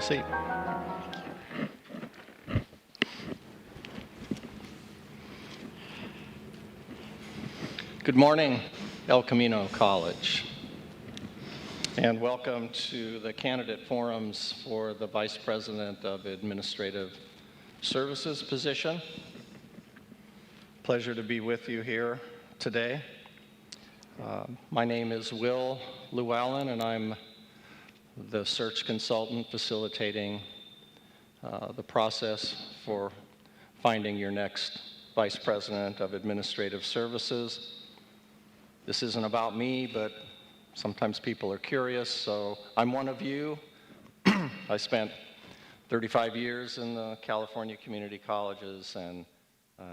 seat. Good morning, El Camino College, and welcome to the candidate forums for the Vice President of Administrative Services position. Pleasure to be with you here today. My name is Will Llewellyn, and I'm the search consultant facilitating the process for finding your next Vice President of Administrative Services. This isn't about me, but sometimes people are curious, so I'm one of you. I spent 35 years in the California community colleges, and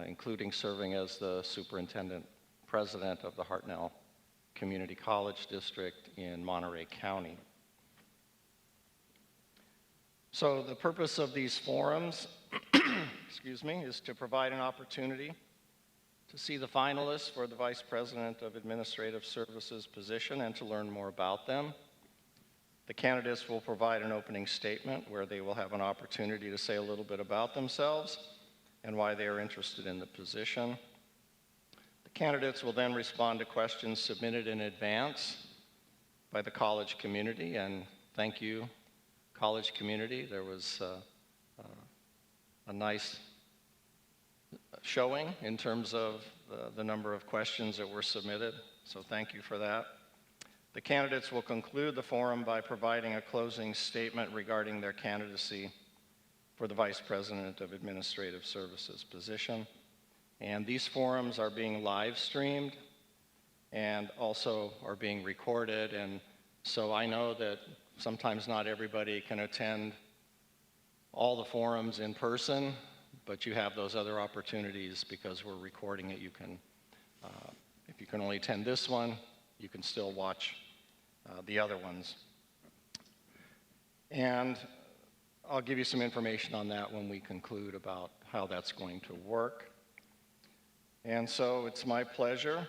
including serving as the superintendent president of the Hartnell Community College District in Monterey County. So the purpose of these forums, is to provide an opportunity to see the finalists for the Vice President of Administrative Services position and to learn more about them. The candidates will provide an opening statement where they will have an opportunity to say a little bit about themselves and why they are interested in the position. The candidates will then respond to questions submitted in advance by the college community, and thank you, college community. There was a nice showing in terms of the number of questions that were submitted, so thank you for that. The candidates will conclude the forum by providing a closing statement regarding their candidacy for the Vice President of Administrative Services position. And these forums are being live streamed and also are being recorded, and so I know that sometimes not everybody can attend all the forums in person, but you have those other opportunities because we're recording it. You can, if you can only attend this one, you can still watch the other ones. And I'll give you some information on that when we conclude about how that's going to work. And so it's my pleasure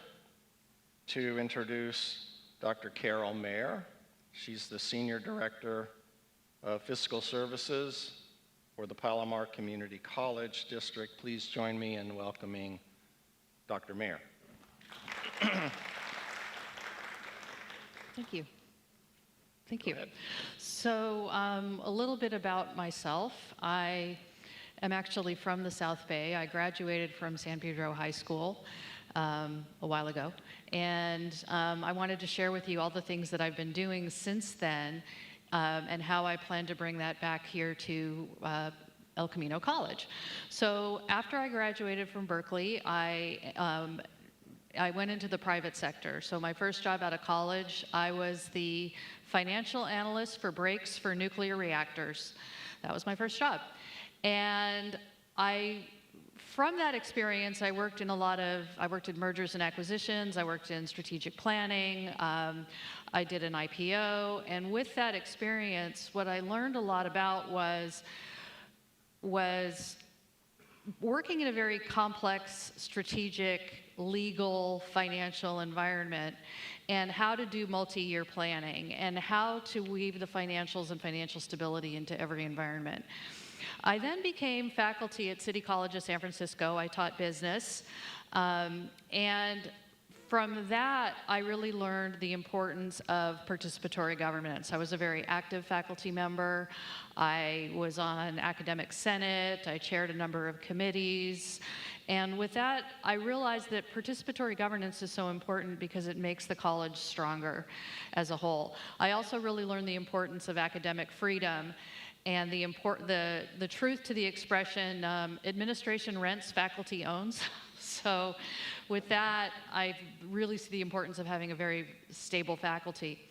to introduce Dr. Carole Meagher. She's the Senior Director of Fiscal Services for the Palomar Community College District. Please join me in welcoming Dr. Meagher. Thank you. Thank you. So a little bit about myself. I am actually from the South Bay. I graduated from San Pedro High School a while ago, and I wanted to share with you all the things that I've been doing since then and how I plan to bring that back here to El Camino College. So after I graduated from Berkeley, I went into the private sector. So my first job out of college, I was the financial analyst for brakes for nuclear reactors. That was my first job. And from that experience, I worked in mergers and acquisitions, I worked in strategic planning, I did an IPO, and with that experience, what I learned a lot about was working in a very complex, strategic, legal, financial environment, and how to do multi-year planning, and how to weave the financials and financial stability into every environment. I then became faculty at City College of San Francisco. I taught business, and from that, I really learned the importance of participatory governance. I was a very active faculty member. I was on academic senate. I chaired a number of committees. And with that, I realized that participatory governance is so important because it makes the college stronger as a whole. I also really learned the importance of academic freedom and the truth to the expression, administration rents, faculty owns. So with that, I really see the importance of having a very stable faculty.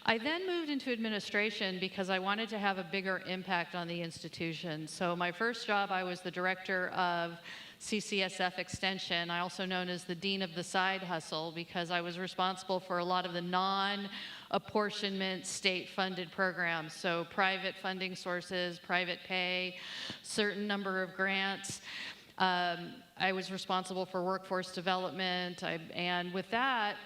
I then moved into administration because I wanted to have a bigger impact on the institution. So my first job, I was the director of CCSF Extension, I also known as the Dean of the Side Hustle, because I was responsible for a lot of the non-apportionment state-funded programs, so private funding sources, private pay, certain number of grants. I was responsible for workforce development, and with that,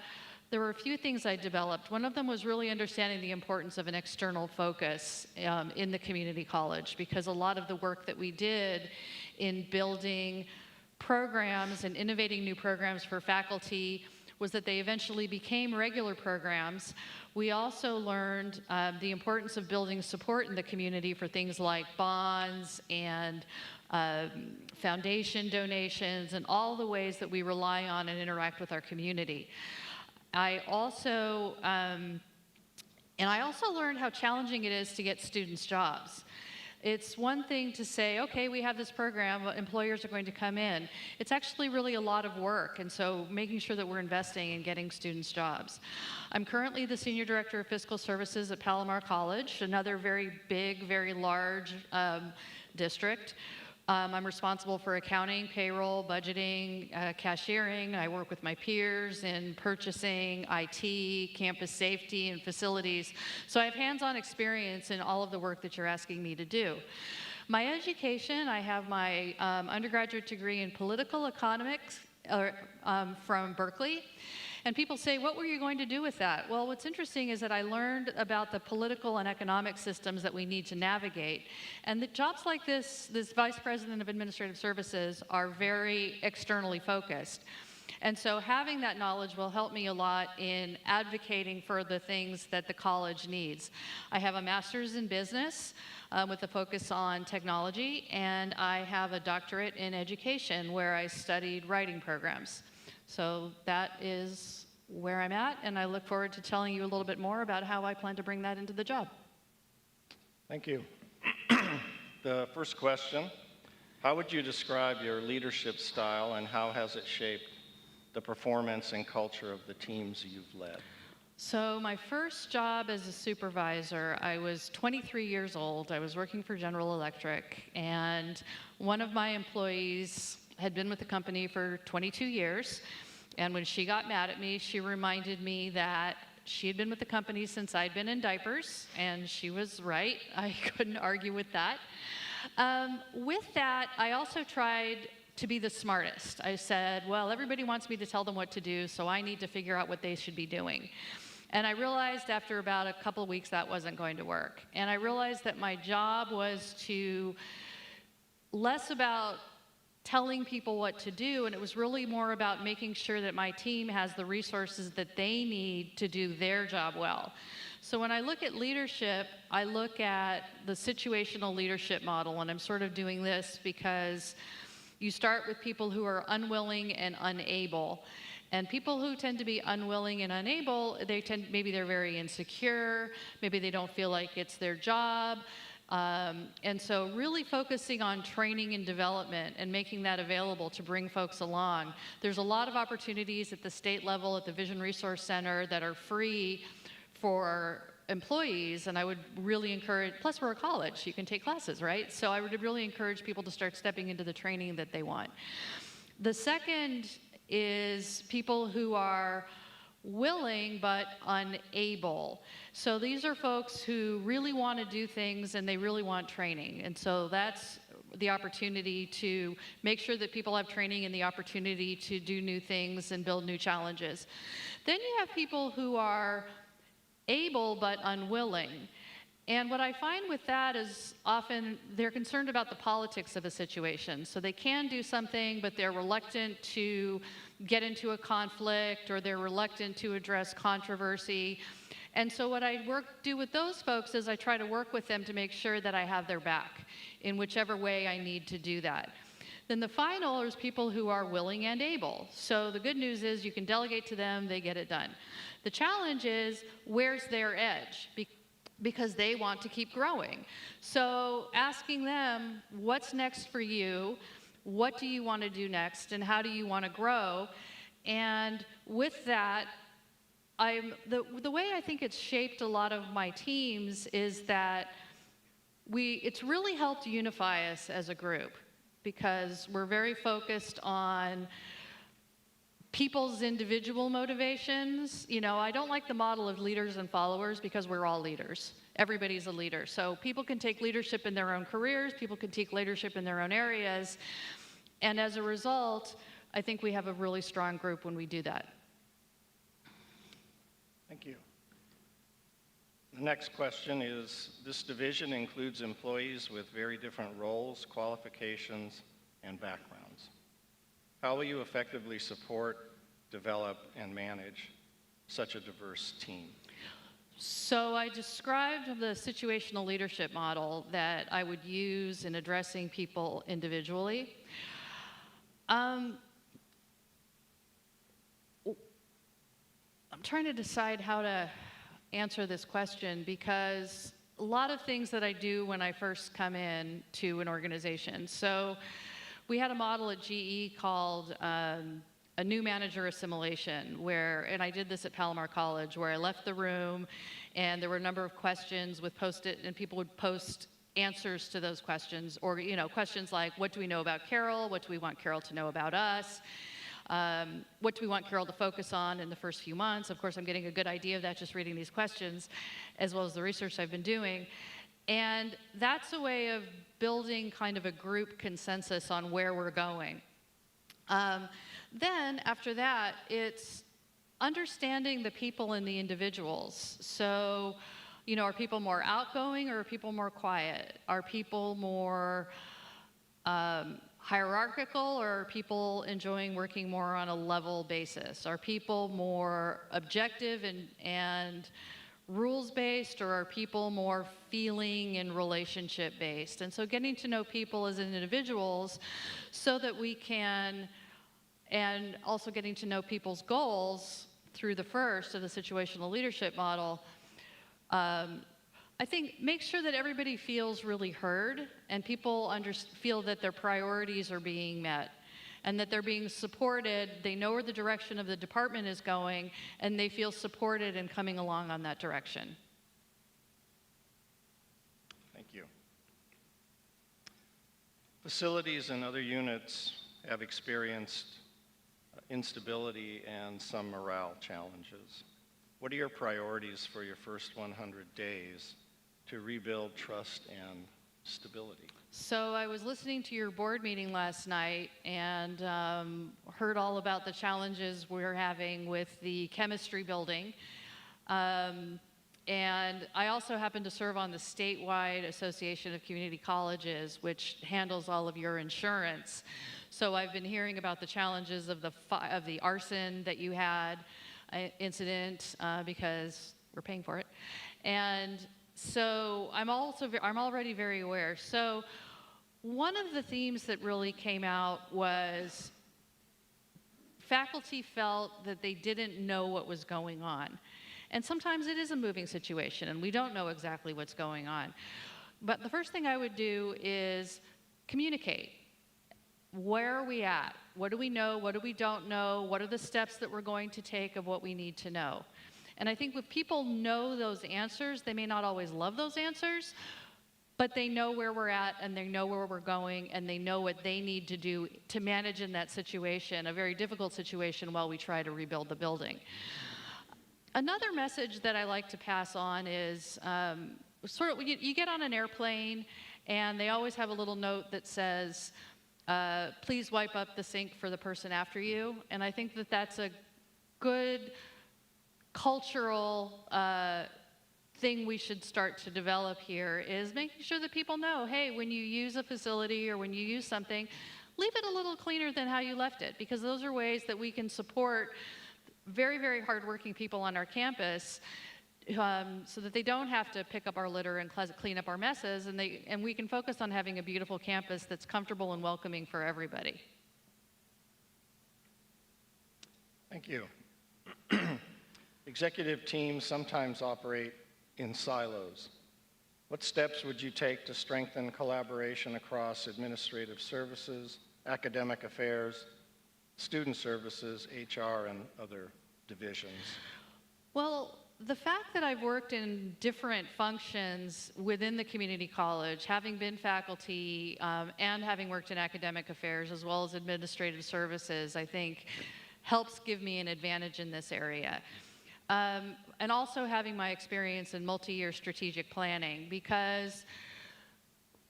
there were a few things I developed. One of them was really understanding the importance of an external focus in the community college, because a lot of the work that we did in building programs and innovating new programs for faculty was that they eventually became regular programs. We also learned the importance of building support in the community for things like bonds and foundation donations and all the ways that we rely on and interact with our community. I also learned how challenging it is to get students jobs. It's one thing to say, okay, we have this program, employers are going to come in. It's actually really a lot of work, and so making sure that we're investing in getting students jobs. I'm currently the Senior Director of Fiscal Services at Palomar College, another very big, very large district. I'm responsible for accounting, payroll, budgeting, cashiering. I work with my peers in purchasing, IT, campus safety, and facilities. So I have hands-on experience in all of the work that you're asking me to do. My education, I have my undergraduate degree in political economics from Berkeley. And people say, what were you going to do with that? Well, what's interesting is that I learned about the political and economic systems that we need to navigate. And the jobs like this Vice President of Administrative Services, are very externally focused. And so having that knowledge will help me a lot in advocating for the things that the college needs. I have a master's in business with a focus on technology, and I have a doctorate in education where I studied writing programs. So that is where I'm at, and I look forward to telling you a little bit more about how I plan to bring that into the job. Thank you. The first question, how would you describe your leadership style, and how has it shaped the performance and culture of the teams you've led? So my first job as a supervisor, I was 23 years old. I was working for General Electric, and one of my employees had been with the company for 22 years, and when she got mad at me, she reminded me that she had been with the company since I'd been in diapers, and she was right. I couldn't argue with that. With that, I also tried to be the smartest. I said, well, everybody wants me to tell them what to do, so I need to figure out what they should be doing. And I realized after about a couple of weeks that wasn't going to work. And I realized that my job was to less about telling people what to do, and it was really more about making sure that my team has the resources that they need to do their job well. So when I look at leadership, I look at the situational leadership model, and I'm sort of doing this because you start with people who are unwilling and unable. And people who tend to be unwilling and unable, maybe they're very insecure, maybe they don't feel like it's their job. And so really focusing on training and development and making that available to bring folks along. There's a lot of opportunities at the state level at the Vision Resource Center that are free for employees, and I would really encourage, plus we're a college, you can take classes, right? So I would really encourage people to start stepping into the training that they want. The second is people who are willing but unable. So these are folks who really want to do things and they really want training. And so that's the opportunity to make sure that people have training and the opportunity to do new things and build new challenges. Then you have people who are able but unwilling. And what I find with that is often they're concerned about the politics of a situation. So they can do something, but they're reluctant to get into a conflict, or they're reluctant to address controversy. And so what I do with those folks is I try to work with them to make sure that I have their back in whichever way I need to do that. Then the final is people who are willing and able. So the good news is you can delegate to them, they get it done. The challenge is, where's their edge? Because they want to keep growing. So asking them, what's next for you? What do you want to do next? And how do you want to grow? And with that, the way I think it's shaped a lot of my teams is that it's really helped unify us as a group, because we're very focused on people's individual motivations. You know, I don't like the model of leaders and followers, because we're all leaders. Everybody's a leader. So people can take leadership in their own careers, people can take leadership in their own areas, and as a result, I think we have a really strong group when we do that. Thank you. The next question is, this division includes employees with very different roles, qualifications, and backgrounds. How will you effectively support, develop, and manage such a diverse team? So I described the situational leadership model that I would use in addressing people individually. I'm trying to decide how to answer this question because a lot of things that I do when I first come in to an organization. So we had a model at GE called a new manager assimilation and I did this at Palomar College, where I left the room and there were a number of questions with Post-it, and people would post answers to those questions, or questions like, what do we know about Carole? What do we want Carole to know about us? What do we want Carole to focus on in the first few months? Of course, I'm getting a good idea of that just reading these questions, as well as the research I've been doing. And that's a way of building kind of a group consensus on where we're going. Then, after that, it's understanding the people and the individuals. So, are people more outgoing or are people more quiet? Are people more hierarchical, or are people enjoying working more on a level basis? Are people more objective and rules-based, or are people more feeling and relationship-based? And so getting to know people as individuals so that we can, and also getting to know people's goals through the first of the situational leadership model, I think make sure that everybody feels really heard and people feel that their priorities are being met and that they're being supported. They know where the direction of the department is going, and they feel supported and coming along on that direction. Thank you. Facilities and other units have experienced instability and some morale challenges. What are your priorities for your first 100 days to rebuild trust and stability? So I was listening to your board meeting last night and heard all about the challenges we're having with the chemistry building. And I also happen to serve on the statewide Association of Community Colleges, which handles all of your insurance. So I've been hearing about the challenges of the arson that you had incident because we're paying for it. And so I'm already very aware. So one of the themes that really came out was faculty felt that they didn't know what was going on. And sometimes it is a moving situation and we don't know exactly what's going on. But the first thing I would do is communicate. Where are we at? What do we know? What do we don't know? What are the steps that we're going to take of what we need to know? And I think if people know those answers, they may not always love those answers, but they know where we're at and they know where we're going and they know what they need to do to manage in that situation, a very difficult situation, while we try to rebuild the building. Another message that I like to pass on is you get on an airplane and they always have a little note that says, please wipe up the sink for the person after you. And I think that that's a good cultural thing we should start to develop here, is making sure that people know, hey, when you use a facility or when you use something, leave it a little cleaner than how you left it, because those are ways that we can support very, very hardworking people on our campus so that they don't have to pick up our litter and clean up our messes, and we can focus on having a beautiful campus that's comfortable and welcoming for everybody. Thank you. Executive teams sometimes operate in silos. What steps would you take to strengthen collaboration across administrative services, academic affairs, student services, HR, and other divisions? Well, the fact that I've worked in different functions within the community college, having been faculty and having worked in academic affairs as well as administrative services, I think helps give me an advantage in this area. And also having my experience in multi-year strategic planning, because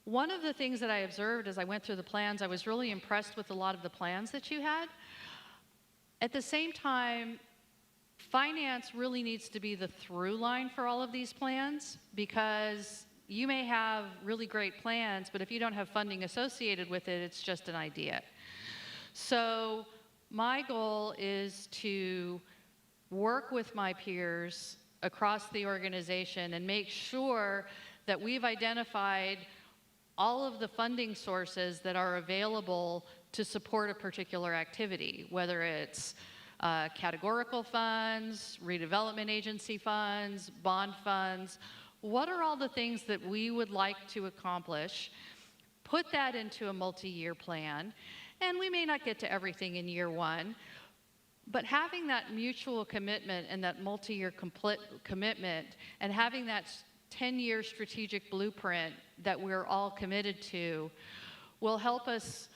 one of the things that I observed as I went through the plans, I was really impressed with a lot of the plans that you had. At the same time, finance really needs to be the through line for all of these plans, because you may have really great plans, but if you don't have funding associated with it, it's just an idea. So my goal is to work with my peers across the organization and make sure that we've identified all of the funding sources that are available to support a particular activity, whether it's categorical funds, redevelopment agency funds, bond funds. What are all the things that we would like to accomplish? Put that into a multi-year plan, and we may not get to everything in year one, but having that mutual commitment and that multi-year commitment and having that 10-year strategic blueprint that we're all committed to will help us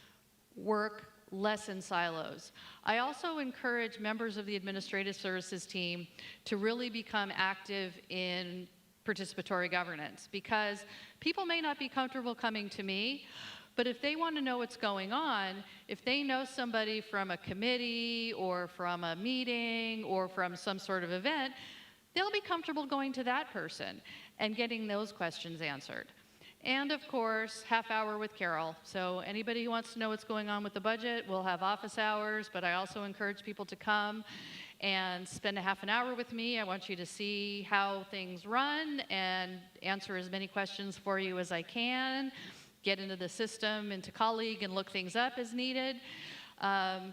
work less in silos. I also encourage members of the administrative services team to really become active in participatory governance, because people may not be comfortable coming to me, but if they want to know what's going on, if they know somebody from a committee or from a meeting or from some sort of event, they'll be comfortable going to that person and getting those questions answered. And of course, half hour with Carole. So anybody who wants to know what's going on with the budget, we'll have office hours, but I also encourage people to come and spend a half an hour with me. I want you to see how things run and answer as many questions for you as I can, get into the system, into colleague, and look things up as needed. And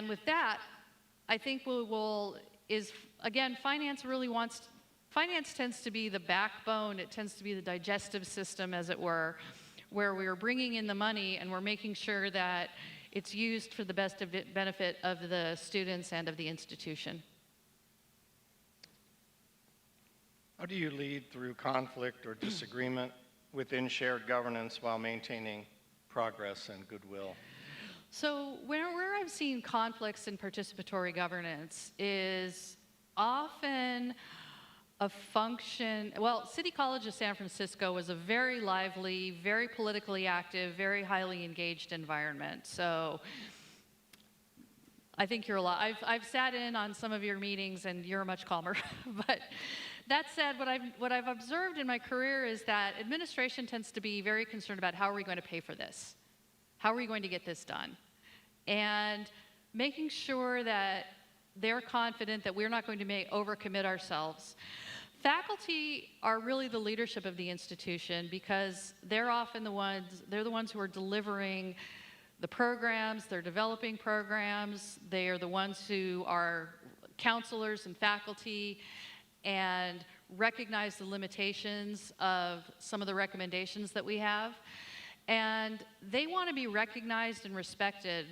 with that, I think again, finance tends to be the backbone, it tends to be the digestive system, as it were, where we're bringing in the money and we're making sure that it's used for the best benefit of the students and of the institution. How do you lead through conflict or disagreement within shared governance while maintaining progress and goodwill? So where I've seen conflicts in participatory governance is often a function, well, City College of San Francisco was a very lively, very politically active, very highly engaged environment. So I think you're a lot. I've sat in on some of your meetings and you're much calmer. But that said, what I've observed in my career is that administration tends to be very concerned about how are we going to pay for this? How are we going to get this done? And making sure that they're confident that we're not going to overcommit ourselves. Faculty are really the leadership of the institution because they're often the ones who are delivering the programs, they're developing programs, they are the ones who are counselors and faculty and recognize the limitations of some of the recommendations that we have. And they want to be recognized and respected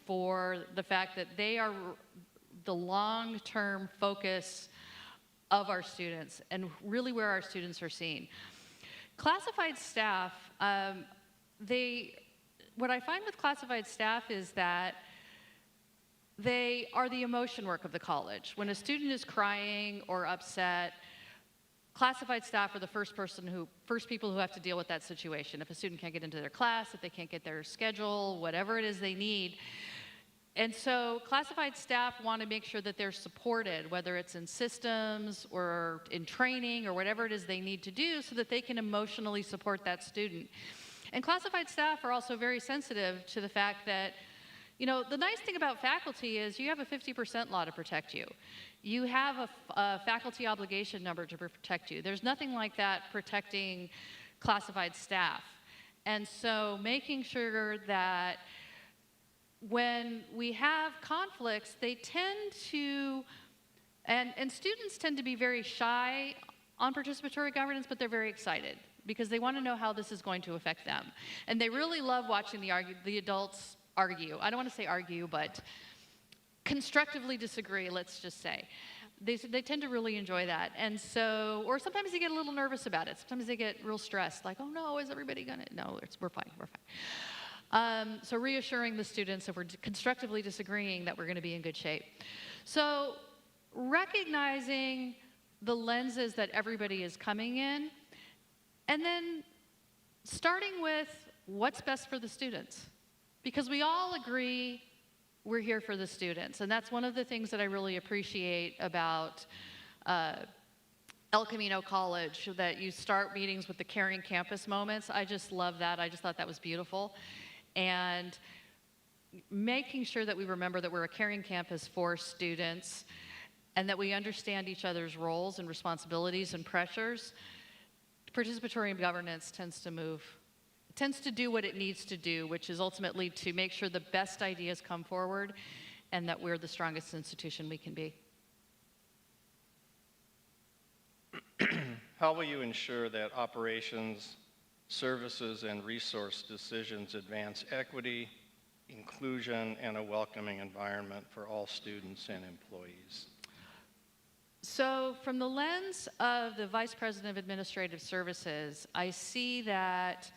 for the fact that they are the long-term focus of our students and really where our students are seen. Classified staff, what I find with classified staff is that they are the emotion work of the college. When a student is crying or upset, classified staff are the first people who have to deal with that situation. If a student can't get into their class, if they can't get their schedule, whatever it is they need. And so classified staff want to make sure that they're supported, whether it's in systems or in training or whatever it is they need to do so that they can emotionally support that student. And classified staff are also very sensitive to the fact that, you know, the nice thing about faculty is you have a 50% law to protect you. You have a faculty obligation number to protect you. There's nothing like that protecting classified staff. And so making sure that when we have conflicts, they tend to, and students tend to be very shy on participatory governance, but they're very excited because they want to know how this is going to affect them. And they really love watching the adults argue. I don't want to say argue, but constructively disagree, let's just say. They tend to really enjoy that. And so, or sometimes they get a little nervous about it. Sometimes they get real stressed, like, oh no, is everybody gonna? No, we're fine, we're fine. So reassuring the students if we're constructively disagreeing that we're going to be in good shape. So recognizing the lenses that everybody is coming in, and then starting with what's best for the students. Because we all agree we're here for the students. And that's one of the things that I really appreciate about El Camino College, that you start meetings with the caring campus moments. I just love that. I just thought that was beautiful. And making sure that we remember that we're a caring campus for students and that we understand each other's roles and responsibilities and pressures. Participatory governance tends to do what it needs to do, which is ultimately to make sure the best ideas come forward and that we're the strongest institution we can be. How will you ensure that operations, services, and resource decisions advance equity, inclusion, and a welcoming environment for all students and employees? So from the lens of the Vice President of Administrative Services, I see that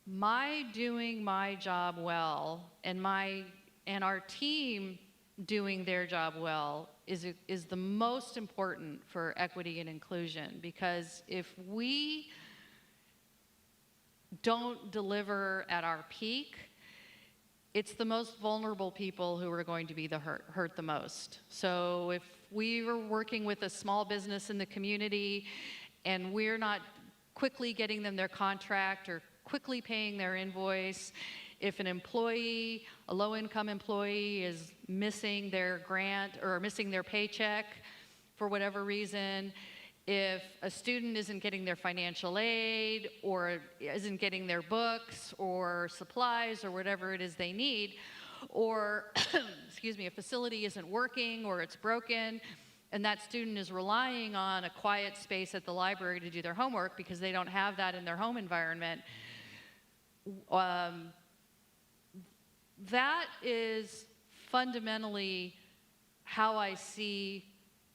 my doing my job well and our team doing their job well is the most important for equity and inclusion, because if we don't deliver at our peak, it's the most vulnerable people who are going to be hurt the most. So if we were working with a small business in the community and we're not quickly getting them their contract or quickly paying their invoice, if an employee, a low-income employee, is missing their grant or missing their paycheck for whatever reason, if a student isn't getting their financial aid or isn't getting their books or supplies or whatever it is they need, or excuse me, a facility isn't working or it's broken, and that student is relying on a quiet space at the library to do their homework because they don't have that in their home environment, that is fundamentally how I see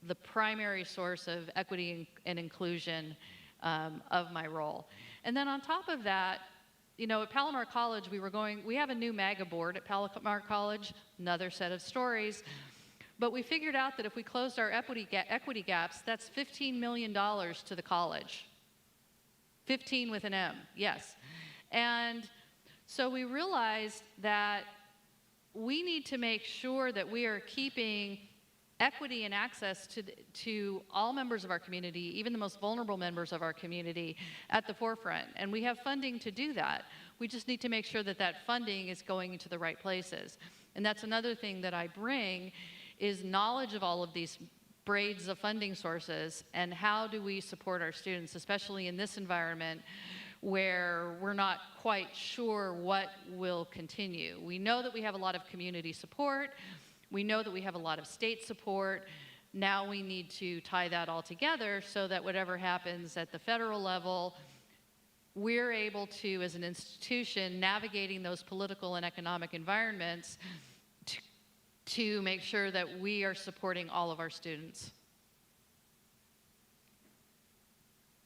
the primary source of equity and inclusion of my role. And then on top of that, you know, at Palomar College, we have a new MAGA board at Palomar College, another set of stories. But we figured out that if we closed our equity gaps, that's $15 million to the college. 15 with an M, yes. And so we realized that we need to make sure that we are keeping equity and access to all members of our community, even the most vulnerable members of our community, at the forefront. And we have funding to do that. We just need to make sure that that funding is going into the right places. And that's another thing that I bring, is knowledge of all of these braids of funding sources and how do we support our students, especially in this environment where we're not quite sure what will continue. We know that we have a lot of community support. We know that we have a lot of state support. Now we need to tie that all together so that whatever happens at the federal level, we're able to, as an institution, navigating those political and economic environments to make sure that we are supporting all of our students.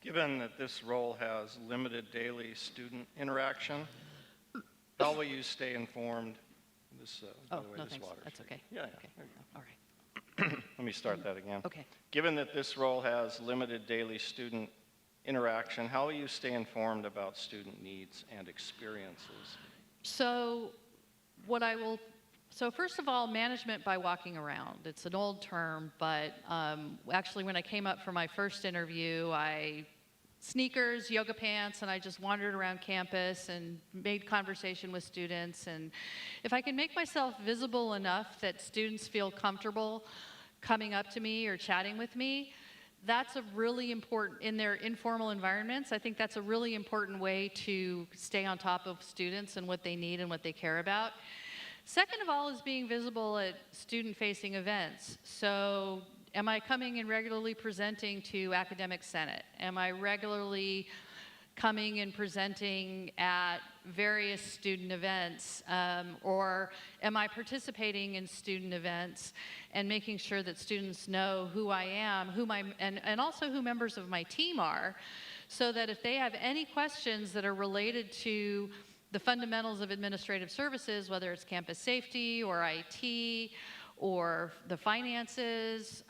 Given that this role has limited daily student interaction, how will you stay informed? By the way, no, this thanks. water's That's free. okay. Yeah. Okay. All right. Let me start that again. Okay. Given that this role has limited daily student interaction, how will you stay informed about student needs and experiences? So first of all, management by walking around. It's an old term, but actually when I came up for my first interview, sneakers, yoga pants, and I just wandered around campus and made conversation with students. And if I can make myself visible enough that students feel comfortable coming up to me or chatting with me, that's a really important, in their informal environments, I think that's a really important way to stay on top of students and what they need and what they care about. Second of all is being visible at student-facing events. So am I coming and regularly presenting to Academic Senate? Am I regularly coming and presenting at various student events? Or am I participating in student events and making sure that students know who I am, and also who members of my team are, so that if they have any questions that are related to the fundamentals of administrative services, whether it's campus safety or IT, or the finances,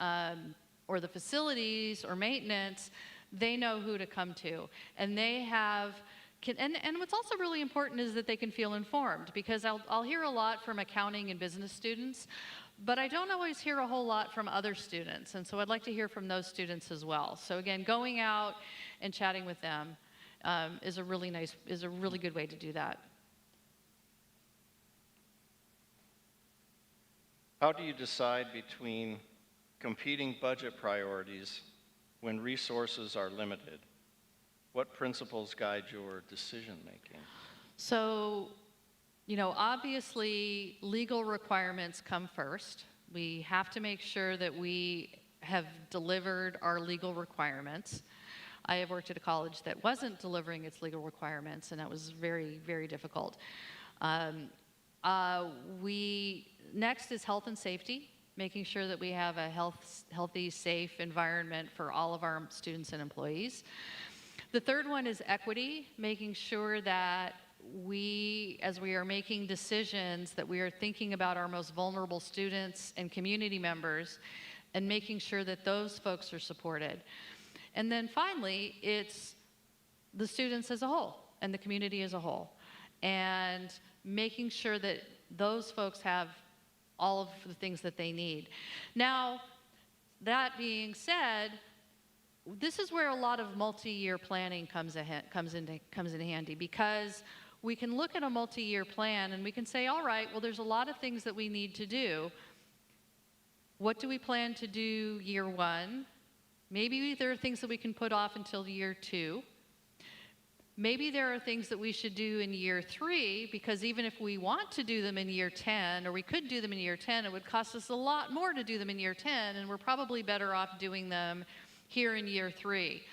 or the facilities or maintenance, they know who to come to. And they have and what's also really important is that they can feel informed, because I'll hear a lot from accounting and business students, but I don't always hear a whole lot from other students, and so I'd like to hear from those students as well. So again, going out and chatting with them is a really good way to do that. How do you decide between competing budget priorities when resources are limited? What principles guide your decision-making? So, obviously, legal requirements come first. We have to make sure that we have delivered our legal requirements. I have worked at a college that wasn't delivering its legal requirements, and that was very, very difficult. Next is health and safety, making sure that we have a healthy, safe environment for all of our students and employees. The third one is equity, making sure that as we are making decisions, that we are thinking about our most vulnerable students and community members and making sure that those folks are supported. And then finally, it's the students as a whole and the community as a whole, and making sure that those folks have all of the things that they need. Now, that being said, this is where a lot of multi-year planning comes in handy, because we can look at a multi-year plan and we can say, all right, well, there's a lot of things that we need to do. What do we plan to do year one? Maybe there are things that we can put off until year two. Maybe there are things that we should do in year three, because even if we want to do them in year 10, or we could do them in year 10, it would cost us a lot more to do them in year 10, and we're probably better off doing them here in year three.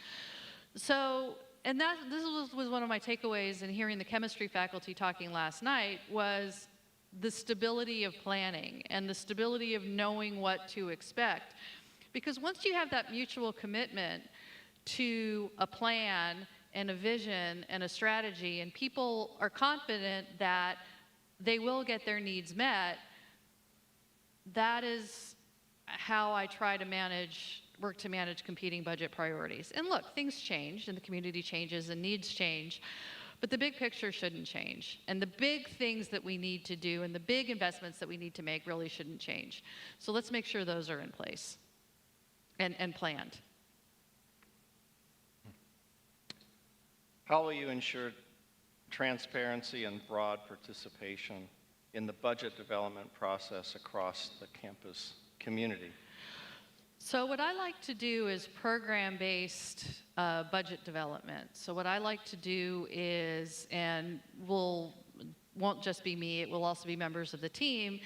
So, and this was one of my takeaways in hearing the chemistry faculty talking last night, was the stability of planning and the stability of knowing what to expect. Because once you have that mutual commitment to a plan and a vision and a strategy, and people are confident that they will get their needs met, that is how I try to work to manage competing budget priorities. And look, things change, and the community changes, and needs change, but the big picture shouldn't change. And the big things that we need to do and the big investments that we need to make really shouldn't change. So let's make sure those are in place and planned. How will you ensure transparency and broad participation in the budget development process across the campus community? So what I like to do is program-based budget development. So what I like to do is, and won't just be me, it will also be members of the team,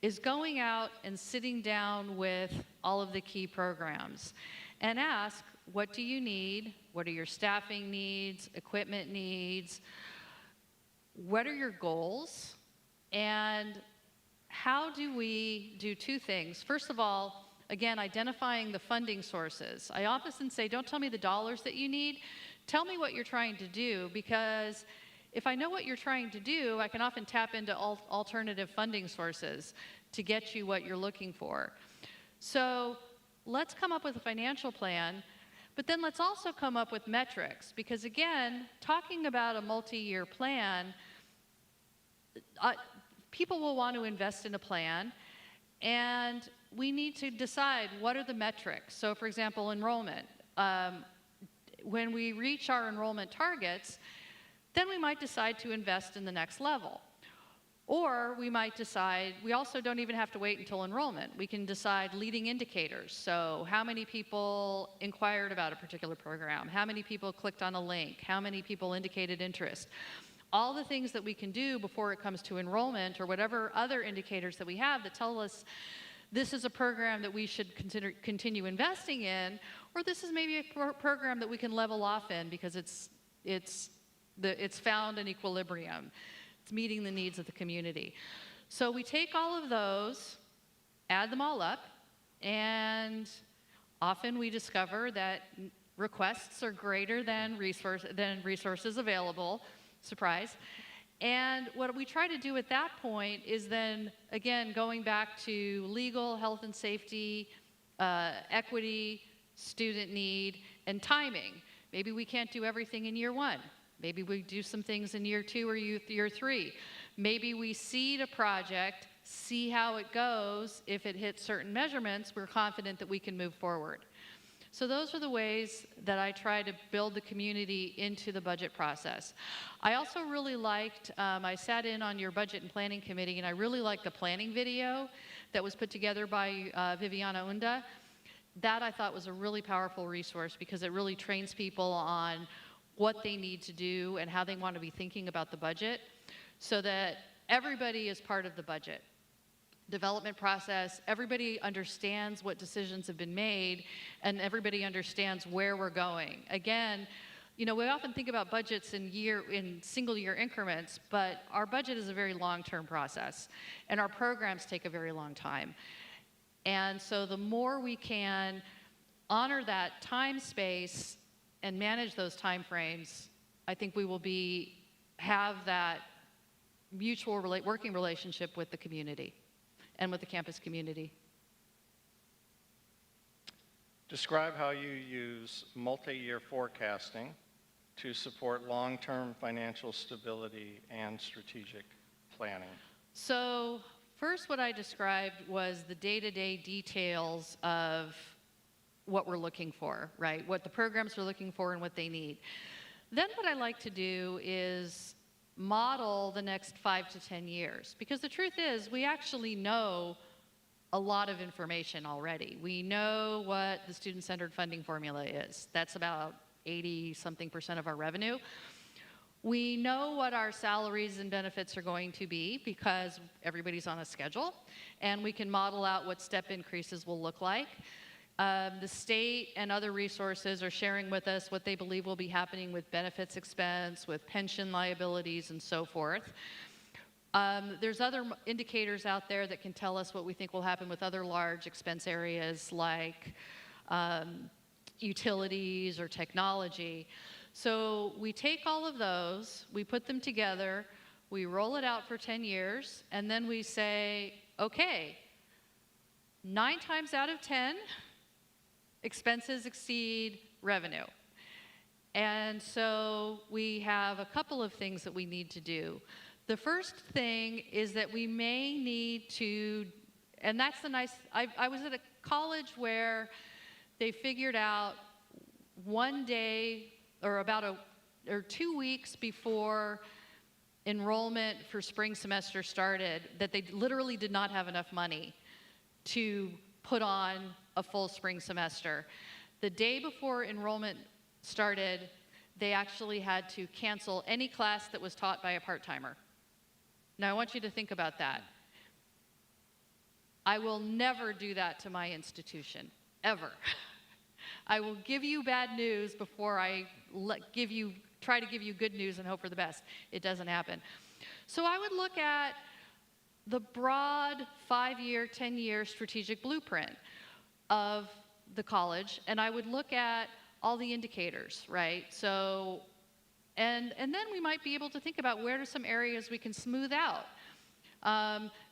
is going out and sitting down with all of the key programs and ask, what do you need? What are your staffing needs, equipment needs? What are your goals? And how do we do two things? First of all, again, identifying the funding sources. I often say, don't tell me the dollars that you need, tell me what you're trying to do, because if I know what you're trying to do, I can often tap into alternative funding sources to get you what you're looking for. So let's come up with a financial plan, but then let's also come up with metrics, because again, talking about a multi-year plan, people will want to invest in a plan, and we need to decide what are the metrics. So for example, enrollment. When we reach our enrollment targets, then we might decide to invest in the next level. Or we might decide, we also don't even have to wait until enrollment. We can decide leading indicators. So how many people inquired about a particular program? How many people clicked on a link? How many people indicated interest? All the things that we can do before it comes to enrollment, or whatever other indicators that we have that tell us this is a program that we should continue investing in, or this is maybe a program that we can level off in because it's found an equilibrium. It's meeting the needs of the community. So we take all of those, add them all up, and often we discover that requests are greater than resources available. Surprise. And what we try to do at that point is then, again, going back to legal, health and safety, equity, student need, and timing. Maybe we can't do everything in year one. Maybe we do some things in year 2 or year 3. Maybe we seed a project, see how it goes. If it hits certain measurements, we're confident that we can move forward. So those are the ways that I try to build the community into the budget process. I also really liked, I sat in on your budget and planning committee, and I really liked the planning video that was put together by Viviana Unda. That I thought was a really powerful resource because it really trains people on what they need to do and how they want to be thinking about the budget so that everybody is part of the budget development process. Everybody understands what decisions have been made, and everybody understands where we're going. Again, you know, we often think about budgets in single-year increments, but our budget is a very long-term process, and our programs take a very long time. And so the more we can honor that time space and manage those time frames, I think we will have that mutual working relationship with the community and with the campus community. Describe how you use multi-year forecasting to support long-term financial stability and strategic planning. So first, what I described was the day-to-day details of what we're looking for, right? What the programs are looking for and what they need. Then what I like to do is model the next 5 to 10 years. Because the truth is, we actually know a lot of information already. We know what the student-centered funding formula is. That's about 80-something% of our revenue. We know what our salaries and benefits are going to be because everybody's on a schedule, and we can model out what step increases will look like. The state and other resources are sharing with us what they believe will be happening with benefits expense, with pension liabilities, and so forth. There's other indicators out there that can tell us what we think will happen with other large expense areas like utilities or technology. So we take all of those, we put them together, we roll it out for 10 years, and then we say, okay, 9 times out of 10, expenses exceed revenue. And so we have a couple of things that we need to do. The first thing is that we may need to, and that's the nice, I was at a college where they figured out one day or 2 weeks before enrollment for spring semester started that they literally did not have enough money to put on a full spring semester. The day before enrollment started, they actually had to cancel any class that was taught by a part-timer. Now, I want you to think about that. I will never do that to my institution, ever. I will give you bad news before I try to give you good news and hope for the best. It doesn't happen. So I would look at the broad 5-year, 10-year strategic blueprint of the college, and I would look at all the indicators, right? So, and then we might be able to think about where are some areas we can smooth out.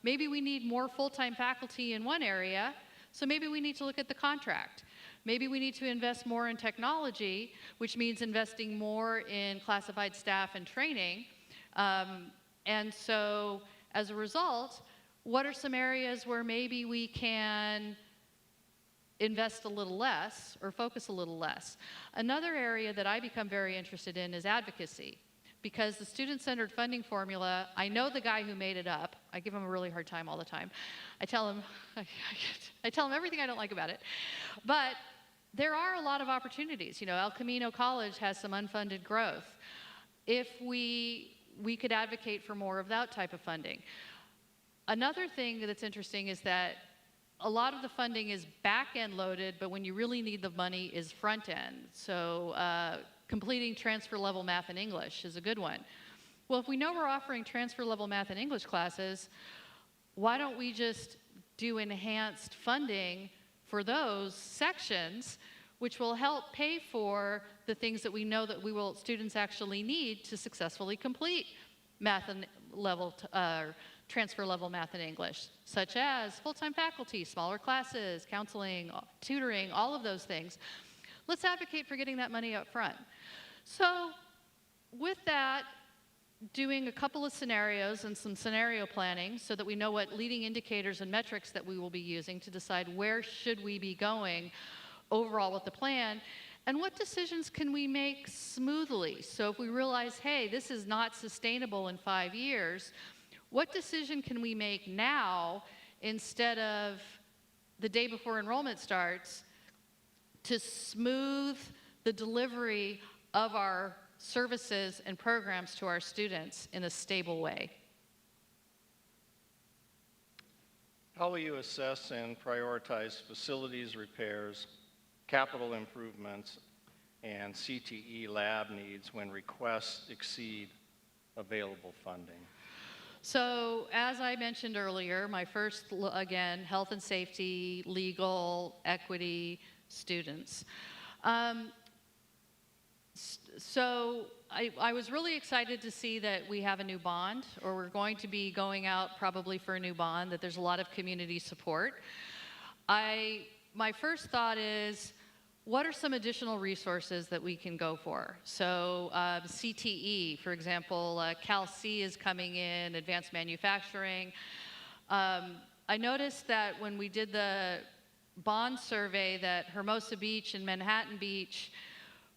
Maybe we need more full-time faculty in one area, so maybe we need to look at the contract. Maybe we need to invest more in technology, which means investing more in classified staff and training. And so, as a result, what are some areas where maybe we can invest a little less or focus a little less? Another area that I become very interested in is advocacy, because the student-centered funding formula, I know the guy who made it up. I give him a really hard time all the time. I tell him everything I don't like about it. But there are a lot of opportunities. You know, El Camino College has some unfunded growth. If we could advocate for more of that type of funding. Another thing that's interesting is that a lot of the funding is back-end loaded, but when you really need the money is front-end. So completing transfer-level math and English is a good one. Well, if we know we're offering transfer-level math and English classes, why don't we just do enhanced funding for those sections, which will help pay for the things that we know that students actually need to successfully complete math and transfer level math and English, such as full-time faculty, smaller classes, counseling, tutoring, all of those things. Let's advocate for getting that money up front. So with that, doing a couple of scenarios and some scenario planning so that we know what leading indicators and metrics that we will be using to decide where should we be going overall with the plan, and what decisions can we make smoothly. So if we realize, hey, this is not sustainable in 5 years, what decision can we make now instead of the day before enrollment starts to smooth the delivery of our services and programs to our students in a stable way? How will you assess and prioritize facilities repairs, capital improvements, and CTE lab needs when requests exceed available funding? So, as I mentioned earlier, my first, again, health and safety, legal, equity, students. So I was really excited to see that we have a new bond, or we're going to be going out probably for a new bond, that there's a lot of community support. My first thought is, what are some additional resources that we can go for? So CTE, for example, Cal C is coming in, advanced manufacturing. I noticed that when we did the bond survey that Hermosa Beach and Manhattan Beach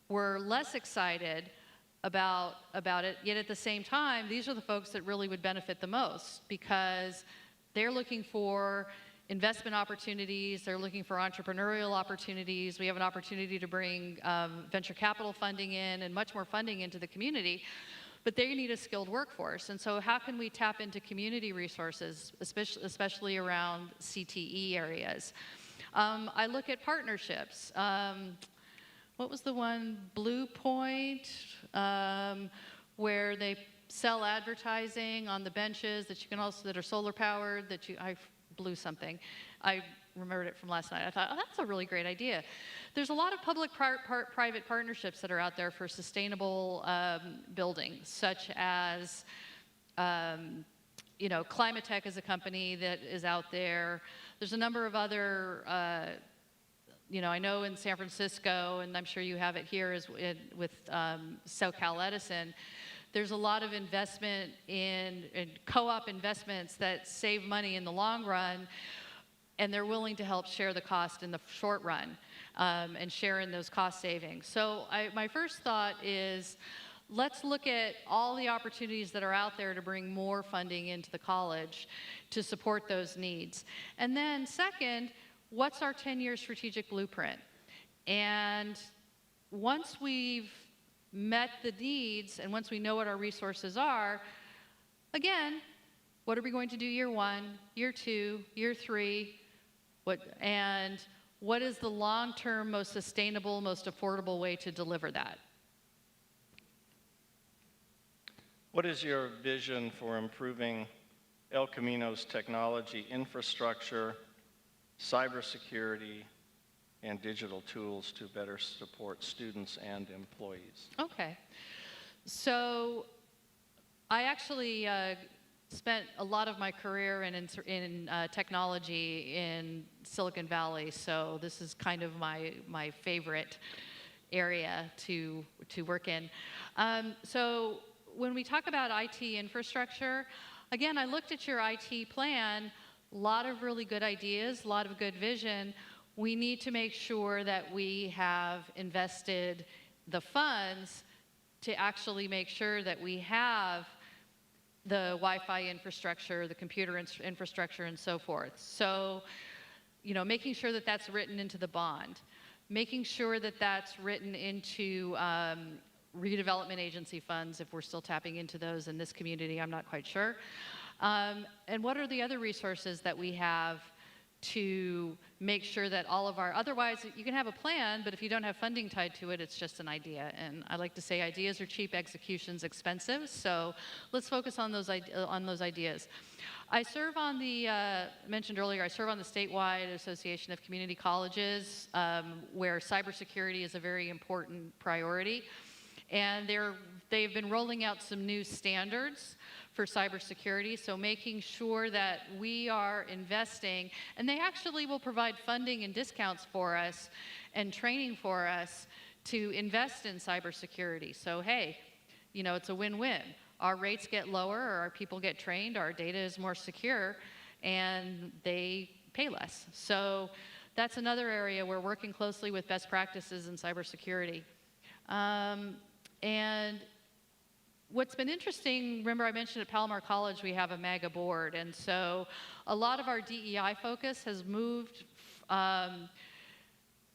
were less excited about it, yet at the same time, these are the folks that really would benefit the most because they're looking for investment opportunities, they're looking for entrepreneurial opportunities. We have an opportunity to bring venture capital funding in and much more funding into the community, but they need a skilled workforce. And so how can we tap into community resources, especially around CTE areas? I look at partnerships. What was the one, Blue Point, where they sell advertising on the benches that you can also, that are solar powered, I blew something. I remembered it from last night. I thought, oh, that's a really great idea. There's a lot of public-private partnerships that are out there for sustainable building, such as, Climatech is a company that is out there. There's a number of other I know in San Francisco, and I'm sure you have it here with SoCal Edison, there's a lot of investment in co-op investments that save money in the long run, and they're willing to help share the cost in the short run and share in those cost savings. So my first thought is, let's look at all the opportunities that are out there to bring more funding into the college to support those needs. And then second, what's our 10-year strategic blueprint? And once we've met the needs and once we know what our resources are, again, what are we going to do year 1, year 2, year 3, and what is the long-term, most sustainable, most affordable way to deliver that? What is your vision for improving El Camino's technology infrastructure, cybersecurity, and digital tools to better support students and employees? Okay. So I actually spent a lot of my career in technology in Silicon Valley, so this is kind of my favorite area to work in. So when we talk about IT infrastructure, again, I looked at your IT plan, a lot of really good ideas, a lot of good vision. We need to make sure that we have invested the funds to actually make sure that we have the Wi-Fi infrastructure, the computer infrastructure, and so forth. So, making sure that that's written into the bond, making sure that that's written into redevelopment agency funds, if we're still tapping into those in this community, I'm not quite sure. And what are the other resources that we have to make sure that all of our, otherwise you can have a plan, but if you don't have funding tied to it, it's just an idea. And I like to say ideas are cheap, execution's expensive. So let's focus on those ideas. I serve on the, mentioned earlier, I serve on the statewide Association of Community Colleges, where cybersecurity is a very important priority. And they've been rolling out some new standards for cybersecurity, so making sure that we are investing, and they actually will provide funding and discounts for us and training for us to invest in cybersecurity. So hey, it's a win-win. Our rates get lower, or our people get trained, our data is more secure, and they pay less. So that's another area we're working closely with best practices in cybersecurity. And what's been interesting, remember I mentioned at Palomar College we have a Meagher board, and so a lot of our DEI focus has moved.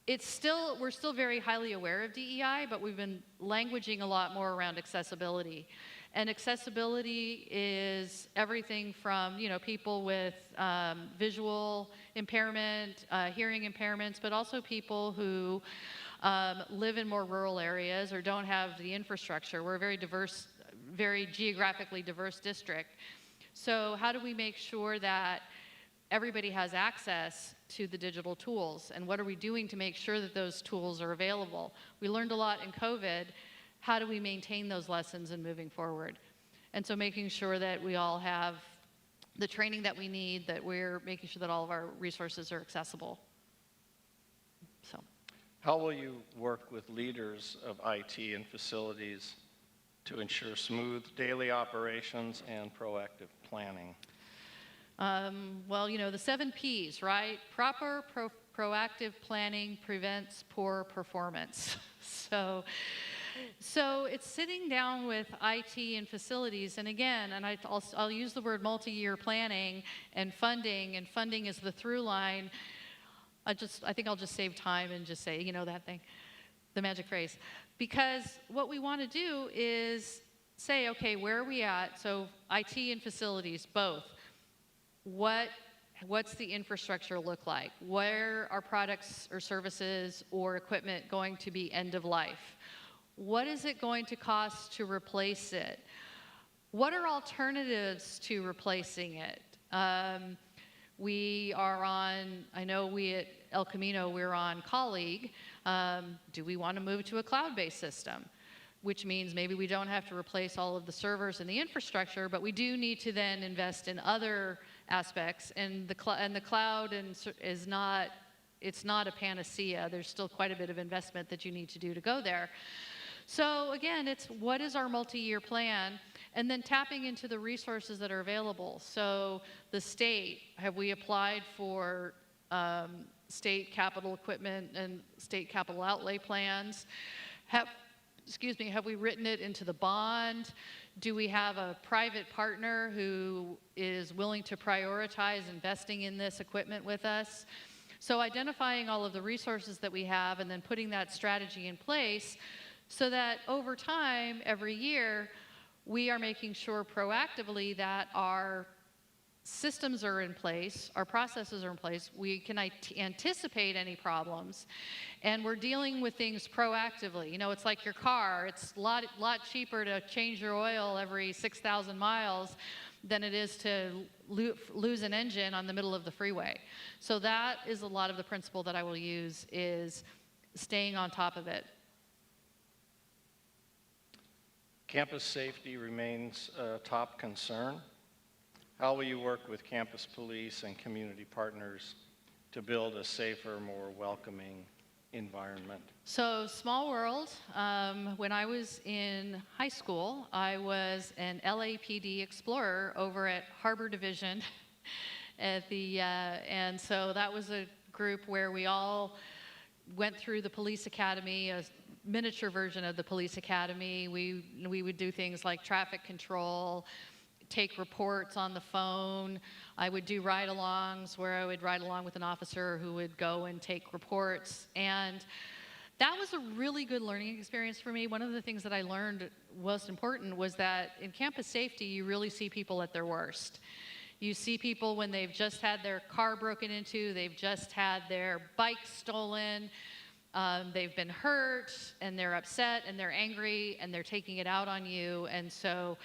We're still very highly aware of DEI, but we've been languaging a lot more around accessibility. And accessibility is everything from, people with visual impairment, hearing impairments, but also people who live in more rural areas or don't have the infrastructure. We're a very diverse, very geographically diverse district. So how do we make sure that everybody has access to the digital tools? And what are we doing to make sure that those tools are available? We learned a lot in COVID. How do we maintain those lessons and moving forward? And so making sure that we all have the training that we need, that we're making sure that all of our resources are accessible. So. How will you work with leaders of IT and facilities to ensure smooth daily operations and proactive planning? Well, the 7 Ps, right? Proper, proactive planning prevents poor performance. So it's sitting down with IT and facilities, and again, and I'll use the word multi-year planning and funding is the through line. I think I'll just save time and just say, that thing, the magic phrase. Because what we want to do is say, okay, where are we at? So IT and facilities, both. What's the infrastructure look like? Where are products or services or equipment going to be end of life? What is it going to cost to replace it? What are alternatives to replacing it? We are on, I know we at El Camino, we're on Colleague. Do we want to move to a cloud-based system? Which means maybe we don't have to replace all of the servers and the infrastructure, but we do need to then invest in other aspects. And the cloud is not, it's not a panacea. There's still quite a bit of investment that you need to do to go there. So again, it's what is our multi-year plan? And then tapping into the resources that are available. So the state, have we applied for state capital equipment and state capital outlay plans? Have we written it into the bond? Do we have a private partner who is willing to prioritize investing in this equipment with us? So identifying all of the resources that we have and then putting that strategy in place so that over time, every year, we are making sure proactively that our systems are in place, our processes are in place, we can anticipate any problems, and we're dealing with things proactively. It's like your car. It's a lot cheaper to change your oil every 6,000 miles than it is to lose an engine on the middle of the freeway. So that is a lot of the principle that I will use, is staying on top of it. Campus safety remains a top concern. How will you work with campus police and community partners to build a safer, more welcoming environment? So, small world. When I was in high school, I was an LAPD explorer over at Harbor Division. And so that was a group where we all went through the police academy, a miniature version of the police academy. We would do things like traffic control, take reports on the phone. I would do ride-alongs where I would ride along with an officer who would go and take reports. And that was a really good learning experience for me. One of the things that I learned most important was that in campus safety, you really see people at their worst. You see people when they've just had their car broken into, they've just had their bike stolen, they've been hurt, and they're upset, and they're angry, and they're taking it out on you. And so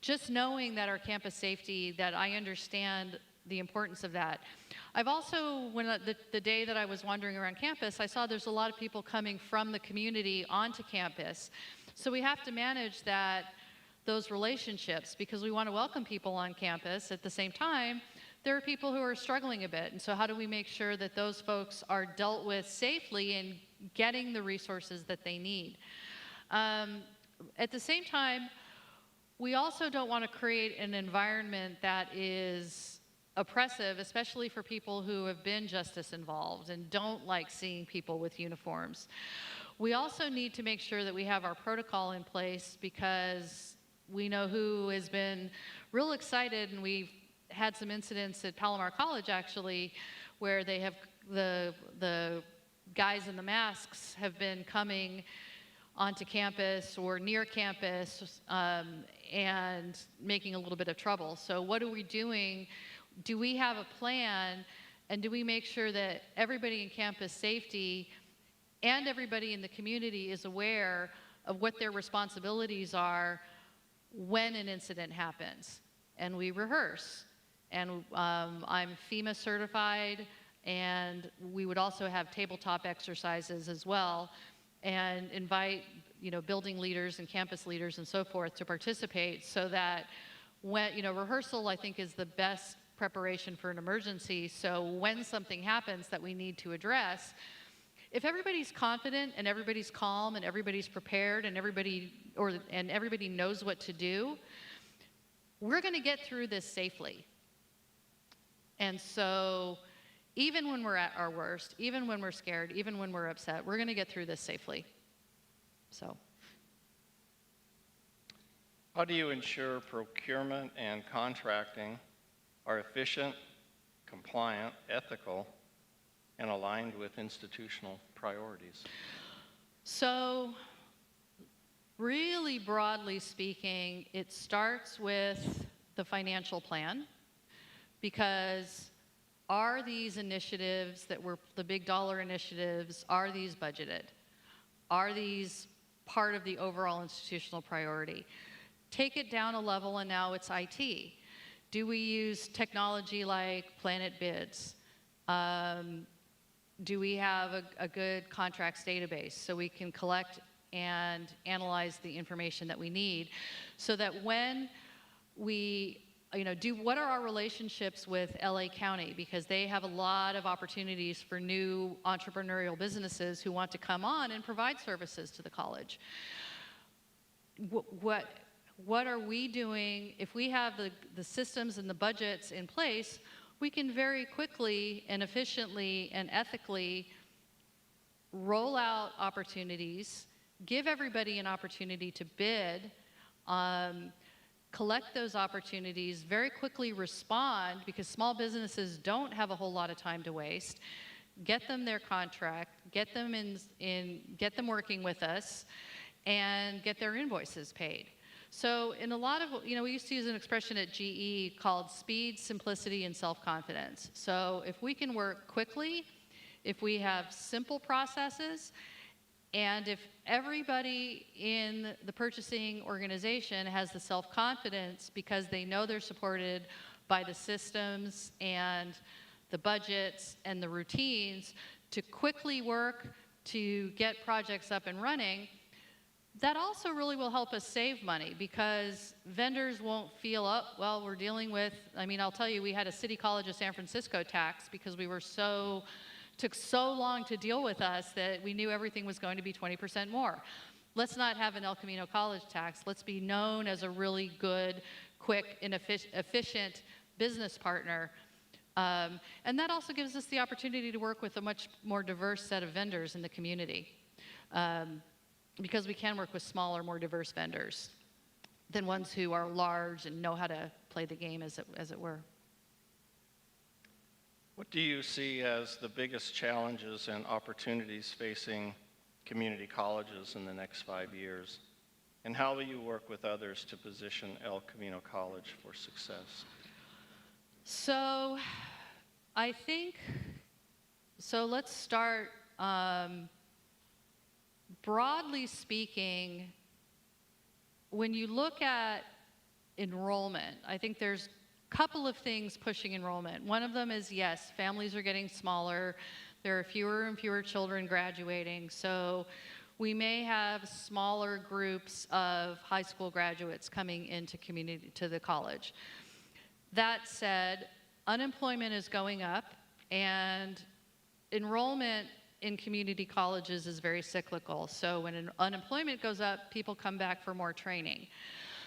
just knowing that our campus safety, that I understand the importance of that. I've also, the day that I was wandering around campus, I saw there's a lot of people coming from the community onto campus. So we have to manage those relationships, because we want to welcome people on campus. At the same time, there are people who are struggling a bit. And so how do we make sure that those folks are dealt with safely and getting the resources that they need? at the same time, we also don't want to create an environment that is oppressive, especially for people who have been justice involved and don't like seeing people with uniforms. We also need to make sure that we have our protocol in place, because we know who has been real excited, and we've had some incidents at Palomar College actually, where they have the guys in the masks have been coming onto campus or near campus and making a little bit of trouble. So what are we doing? Do we have a plan, and do we make sure that everybody in campus safety and everybody in the community is aware of what their responsibilities are when an incident happens? And we rehearse. And I'm FEMA certified, and we would also have tabletop exercises as well, and invite, you know, building leaders and campus leaders and so forth to participate, so that when, you know, rehearsal, I think, is the best preparation for an emergency. So when something happens that we need to address, if everybody's confident and everybody's calm and everybody's prepared and everybody knows what to do, we're going to get through this safely. And so even when we're at our worst, even when we're scared, even when we're upset, we're going to get through this safely. So How do you ensure procurement and contracting are efficient, compliant, ethical, and aligned with institutional priorities? So really broadly speaking, it starts with the financial plan, because are these initiatives that were the big dollar initiatives, are these budgeted? Are these part of the overall institutional priority? Take it down a level, and now it's IT. Do we use technology like Planet Bids? Do we have a good contracts database so we can collect and analyze the information that we need, so that when we, you know, what are our relationships with LA County, because they have a lot of opportunities for new entrepreneurial businesses who want to come on and provide services to the college. What are we doing? If we have the systems and the budgets in place, we can very quickly and efficiently and ethically roll out opportunities, give everybody an opportunity to bid, collect those opportunities, very quickly respond, because small businesses don't have a whole lot of time to waste, get them their contract, get them get them working with us, and get their invoices paid. So in a lot of, you know, we used to use an expression at GE called speed, simplicity, and self-confidence. So if we can work quickly, if we have simple processes, and if everybody in the purchasing organization has the self-confidence because they know they're supported by the systems and the budgets and the routines to quickly work to get projects up and running, that also really will help us save money, because vendors won't feel, oh, well, we're dealing with, I mean, I'll tell you, we had a City College of San Francisco tax because we were took so long to deal with us that we knew everything was going to be 20% more. Let's not have an El Camino College tax. Let's be known as a really good, quick, and efficient business partner. And that also gives us the opportunity to work with a much more diverse set of vendors in the community. Because we can work with smaller, more diverse vendors than ones who are large and know how to play the game, as it were. What do you see as the biggest challenges and opportunities facing community colleges in the next 5 years? And how will you work with others to position El Camino College for success? So I think, so let's start, broadly speaking, when you look at enrollment, I think there's a couple of things pushing enrollment. One of them is, yes, families are getting smaller. There are fewer and fewer children graduating. So we may have smaller groups of high school graduates coming into the college. That said, unemployment is going up, and enrollment in community colleges is very cyclical. So when unemployment goes up, people come back for more training.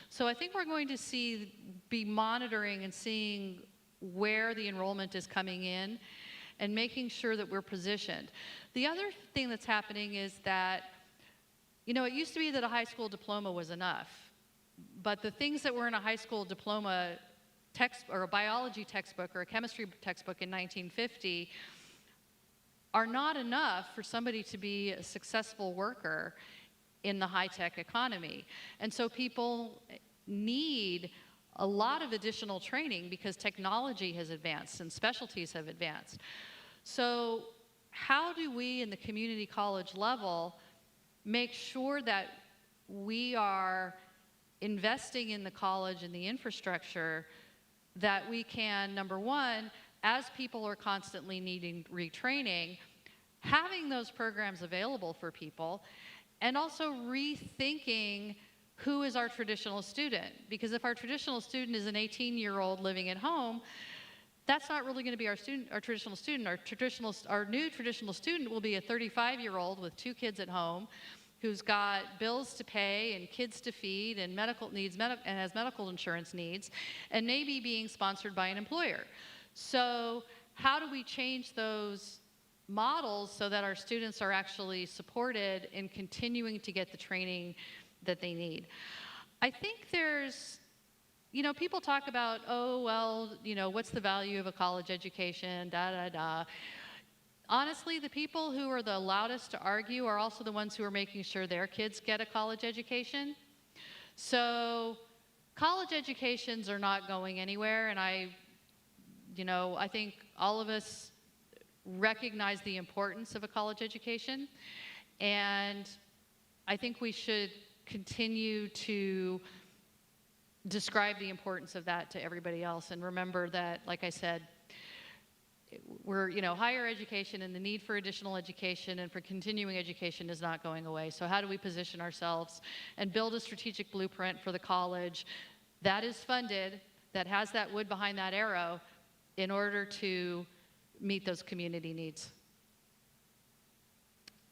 So I think we're going to be monitoring and seeing where the enrollment is coming in and making sure that we're positioned. The other thing that's happening is that, you know, it used to be that a high school diploma was enough, but the things that were in a high school diploma text or a biology textbook or a chemistry textbook in 1950 are not enough for somebody to be a successful worker in the high-tech economy. And so people need a lot of additional training because technology has advanced and specialties have advanced. So how do we in the community college level make sure that we are investing in the college and the infrastructure that we can, number one, as people are constantly needing retraining, having those programs available for people, and also rethinking who is our traditional student. Because if our traditional student is an 18-year-old living at home, that's not really going to be our traditional student. Our new traditional student will be a 35-year-old with 2 kids at home who's got bills to pay and kids to feed and medical needs and has medical insurance needs, and maybe being sponsored by an employer. So how do we change those models so that our students are actually supported in continuing to get the training that they need? I think there's, you know, people talk about, oh, well, you know, what's the value of a college education, da-da-da. Honestly, the people who are the loudest to argue are also the ones who are making sure their kids get a college education. So college educations are not going anywhere, and I think all of us recognize the importance of a college education, and I think we should continue to describe the importance of that to everybody else, and remember that, like I said, higher education and the need for additional education and for continuing education is not going away. So how do we position ourselves and build a strategic blueprint for the college that is funded, that has that wood behind that arrow, in order to meet those community needs?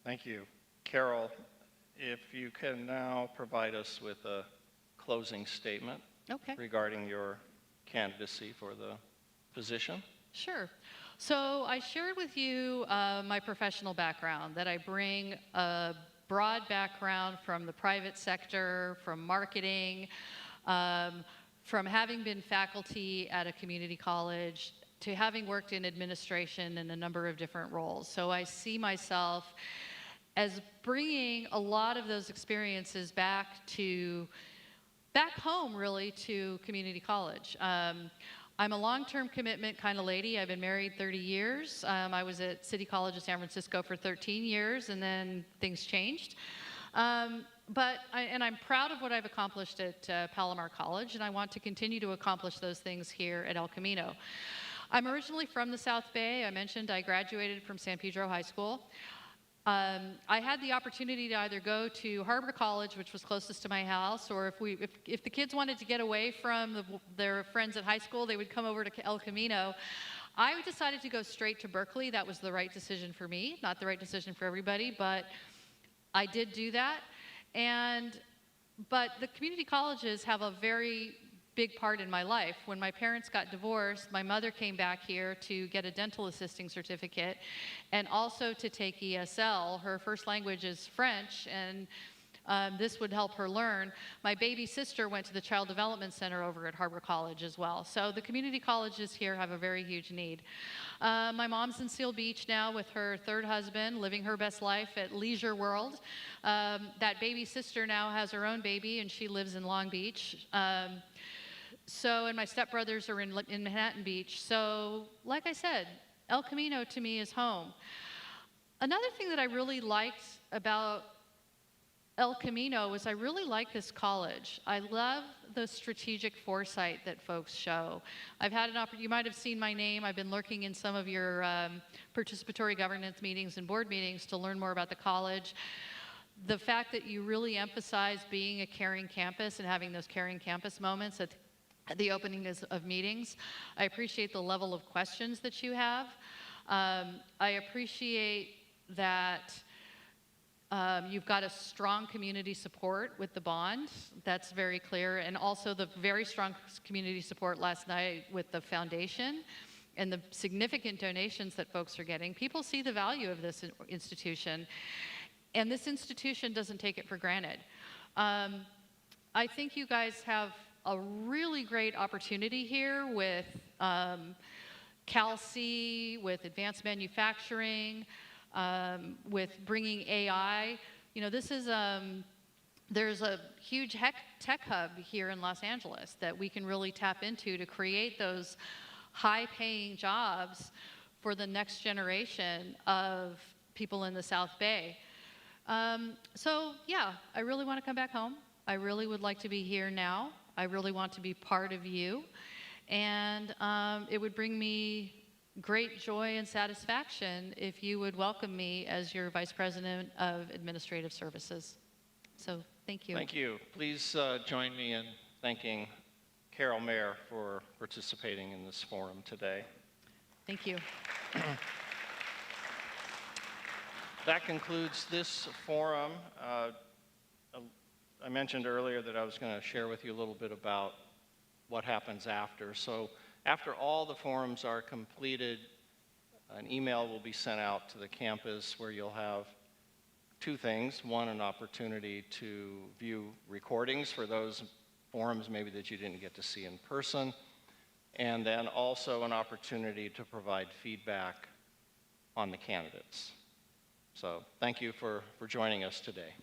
Thank you. Carole, if you can now provide us with a closing statement regarding your candidacy for the position. Sure. So I shared with you my professional background, that I bring a broad background from the private sector, from marketing, from having been faculty at a community college, to having worked in administration in a number of different roles. So I see myself as bringing a lot of those experiences back home, really, to community college. I'm a long-term commitment kind of lady. I've been married 30 years. I was at City College of San Francisco for 13 years, and then things changed. I'm proud of what I've accomplished at Palomar College, and I want to continue to accomplish those things here at El Camino. I'm originally from the South Bay. I mentioned I graduated from San Pedro High School. I had the opportunity to either go to Harbor College, which was closest to my house, or if the kids wanted to get away from their friends at high school, they would come over to El Camino. I decided to go straight to Berkeley. That was the right decision for me, not the right decision for everybody, but I did do that. But the community colleges have a very big part in my life. When my parents got divorced, my mother came back here to get a dental assisting certificate and also to take ESL. Her first language is French, and this would help her learn. My baby sister went to the Child Development Center over at Harbor College as well. So the community colleges here have a very huge need. My mom's in Seal Beach now with her third husband, living her best life at Leisure World. That baby sister now has her own baby, and she lives in Long Beach. And my stepbrothers are in Manhattan Beach. So, like I said, El Camino to me is home. Another thing that I really liked about El Camino was I really like this college. I love the strategic foresight that folks show. I've had an opportunity, you might have seen my name. I've been lurking in some of your participatory governance meetings and board meetings to learn more about the college. The fact that you really emphasize being a caring campus and having those caring campus moments at the opening of meetings. I appreciate the level of questions that you have. I appreciate that you've got a strong community support with the bond. That's very clear. And also the very strong community support last night with the foundation and the significant donations that folks are getting. People see the value of this institution, and this institution doesn't take it for granted. I think you guys have a really great opportunity here with Cal-C, with advanced manufacturing, with bringing AI. You know, this is, there's a huge tech hub here in Los Angeles that we can really tap into to create those high-paying jobs for the next generation of people in the South Bay. So yeah, I really want to come back home. I really would like to be here now. I really want to be part of you. And it would bring me great joy and satisfaction if you would welcome me as your Vice President of Administrative Services. So thank you. Thank you. Please join me in thanking Carole Meagher for participating in this forum today. Thank you. That concludes this forum. I mentioned earlier that I was going to share with you a little bit about what happens after. So after all the forums are completed, an email will be sent out to the campus where you'll have two things. One, an opportunity to view recordings for those forums maybe that you didn't get to see in person, and then also an opportunity to provide feedback on the candidates. So thank you for joining us today.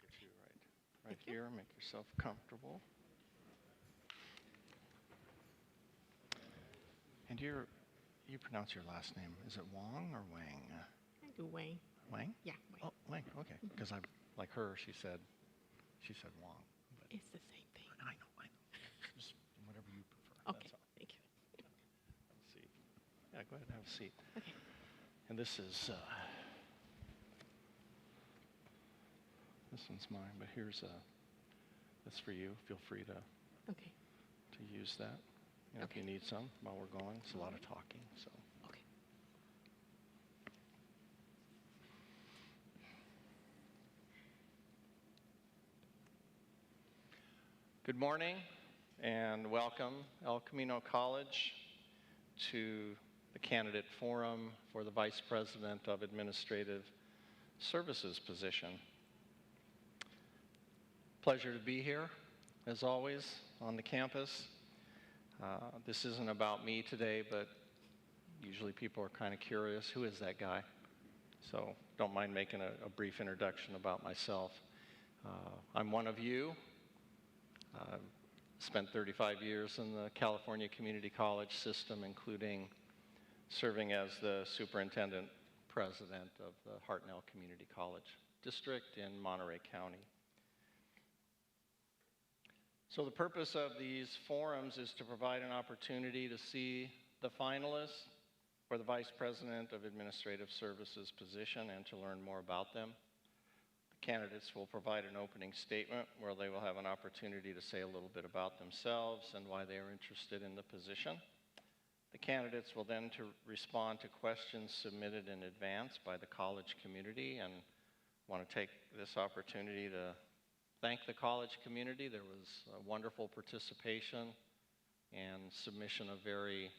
Get you right here. Make yourself comfortable. And you pronounce your last name. Is it Wang or Wang? I do Wang. Wang? Yeah, Wang. Oh, Wang. Okay. Because I like her. She said Wang. But It's the same thing. I know. Just whatever you prefer. Okay, That's all. thank you. Have a seat. Yeah, go ahead and have a seat. Okay. And this one's mine, but here's that's for you. Feel free to Okay. use that. You know, if you need some while we're going. It's a lot of talking, so. Okay. Good morning and welcome, El Camino College, to the candidate forum for the Vice President of Administrative Services position. Pleasure to be here, as always, on the campus. This isn't about me today, but usually people are kind of curious, who is that guy? So don't mind making a brief introduction about myself. I'm one of you. I've spent 35 years in the California Community College system, including serving as the superintendent president of the Hartnell Community College District in Monterey County. So the purpose of these forums is to provide an opportunity to see the finalists for the Vice President of Administrative Services position and to learn more about them. The candidates will provide an opening statement where they will have an opportunity to say a little bit about themselves and why they are interested in the position. The candidates will then respond to questions submitted in advance by the college community, and want to take this opportunity to thank the college community. There was a wonderful participation and submission of very,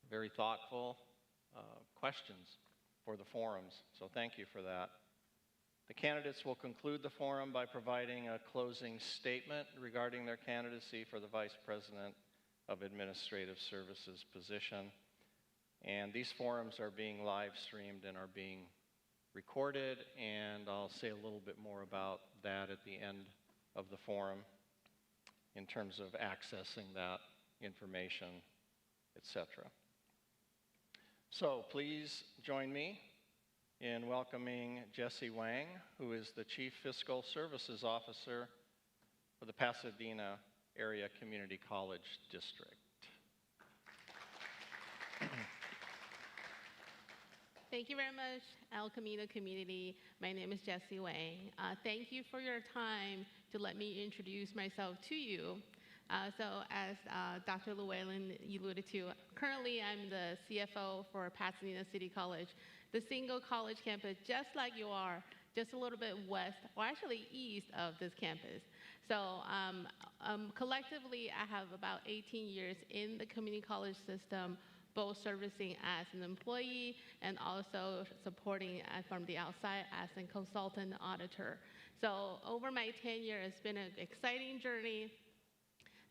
very thoughtful questions for the forums. So thank you for that. The candidates will conclude the forum by providing a closing statement regarding their candidacy for the Vice President of Administrative Services position. And these forums are being live streamed and are being recorded, and I'll say a little bit more about that at the end of the forum in terms of accessing that information, etc. So please join me in welcoming Jessie Wang, who is the Chief Fiscal Services Officer for the Pasadena Area Community College District. Thank you very much, El Camino community. My name is Jessie Wang. Thank you for your time to let me introduce myself to you. So as Dr. Llewellyn alluded to, currently I'm the CFO for Pasadena City College, the single college campus, just like you are, just a little bit west, or actually east of this campus. So collectively, I have about 18 years in the community college system, both servicing as an employee and also supporting from the outside as a consultant auditor. So over my tenure, it's been an exciting journey,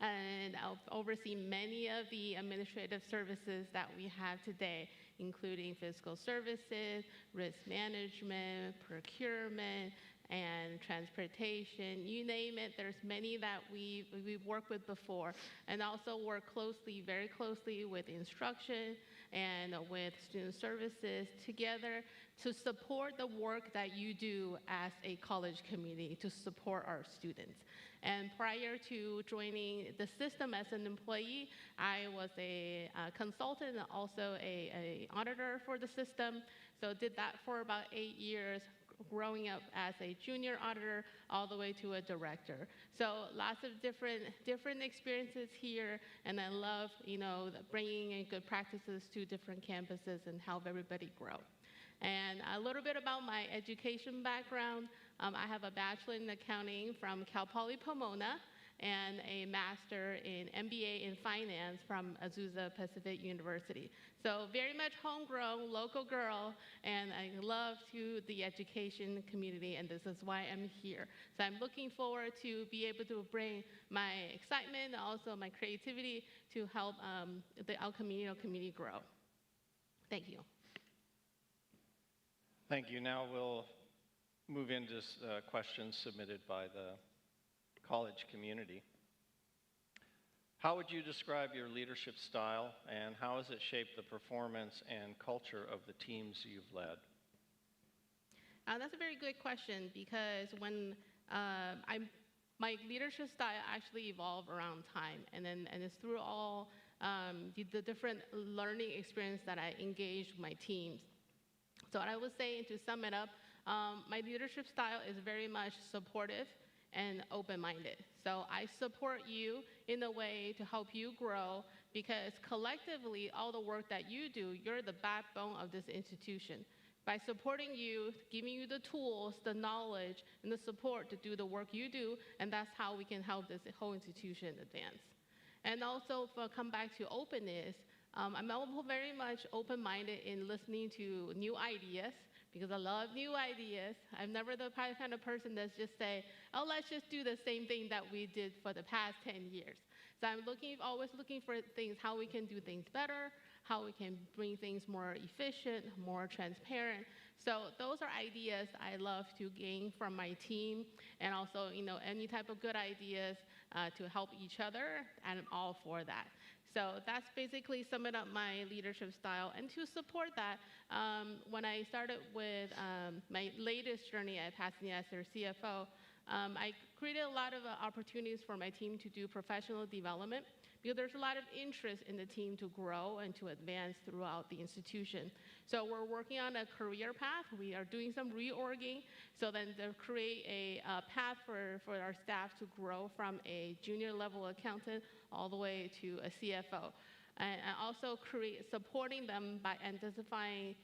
and I've overseen many of the administrative services that we have today, including fiscal services, risk management, procurement, and transportation, you name it. There's many that we've worked with before, and also work closely, very closely with instruction and with student services together to support the work that you do as a college community to support our students. And prior to joining the system as an employee, I was a consultant and also an auditor for the system. So did that for about 8 years, growing up as a junior auditor all the way to a director. So lots of different experiences here, and I love, bringing in good practices to different campuses and help everybody grow. And a little bit about my education background. I have a bachelor in accounting from Cal Poly Pomona and a master in MBA in finance from Azusa Pacific University. So very much homegrown, local girl, and I love the education community, and this is why I'm here. So I'm looking forward to be able to bring my excitement, and also my creativity to help the El Camino community grow. Thank you. Thank you. Now we'll move into questions submitted by the college community. How would you describe your leadership style, and how has it shaped the performance and culture of the teams you've led? That's a very good question, because when my leadership style actually evolved around time, and it's through all the different learning experience that I engaged with my teams. So what I would say, and to sum it up, my leadership style is very much supportive and open-minded. So I support you in a way to help you grow, because collectively, all the work that you do, you're the backbone of this institution. By supporting you, giving you the tools, the knowledge, and the support to do the work you do, and that's how we can help this whole institution advance. And also, if I come back to openness, I'm very much open-minded in listening to new ideas, because I love new ideas. I'm never the kind of person that's just say, oh, let's just do the same thing that we did for the past 10 years. So I'm always looking for things, how we can do things better, how we can bring things more efficient, more transparent. So those are ideas I love to gain from my team, and also, any type of good ideas to help each other, and I'm all for that. So that's basically summing up my leadership style. And to support that, when I started with my latest journey at Pasadena as their CFO, I created a lot of opportunities for my team to do professional development, because there's a lot of interest in the team to grow and to advance throughout the institution. So we're working on a career path. We are doing some reorging, so then to create a path for our staff to grow from a junior level accountant all the way to a CFO. And also supporting them by identifying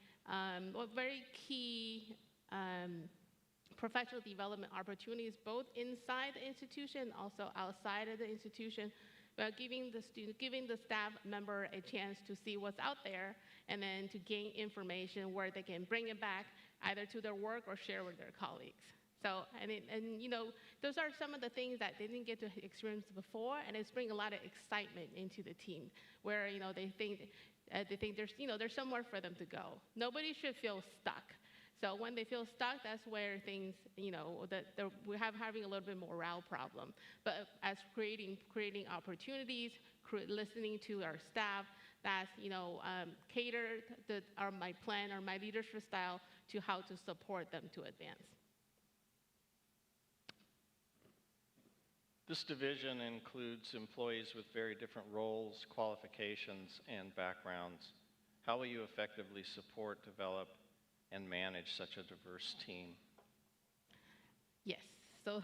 very key professional development opportunities, both inside the institution, also outside of the institution, but giving the staff member a chance to see what's out there, and then to gain information where they can bring it back either to their work or share with their colleagues. So, those are some of the things that they didn't get to experience before, and it's bringing a lot of excitement into the team, where, they think there's somewhere for them to go. Nobody should feel stuck. So when they feel stuck, that's where things, we're having a little bit more morale problem. But as creating opportunities, listening to our staff, that's, cater my plan or my leadership style to how to support them to advance. This division includes employees with very different roles, qualifications, and backgrounds. How will you effectively support, develop, and manage such a diverse team? Yes. So,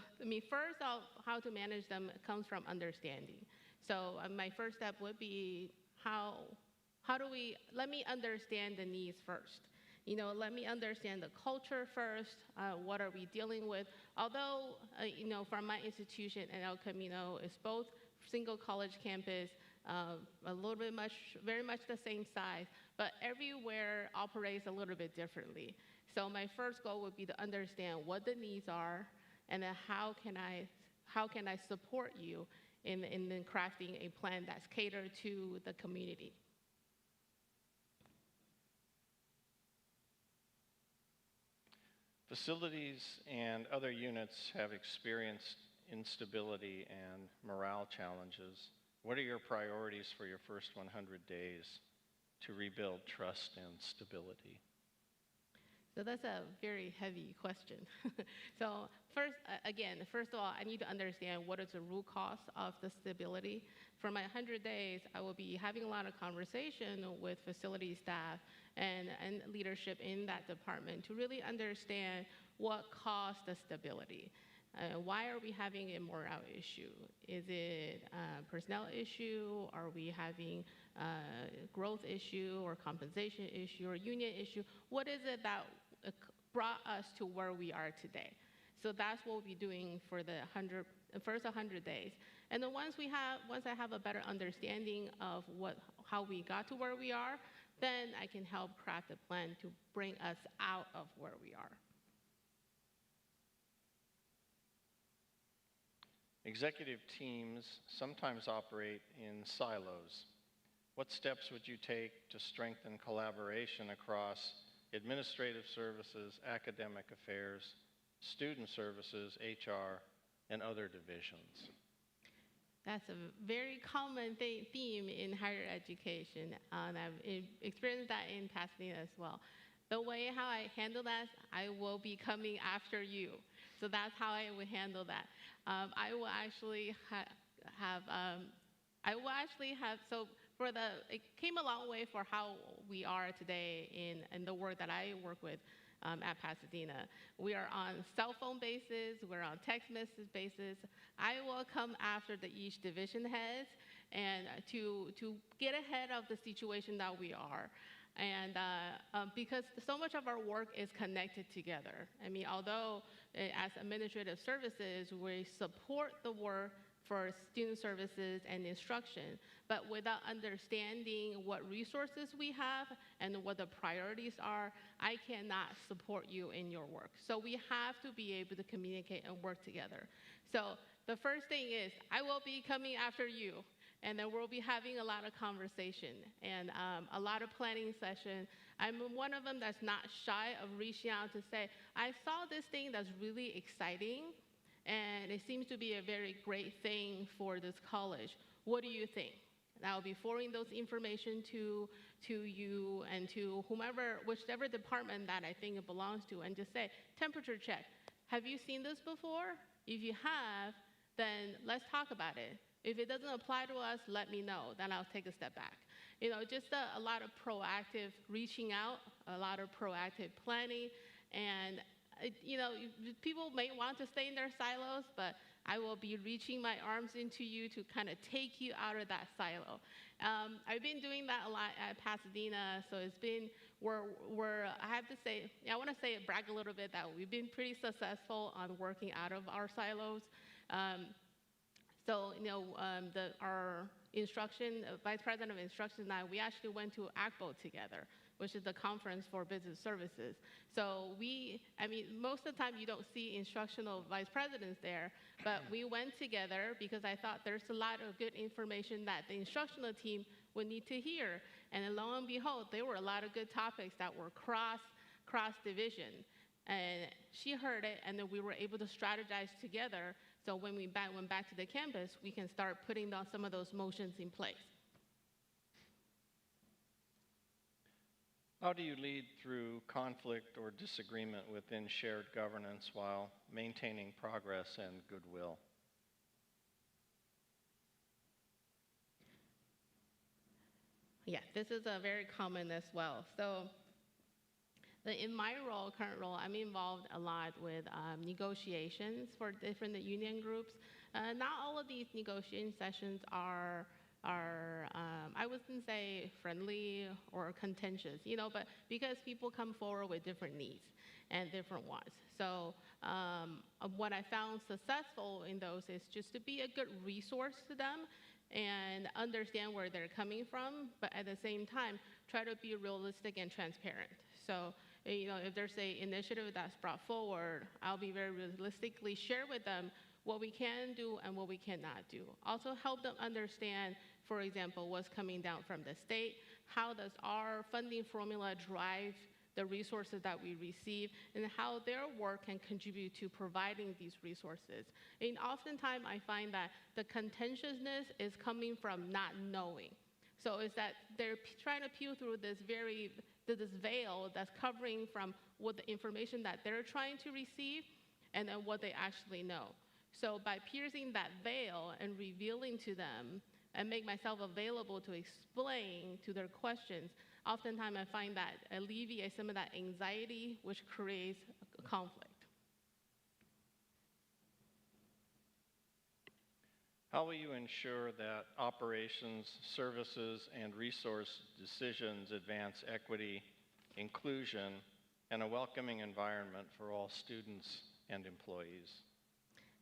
first, how to manage them comes from understanding. So my first step would be let me understand the needs first. Let me understand the culture first. What are we dealing with? Although, from my institution and El Camino is both single college campus, a little bit very much the same size, but everywhere operates a little bit differently. So my first goal would be to understand what the needs are, and then how can I support you in crafting a plan that's catered to the community. Facilities and other units have experienced instability and morale challenges. What are your priorities for your first 100 days to rebuild trust and stability? So that's a very heavy question. So first of all, I need to understand what is the root cause of the stability. For my 100 days, I will be having a lot of conversation with facility staff and leadership in that department to really understand what caused the stability. Why are we having a morale issue? Is it a personnel issue? Are we having a growth issue or compensation issue or union issue? What is it that brought us to where we are today? So that's what we'll be doing for the first 100 days. And then once I have a better understanding of how we got to where we are, then I can help craft a plan to bring us out of where we are. Executive teams sometimes operate in silos. What steps would you take to strengthen collaboration across administrative services, academic affairs, student services, HR, and other divisions? That's a very common theme in higher education, and I've experienced that in Pasadena as well. The way how I handle that, I will be coming after you. So that's how I would handle that. I will actually it came a long way for how we are today in the work that I work with at Pasadena. We are on cell phone basis, we're on text message basis. I will come after each division heads and to get ahead of the situation that we are. And because so much of our work is connected together. I mean, although as administrative services, we support the work for student services and instruction, but without understanding what resources we have and what the priorities are, I cannot support you in your work. So we have to be able to communicate and work together. So the first thing is, I will be coming after you. And then we'll be having a lot of conversation and a lot of planning session. I'm one of them that's not shy of reaching out to say, I saw this thing that's really exciting, and it seems to be a very great thing for this college. What do you think? And I'll be forwarding those information to you and to whichever department that I think it belongs to, and just say, temperature check. Have you seen this before? If you have, then let's talk about it. If it doesn't apply to us, let me know. Then I'll take a step back. You know, just a lot of proactive reaching out, a lot of proactive planning. And, people may want to stay in their silos, but I will be reaching my arms into you to kind of take you out of that silo. I've been doing that a lot at Pasadena, so it's been, I have to say, I want to brag a little bit that we've been pretty successful on working out of our silos. Our vice president of instruction and I, we actually went to ACBO together, which is the Conference for Business Services. So most of the time you don't see instructional vice presidents there, but we went together because I thought there's a lot of good information that the instructional team would need to hear. And then lo and behold, there were a lot of good topics that were cross-division. And she heard it, and then we were able to strategize together. So when we went back to the campus, we can start putting some of those motions in place. How do you lead through conflict or disagreement within shared governance while maintaining progress and goodwill? Yeah, this is a very common as well. So in my current role, I'm involved a lot with negotiations for different union groups. Not all of these negotiation sessions are I wouldn't say friendly or contentious, but because people come forward with different needs and different wants. So what I found successful in those is just to be a good resource to them and understand where they're coming from, but at the same time, try to be realistic and transparent. So if there's an initiative that's brought forward, I'll be very realistically share with them what we can do and what we cannot do. Also help them understand, for example, what's coming down from the state, how does our funding formula drive the resources that we receive, and how their work can contribute to providing these resources. And oftentimes I find that the contentiousness is coming from not knowing. So it's that they're trying to peel through this veil that's covering from what the information that they're trying to receive and then what they actually know. So by piercing that veil and revealing to them and make myself available to explain to their questions, oftentimes I find that alleviates some of that anxiety, which creates a conflict. How will you ensure that operations, services, and resource decisions advance equity, inclusion, and a welcoming environment for all students and employees?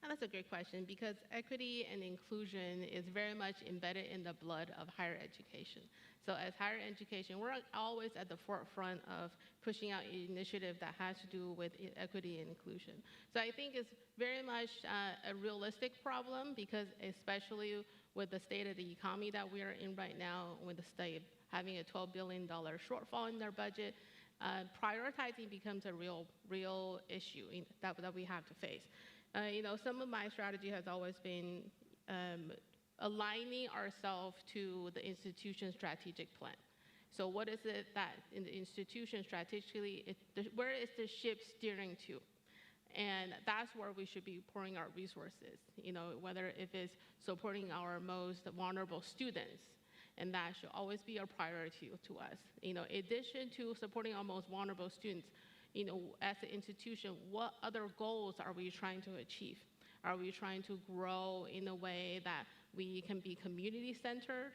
And that's a great question because equity and inclusion is very much embedded in the blood of higher education. So as higher education, we're always at the forefront of pushing out initiative that has to do with equity and inclusion. So I think it's very much a realistic problem because especially with the state of the economy that we are in right now, with the state having a $12 billion shortfall in their budget, prioritizing becomes a real issue that we have to face. Some of my strategy has always been aligning ourselves to the institution's strategic plan. So what is it that in the institution strategically, where is the ship steering to? And that's where we should be pouring our resources, whether if it's supporting our most vulnerable students, and that should always be a priority to us. In addition to supporting our most vulnerable students, as an institution, what other goals are we trying to achieve? Are we trying to grow in a way that we can be community-centered?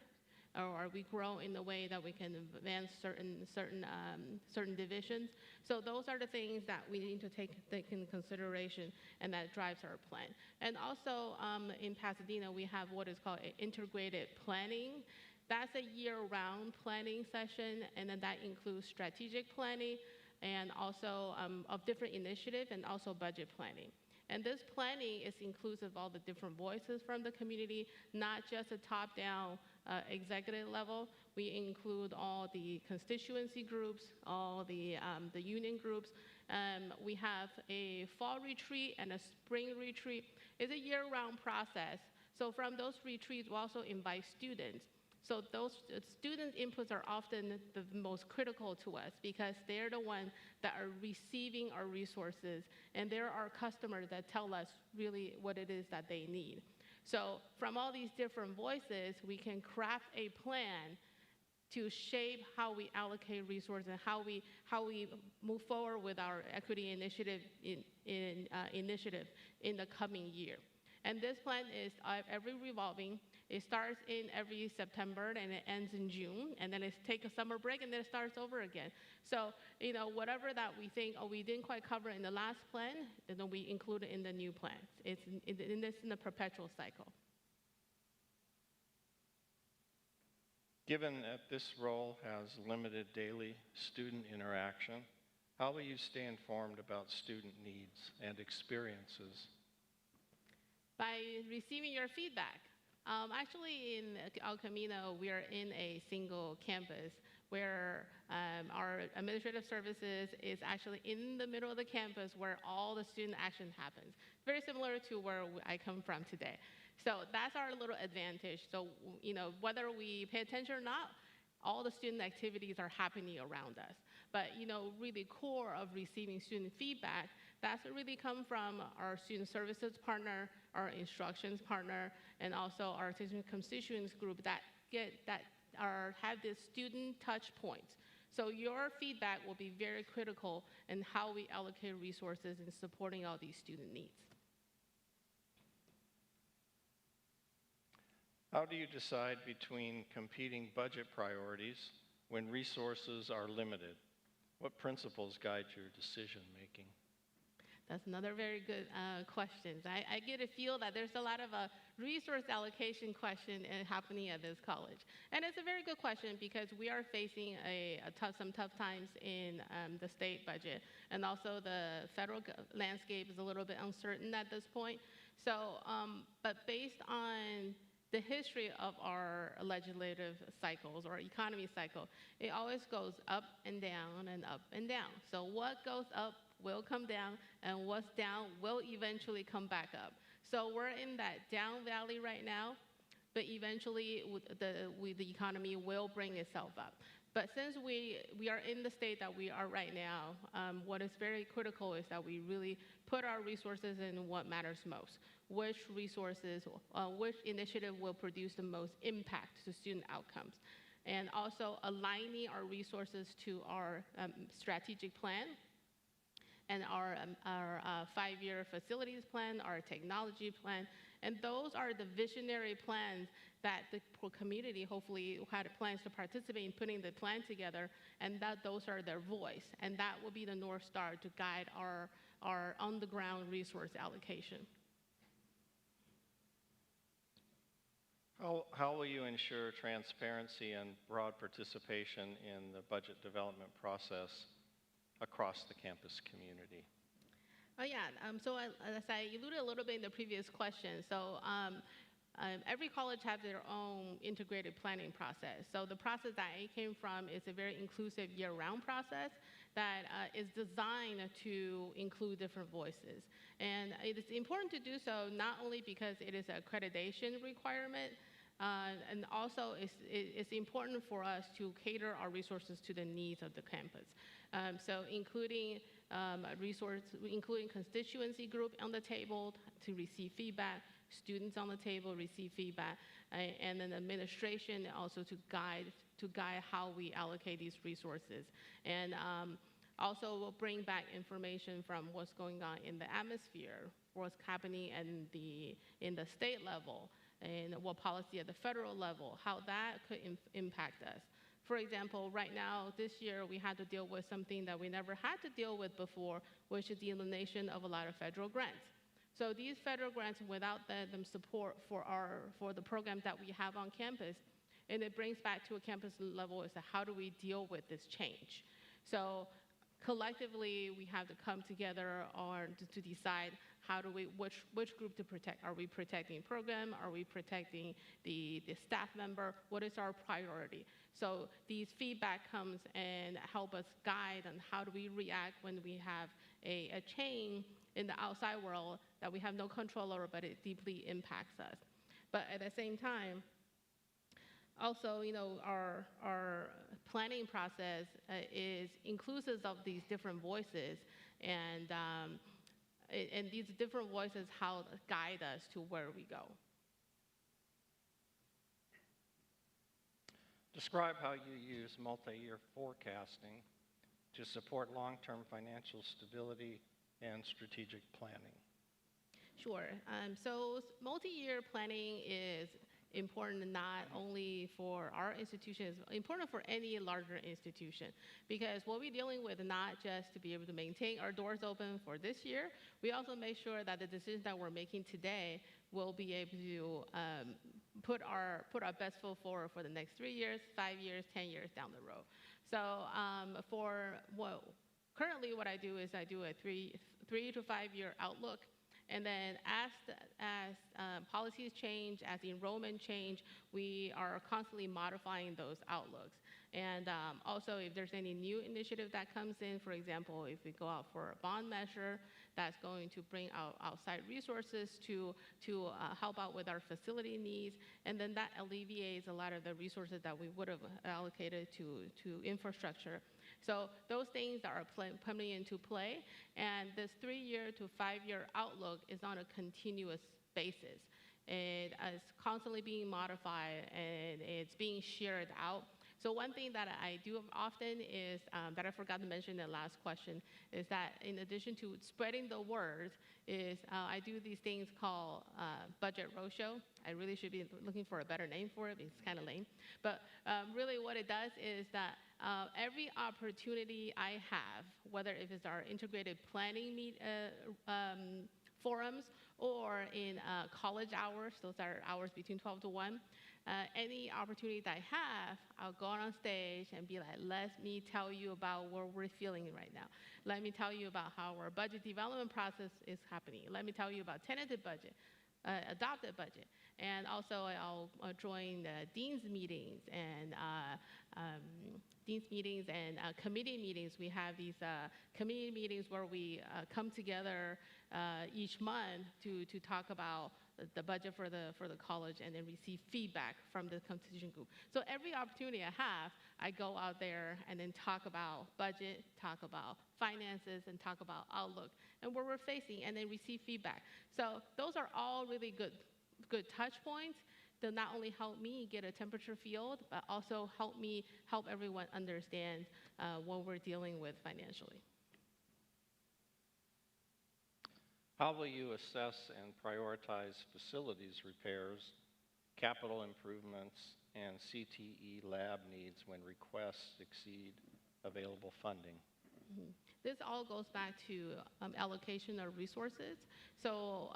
Or are we grow in a way that we can advance certain divisions? So those are the things that we need to take into consideration, and that drives our plan. And also in Pasadena, we have what is called integrated planning. That's a year-round planning session, and then that includes strategic planning, and also of different initiatives, and also budget planning. And this planning is inclusive of all the different voices from the community, not just a top-down executive level. We include all the constituency groups, all the union groups. We have a fall retreat and a spring retreat. It's a year-round process. So from those retreats, we also invite students. So those student inputs are often the most critical to us because they're the ones that are receiving our resources, and they're our customers that tell us really what it is that they need. So from all these different voices, we can craft a plan to shape how we allocate resources and how we move forward with our equity initiative in the coming year. And this plan is every revolving. It starts in every September and it ends in June, and then it takes a summer break and then it starts over again. So, whatever that we think, we didn't quite cover in the last plan, then we include it in the new plan. It's in a perpetual cycle. Given that this role has limited daily student interaction, how will you stay informed about student needs and experiences? By receiving your feedback. Actually, in El Camino, we are in a single campus where our administrative services is actually in the middle of the campus where all the student action happens. Very similar to where I come from today. So that's our little advantage. So, whether we pay attention or not, all the student activities are happening around us. But, really core of receiving student feedback, that's really come from our student services partner, our instructions partner, and also our constituents group that have this student touch points. So your feedback will be very critical in how we allocate resources in supporting all these student needs. How do you decide between competing budget priorities when resources are limited? What principles guide your decision making? That's another very good question. I get a feel that there's a lot of resource allocation question happening at this college. And it's a very good question because we are facing some tough times in the state budget. And also the federal landscape is a little bit uncertain at this point. So, but based on the history of our legislative cycles or economy cycle, it always goes up and down and up and down. So what goes up will come down, and what's down will eventually come back up. So we're in that down valley right now, but eventually the economy will bring itself up. But since we are in the state that we are right now, what is very critical is that we really put our resources in what matters most. Which resources, which initiative will produce the most impact to student outcomes. And also aligning our resources to our strategic plan and our 5-year facilities plan, our technology plan, And those are the visionary plans that the community hopefully had plans to participate in putting the plan together, and that those are their voice. And that will be the North Star to guide our on-the-ground resource allocation. How will you ensure transparency and broad participation in the budget development process across the campus community? Oh yeah, so as I alluded a little bit in the previous question, so every college has their own integrated planning process. So the process that I came from is a very inclusive year-round process that is designed to include different voices. And it is important to do so not only because it is an accreditation requirement, and also it's important for us to cater our resources to the needs of the campus. So including including constituency group on the table to receive feedback, students on the table receive feedback, and then administration also to guide how we allocate these resources. And also we'll bring back information from what's going on in the atmosphere, what's happening in the state level, and what policy at the federal level, how that could impact us. For example, right now, this year, we had to deal with something that we never had to deal with before, which is the elimination of a lot of federal grants. So these federal grants, without them support for the programs that we have on campus, and it brings back to a campus level is how do we deal with this change? So collectively, we have to come together to decide which group to protect. Are we protecting program? Are we protecting the staff member? What is our priority? So these feedback comes and help us guide on how do we react when we have a change in the outside world that we have no control over, but it deeply impacts us. But at the same time, also, our planning process is inclusive of these different voices, and these different voices help guide us to where we go. Describe how you use multi-year forecasting to support long-term financial stability and strategic planning. Sure. So multi-year planning is important not only for our institution, it's important for any larger institution, because what we're dealing with not just to be able to maintain our doors open for this year, we also make sure that the decisions that we're making today will be able to put our best foot forward for the next 3 years, 5 years, 10 years down the road. So currently what I do is I do a 3 to 5 year outlook. And then as policies change, as enrollment change, we are constantly modifying those outlooks. And also, if there's any new initiative that comes in, for example, if we go out for a bond measure that's going to bring out outside resources to help out with our facility needs, and then that alleviates a lot of the resources that we would have allocated to infrastructure. So those things are coming into play, and this 3 year to 5 year outlook is on a continuous basis. It is constantly being modified, and it's being shared out. So one thing that I do often is, that I forgot to mention in the last question, is that in addition to spreading the word, is I do these things called budget roadshow. I really should be looking for a better name for it, because it's kind of lame. But really what it does is that every opportunity I have, whether if it's our integrated planning forums or in college hours, those are hours between 12 to 1, any opportunity that I have, I'll go on stage and be like, let me tell you about what we're feeling right now. Let me tell you about how our budget development process is happening. Let me tell you about tentative budget, adopted budget. And also I'll join the dean's meetings and committee meetings. We have these committee meetings where we come together each month to talk about the budget for the college and then receive feedback from the constituent group. So every opportunity I have, I go out there and then talk about budget, talk about finances, and talk about outlook and where we're facing, and then receive feedback. So those are all really good touch points that not only help me get a temperature feel, but also help everyone understand what we're dealing with financially. How will you assess and prioritize facilities repairs, capital improvements, and CTE lab needs when requests exceed available funding? This all goes back to allocation of resources. So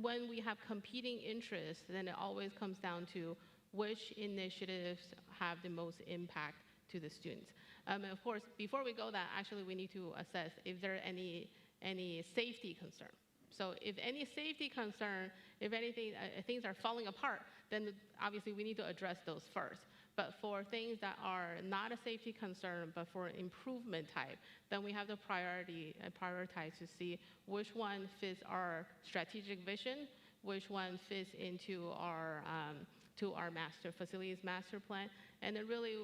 when we have competing interests, then it always comes down to which initiatives have the most impact to the students. And of course, before we go that, actually we need to assess if there are any safety concern. So if any safety concern, if anything, things are falling apart, then obviously we need to address those first. But for things that are not a safety concern, but for improvement type, then we have to prioritize to see which one fits our strategic vision, which one fits into our facilities master plan, and then really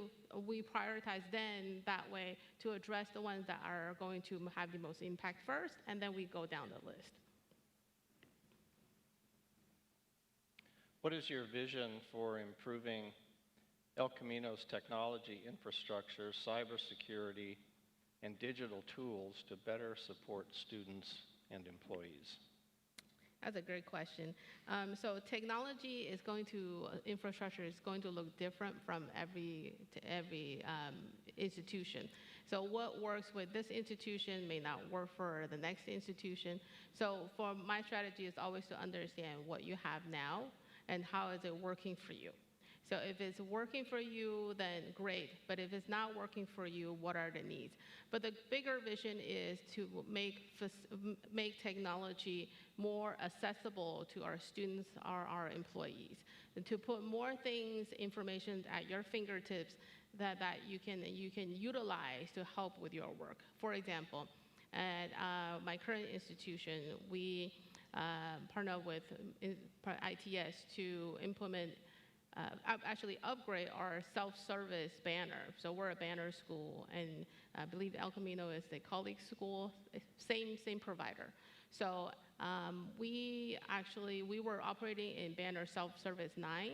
we prioritize then that way to address the ones that are going to have the most impact first, and then we go down the list. What is your vision for improving El Camino's technology infrastructure, cybersecurity, and digital tools to better support students and employees? That's a great question. So technology is infrastructure is going to look different from every institution. So what works with this institution may not work for the next institution. So for my strategy is always to understand what you have now and how is it working for you. So if it's working for you, then great. But if it's not working for you, what are the needs? But the bigger vision is to make technology more accessible to our students or our employees, and to put more things, information at your fingertips that you can utilize to help with your work. For example, at my current institution, we partner with ITS to implement actually upgrade our self-service banner. So we're a banner school, and I believe El Camino is the colleague school, same provider. So we were operating in banner self-service 9,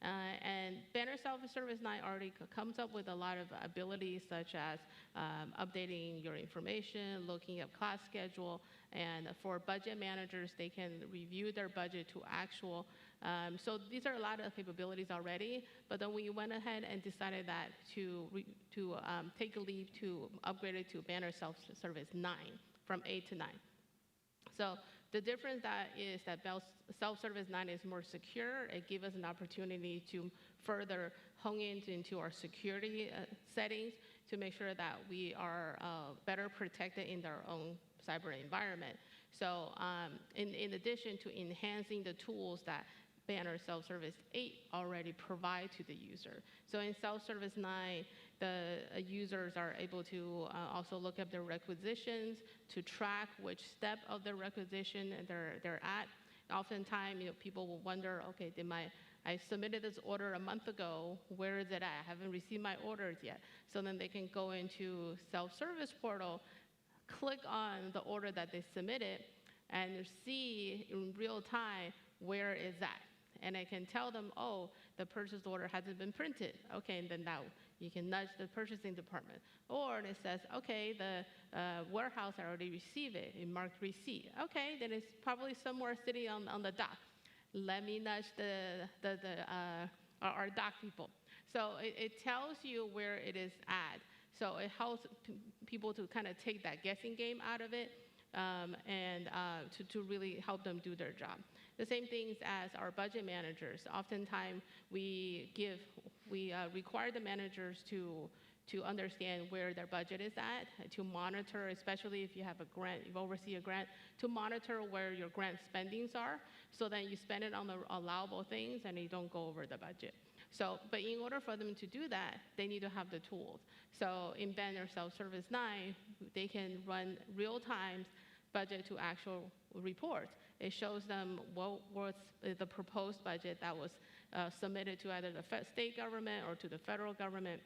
and banner self-service 9 already comes up with a lot of abilities such as updating your information, looking at class schedule, and for budget managers, they can review their budget to actual. So these are a lot of capabilities already, but then we went ahead and decided that to take a leap to upgrade it to banner self-service 9, from 8 to 9. So the difference is that self-service 9 is more secure. It gives us an opportunity to further hone into our security settings to make sure that we are better protected in our own cyber environment. So in addition to enhancing the tools that banner self-service 8 already provide to the user. So in self-service 9, the users are able to also look up their requisitions, to track which step of the requisition they're at. Oftentimes, people will wonder, okay, I submitted this order a month ago, where is it at? I haven't received my orders yet. So then they can go into self-service portal, click on the order that they submitted, and see in real time where is that. And I can tell them, oh, the purchase order hasn't been printed. Okay, and then now you can nudge the purchasing department. Or it says, okay, the warehouse already received it, it marked receipt. Okay, then it's probably somewhere sitting on the dock. Let me nudge our dock people. So it tells you where it is at. So it helps people to kind of take that guessing game out of it, and to really help them do their job. The same things as our budget managers. Oftentimes we require the managers to understand where their budget is at, to monitor, especially if you have a grant, you oversee a grant, to monitor where your grant spendings are, so that you spend it on the allowable things and you don't go over the budget. So, but in order for them to do that, they need to have the tools. So in banner self-service 9, they can run real-time budget to actual reports. It shows them what's the proposed budget that was submitted to either the state government or to the federal government,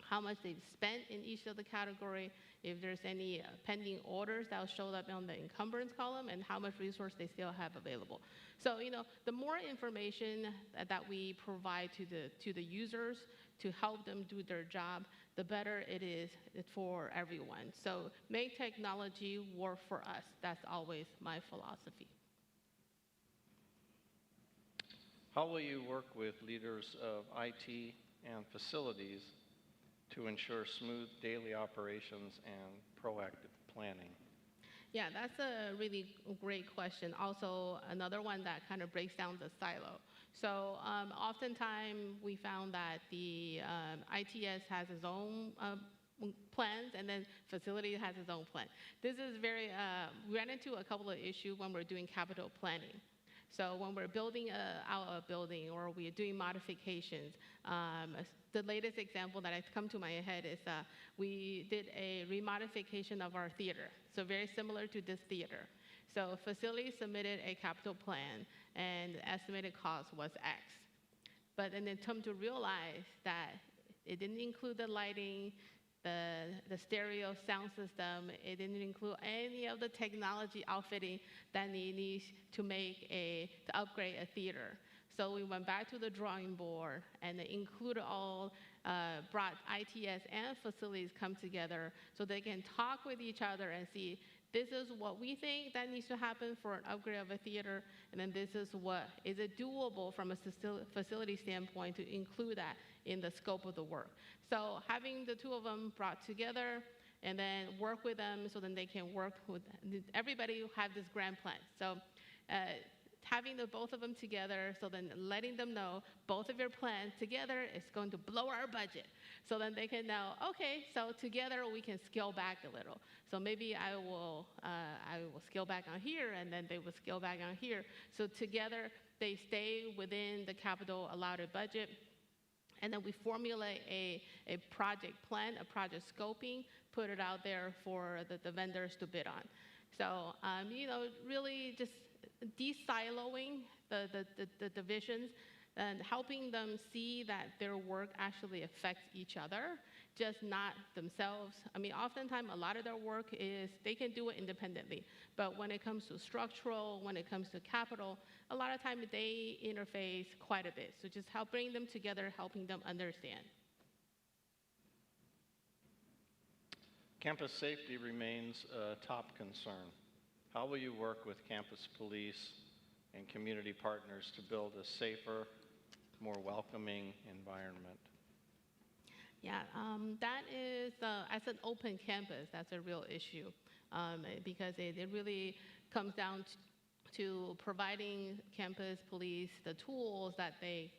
how much they've spent in each of the category, if there's any pending orders that will show up on the encumbrance column, and how much resource they still have available. So, the more information that we provide to the users to help them do their job, the better it is for everyone. So make technology work for us. That's always my philosophy. How will you work with leaders of IT and facilities to ensure smooth daily operations and proactive planning? Yeah, that's a really great question. Also, another one that kind of breaks down the silo. So oftentimes we found that the ITS has its own plans, and then facility has its own plan. This is we ran into a couple of issues when we're doing capital planning. So when we're building out a building or we're doing modifications, the latest example that has come to my head is we did a remodification of our theater. So very similar to this theater. So facility submitted a capital plan and the estimated cost was X. But then come to realize that it didn't include the lighting, the stereo sound system. It didn't include any of the technology outfitting that needs to upgrade a theater. So we went back to the drawing board and included brought ITS and facilities come together so they can talk with each other and see, this is what we think that needs to happen for an upgrade of a theater, and then this is it doable from a facility standpoint to include that in the scope of the work. So having the two of them brought together and then work with them so then they can work with, everybody who have this grand plan. So having the both of them together, so then letting them know both of your plans together is going to blow our budget. So then they can know, okay, so together we can scale back a little. So maybe I will scale back on here, and then they will scale back on here. So together they stay within the capital allotted budget. And then we formulate a project plan, a project scoping, put it out there for the vendors to bid on. So, really just de-siloing the divisions and helping them see that their work actually affects each other, just not themselves. I mean, oftentimes a lot of their work they can do it independently, but when it comes to structural, when it comes to capital, a lot of times they interface quite a bit. So just bring them together, helping them understand. Campus safety remains a top concern. How will you work with campus police and community partners to build a safer, more welcoming environment? Yeah, that is, as an open campus, that's a real issue because it really comes down to providing campus police the tools that they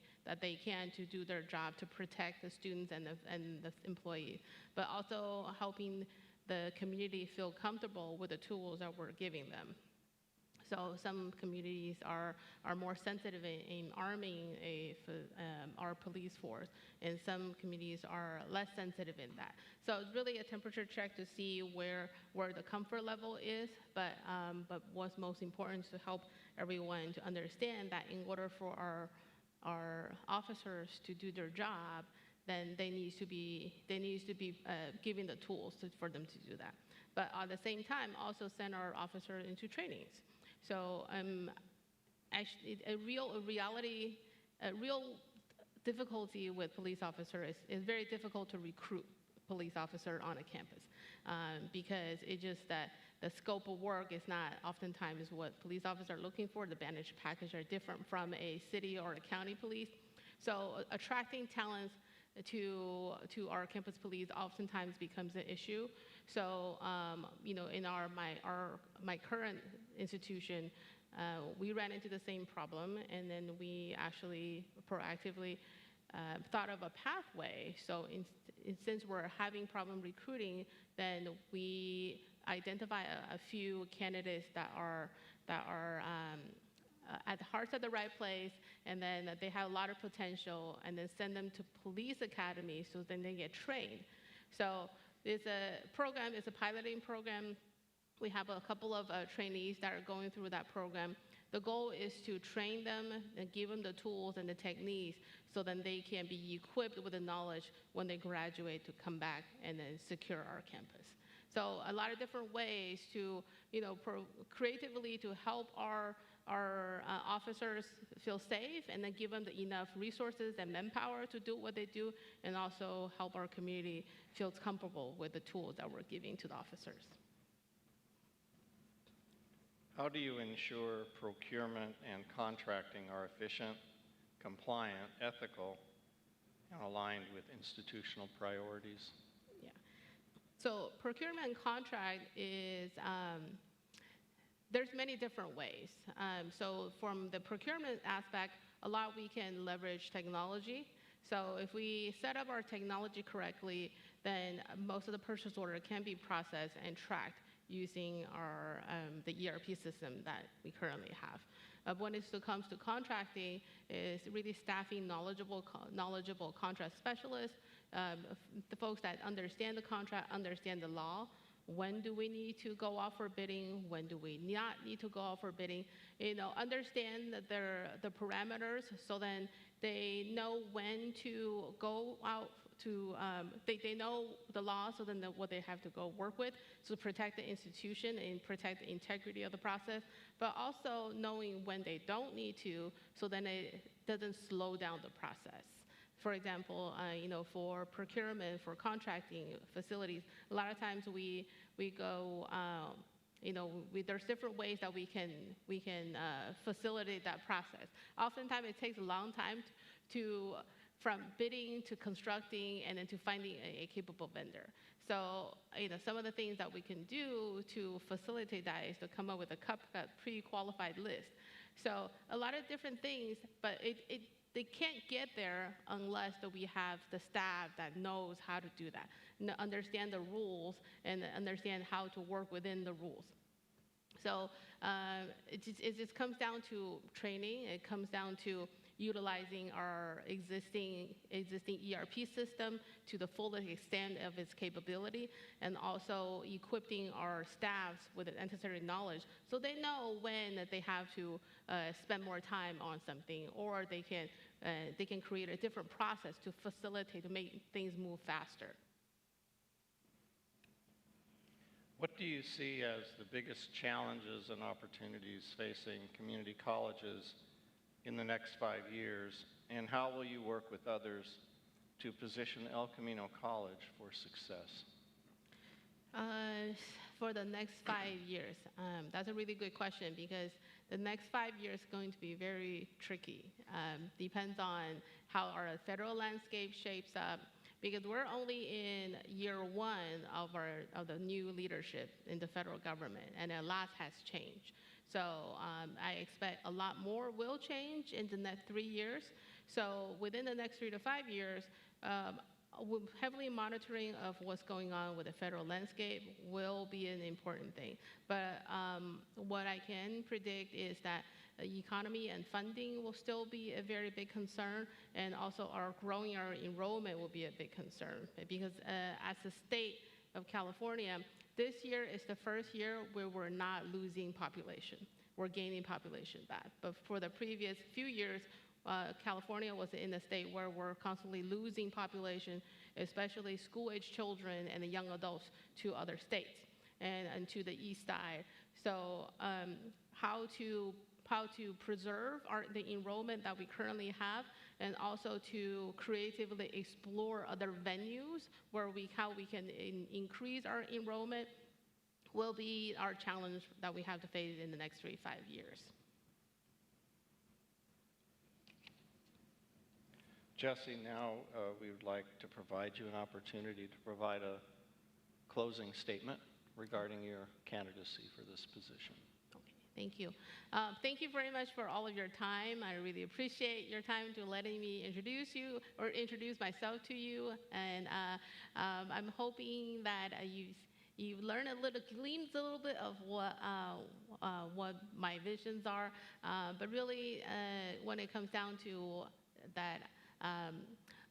can to do their job to protect the students and the employees, but also helping the community feel comfortable with the tools that we're giving them. So some communities are more sensitive in arming our police force, and some communities are less sensitive in that. So it's really a temperature check to see where the comfort level is, but what's most important is to help everyone to understand that in order for our officers to do their job, then they need to be given the tools for them to do that. But at the same time, also send our officers into trainings. So actually, a real difficulty with police officers is very difficult to recruit police officer on a campus because it's just that the scope of work is not oftentimes what police officers are looking for. The bandage package are different from a city or a county police. So attracting talents to our campus police oftentimes becomes an issue. So in my current institution, we ran into the same problem, and then we actually proactively thought of a pathway. So since we're having problem recruiting, then we identify a few candidates that are at the hearts of the right place, and then they have a lot of potential, and then send them to police academy so then they get trained. So it's a piloting program. We have a couple of trainees that are going through that program. The goal is to train them and give them the tools and the techniques so then they can be equipped with the knowledge when they graduate to come back and then secure our campus. So a lot of different ways to, creatively to help our officers feel safe, and then give them enough resources and manpower to do what they do, and also help our community feel comfortable with the tools that we're giving to the officers. How do you ensure procurement and contracting are efficient, compliant, ethical, and aligned with institutional priorities? Yeah. So procurement and contract is, there's many different ways. So from the procurement aspect, a lot we can leverage technology. So if we set up our technology correctly, then most of the purchase order can be processed and tracked using our, the ERP system that we currently have. When it comes to contracting, is really staffing knowledgeable contract specialists, the folks that understand the contract, understand the law. When do we need to go out for bidding? When do we not need to go out for bidding? Understand the parameters, so then they know when to go out to, they know the law, so then what they have to go work with to protect the institution and protect the integrity of the process, but also knowing when they don't need to, so then it doesn't slow down the process. For example, for procurement, for contracting facilities, a lot of times we go, there's different ways that we can facilitate that process. Oftentimes it takes a long time from bidding to constructing and then to finding a capable vendor. So, some of the things that we can do to facilitate that is to come up with a pre-qualified list. So a lot of different things, but they can't get there unless that we have the staff that knows how to do that, understand the rules, and understand how to work within the rules. So it just comes down to training. It comes down to utilizing our existing ERP system to the fullest extent of its capability, and also equipping our staffs with the necessary knowledge so they know when they have to spend more time on something, or they can create a different process to facilitate, to make things move faster. What do you see as the biggest challenges and opportunities facing community colleges in the next 5 years, and how will you work with others to position El Camino College for success? For the next 5 years, that's a really good question, because the next 5 years is going to be very tricky. Depends on how our federal landscape shapes up, because we're only in year 1 of the new leadership in the federal government, and a lot has changed. So I expect a lot more will change in the next 3 years. So within the next 3 to 5 years, we're heavily monitoring of what's going on with the federal landscape will be an important thing. But what I can predict is that the economy and funding will still be a very big concern, and also growing our enrollment will be a big concern, because as the state of California, this year is the first year where we're not losing population. We're gaining population back. But for the previous few years, California was in a state where we're constantly losing population, especially school-age children and the young adults, to other states and to the east side. So how to preserve the enrollment that we currently have, and also to creatively explore other venues where how we can increase our enrollment, will be our challenge that we have to face in the next 3 to 5 years. Jessie, now we would like to provide you an opportunity to provide a closing statement regarding your candidacy for this position. Thank you. Thank you very much for all of your time. I really appreciate your time to letting me introduce you, or introduce myself to you. And I'm hoping that you've learned gleaned a little bit of what my visions are. But really, when it comes down to that,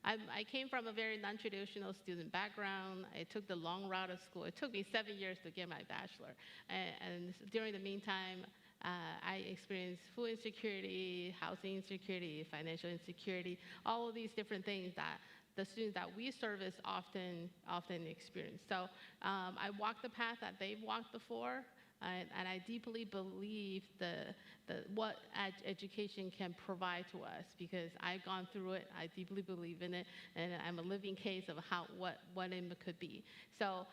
I came from a very non-traditional student background. I took the long route of school. It took me 7 years to get my bachelor. And during the meantime, I experienced food insecurity, housing insecurity, financial insecurity, all of these different things that the students that we service often experience. So I walked the path that they've walked before. And I deeply believe what education can provide to us, because I've gone through it, I deeply believe in it, and I'm a living case of what it could be. So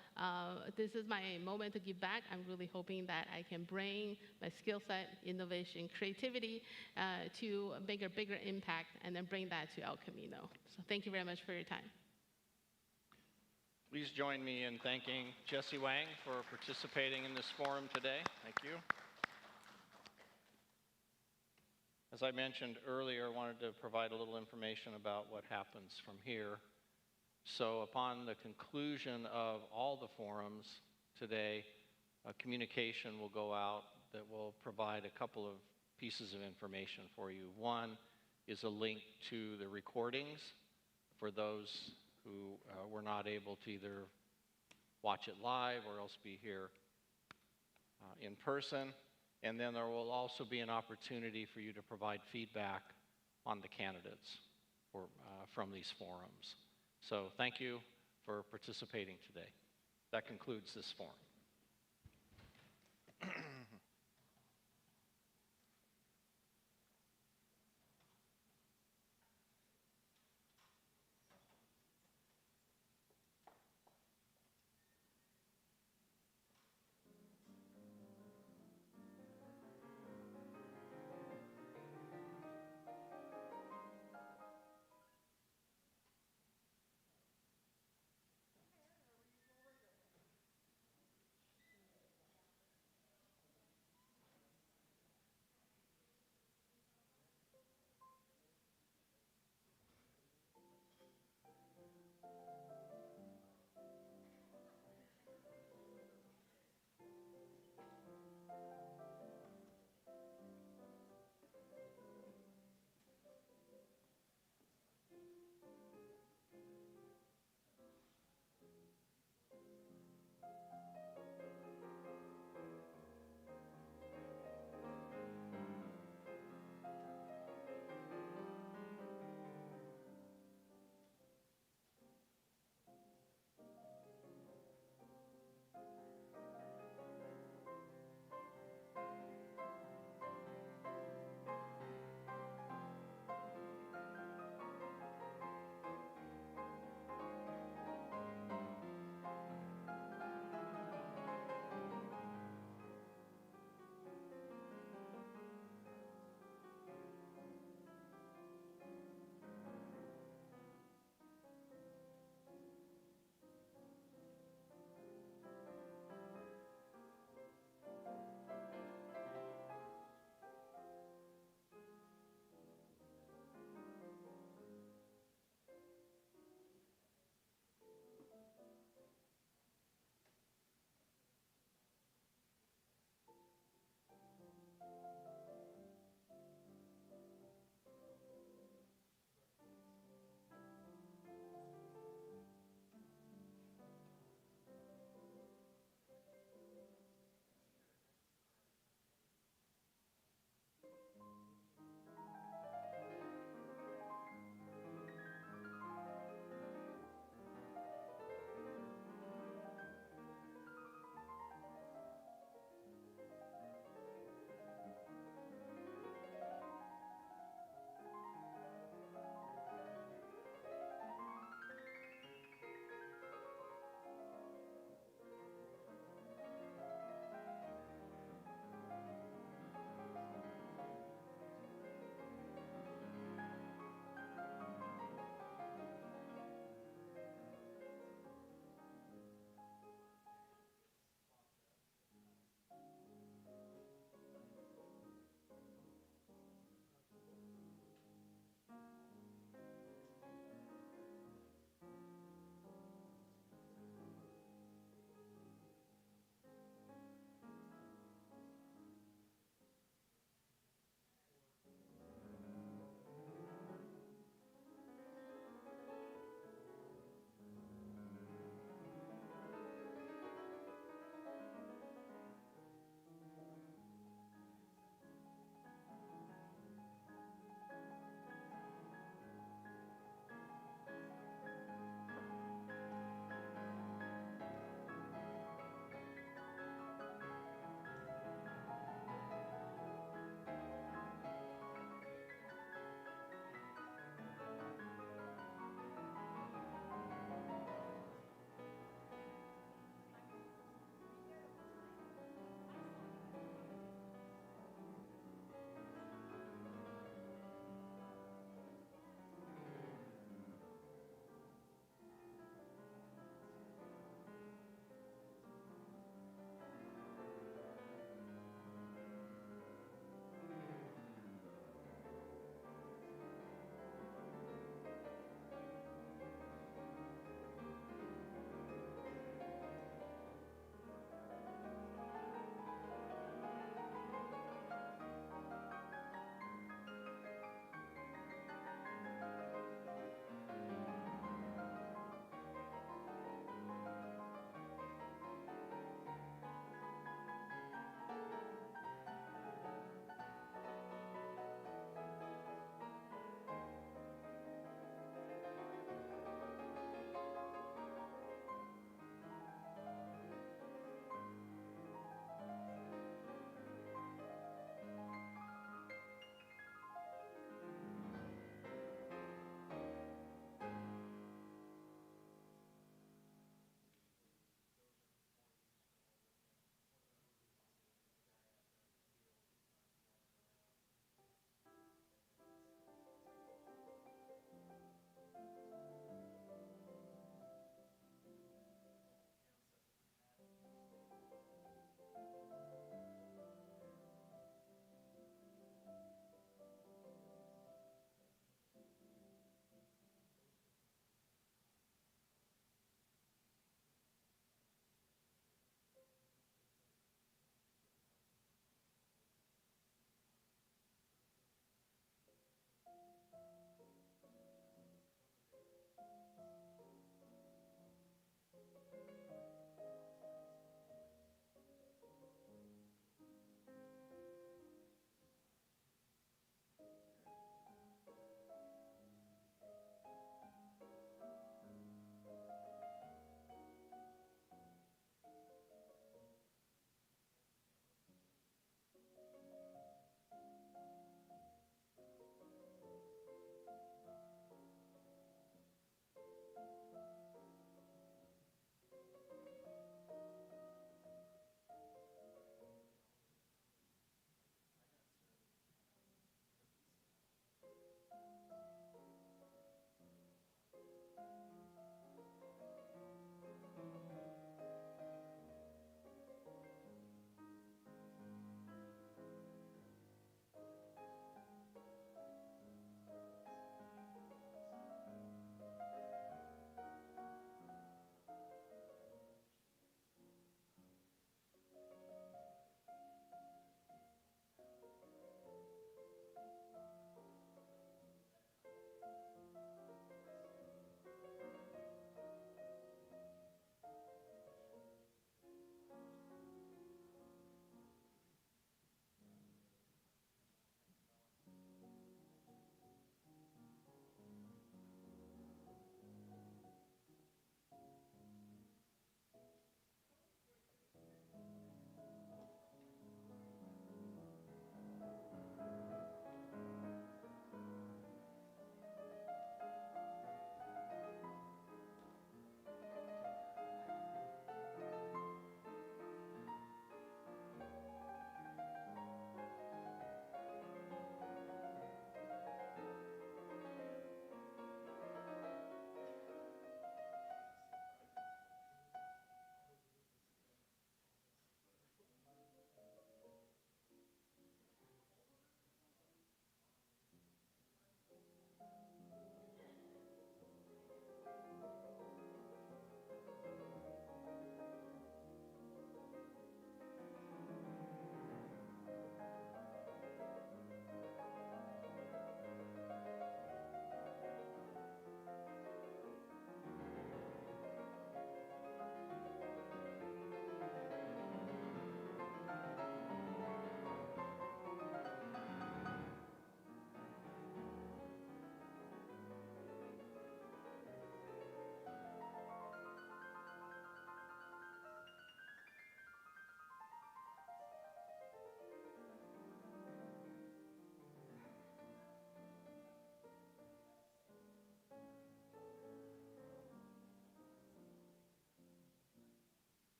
this is my moment to give back. I'm really hoping that I can bring my skill set, innovation, creativity to make a bigger impact, and then bring that to El Camino. So thank you very much for your time. Please join me in thanking Jessie Wang for participating in this forum today. Thank you. As I mentioned earlier, I wanted to provide a little information about what happens from here. So upon the conclusion of all the forums today, a communication will go out that will provide a couple of pieces of information for you. One is a link to the recordings for those who were not able to either watch it live or else be here in person. And then there will also be an opportunity for you to provide feedback on the candidates from these forums. So thank you for participating today. That concludes this forum.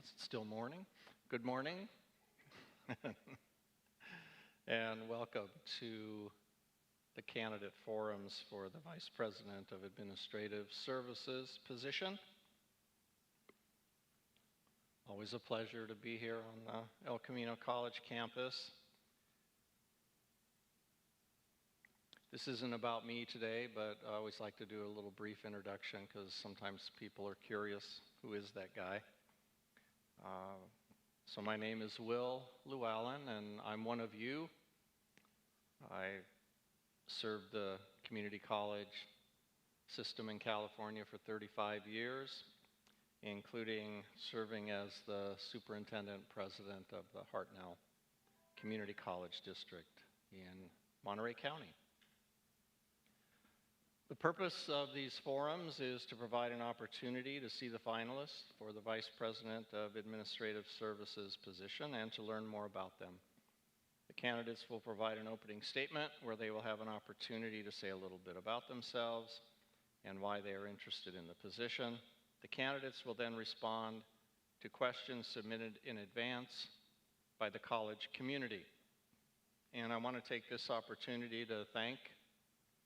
Is it still morning? Good morning. And welcome to the candidate forums for the Vice President of Administrative Services position. Always a pleasure to be here on the El Camino College campus. This isn't about me today, but I always like to do a little brief introduction because sometimes people are curious, who is that guy? So my name is Will Llewellyn, and I'm one of you. I served the community college system in California for 35 years, including serving as the superintendent president of the Hartnell Community College District in Monterey County. The purpose of these forums is to provide an opportunity to see the finalists for the Vice President of Administrative Services position and to learn more about them. The candidates will provide an opening statement where they will have an opportunity to say a little bit about themselves and why they are interested in the position. The candidates will then respond to questions submitted in advance by the college community. And I want to take this opportunity to thank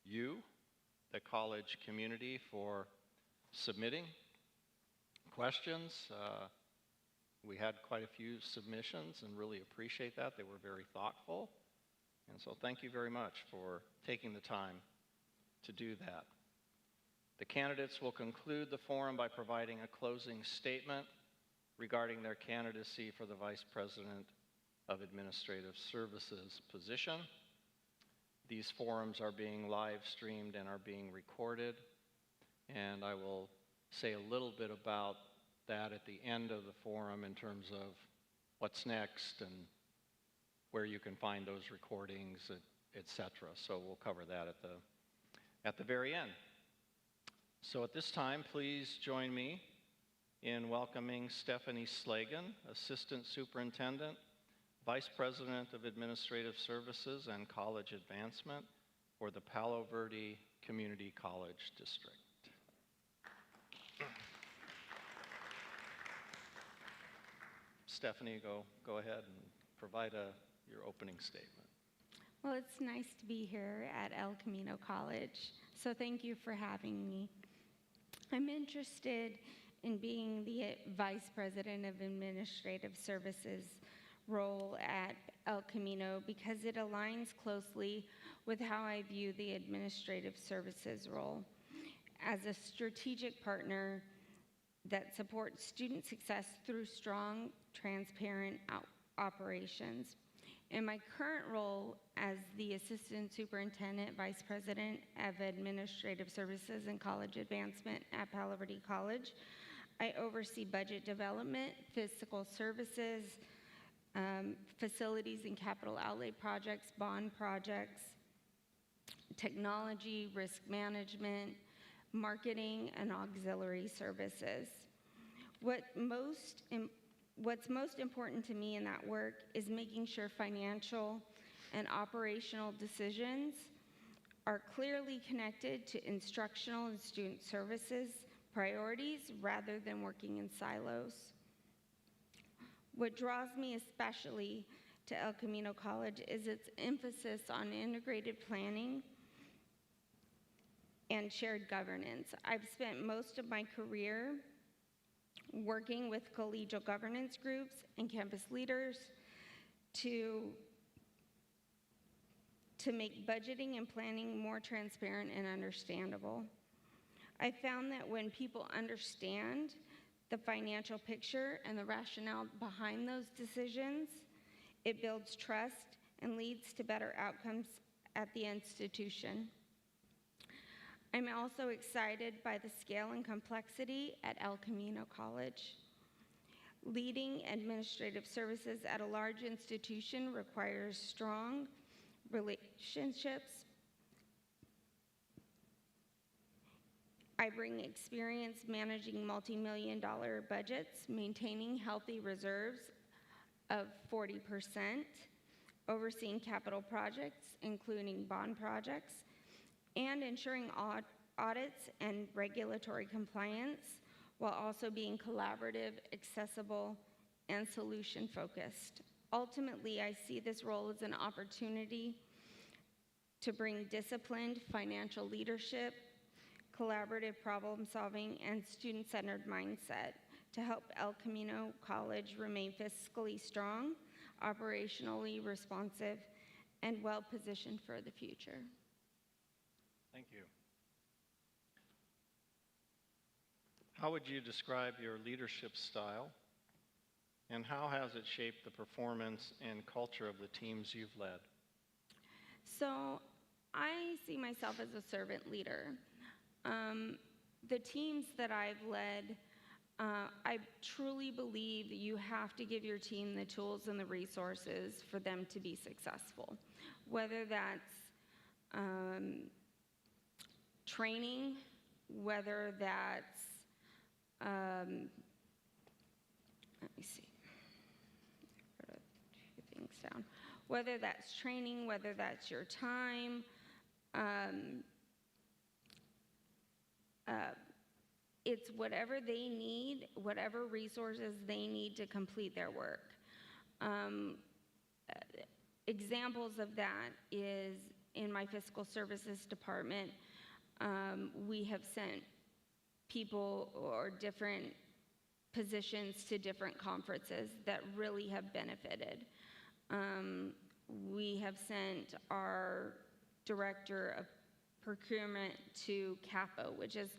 you, the college community, for submitting questions. We had quite a few submissions and really appreciate that. They were very thoughtful. And so thank you very much for taking the time to do that. The candidates will conclude the forum by providing a closing statement regarding their candidacy for the Vice President of Administrative Services position. These forums are being live streamed and are being recorded, and I will say a little bit about that at the end of the forum in terms of what's next and where you can find those recordings, etc. So we'll cover that at the very end. So at this time, please join me in welcoming Stephanie Slagan, Assistant Superintendent, Vice President of Administrative Services and College Advancement for the Palo Verde Community College District. Stephanie, go ahead and provide your opening statement. Well, it's nice to be here at El Camino College, so thank you for having me. I'm interested in being the Vice President of Administrative Services role at El Camino because it aligns closely with how I view the administrative services role as a strategic partner that supports student success through strong, transparent operations. In my current role as the Assistant Superintendent, Vice President of Administrative Services and College Advancement at Palo Verde College, I oversee budget development, fiscal services, facilities and capital outlay projects, bond projects, technology, risk management, marketing, and auxiliary services. What's most important to me in that work is making sure financial and operational decisions are clearly connected to instructional and student services priorities rather than working in silos. What draws me especially to El Camino College is its emphasis on integrated planning and shared governance. I've spent most of my career working with collegial governance groups and campus leaders to make budgeting and planning more transparent and understandable. I found that when people understand the financial picture and the rationale behind those decisions, it builds trust and leads to better outcomes at the institution. I'm also excited by the scale and complexity at El Camino College. Leading administrative services at a large institution requires strong relationships. I bring experience managing multi-million-dollar budgets, maintaining healthy reserves of 40%, overseeing capital projects, including bond projects, and ensuring audits and regulatory compliance, while also being collaborative, accessible, and solution-focused. Ultimately, I see this role as an opportunity to bring disciplined financial leadership, collaborative problem-solving, and student-centered mindset to help El Camino College remain fiscally strong, operationally responsive, and well-positioned for the future. Thank you. How would you describe your leadership style, and how has it shaped the performance and culture of the teams you've led? So I see myself as a servant leader. The teams that I've led, I truly believe that you have to give your team the tools and the resources for them to be successful, whether that's training, whether that's, let me see, I wrote a few things down. Whether that's training, whether that's your time, it's whatever they need, whatever resources they need to complete their work. Examples of that is in my fiscal services department, we have sent people or different positions to different conferences that really have benefited. We have sent our director of procurement to CAPO, which is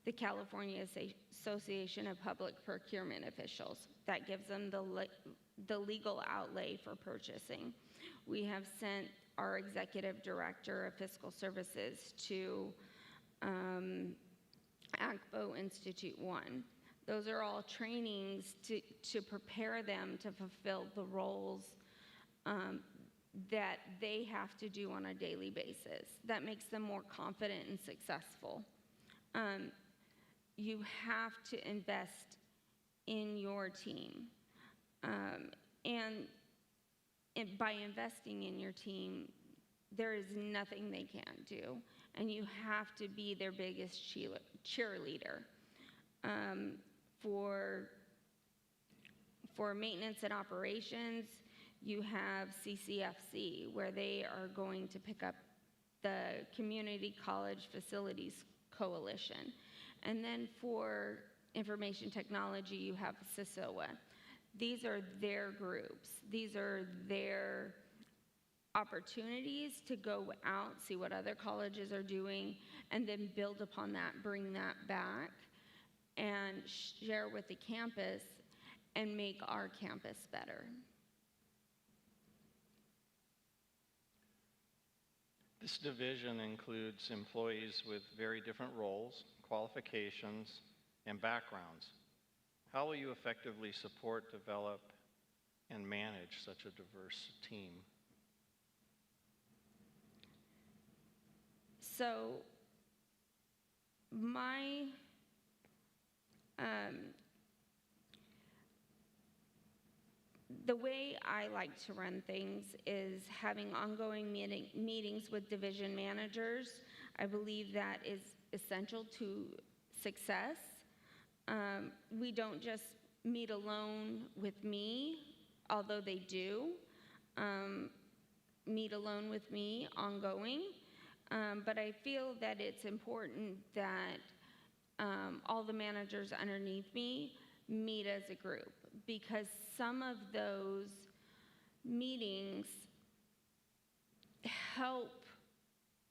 the California Association of Public Procurement Officials. That gives them the legal outlay for purchasing. We have sent our executive director of fiscal services to ACPO Institute 1. Those are all trainings to prepare them to fulfill the roles that they have to do on a daily basis. That makes them more confident and successful. You have to invest in your team. And by investing in your team, there is nothing they can't do. And you have to be their biggest cheerleader. For maintenance and operations, you have CCFC, where they are going to pick up the Community College Facilities Coalition. And then for information technology, you have CISOA. These are their groups. These are their opportunities to go out, see what other colleges are doing, and then build upon that, bring that back, and share with the campus and make our campus better. This division includes employees with very different roles, qualifications, and backgrounds. How will you effectively support, develop, and manage such a diverse team? So the way I like to run things is having ongoing meetings with division managers. I believe that is essential to success. We don't just meet alone with me, although they do meet alone with me ongoing. But I feel that it's important that all the managers underneath me meet as a group, because some of those meetings help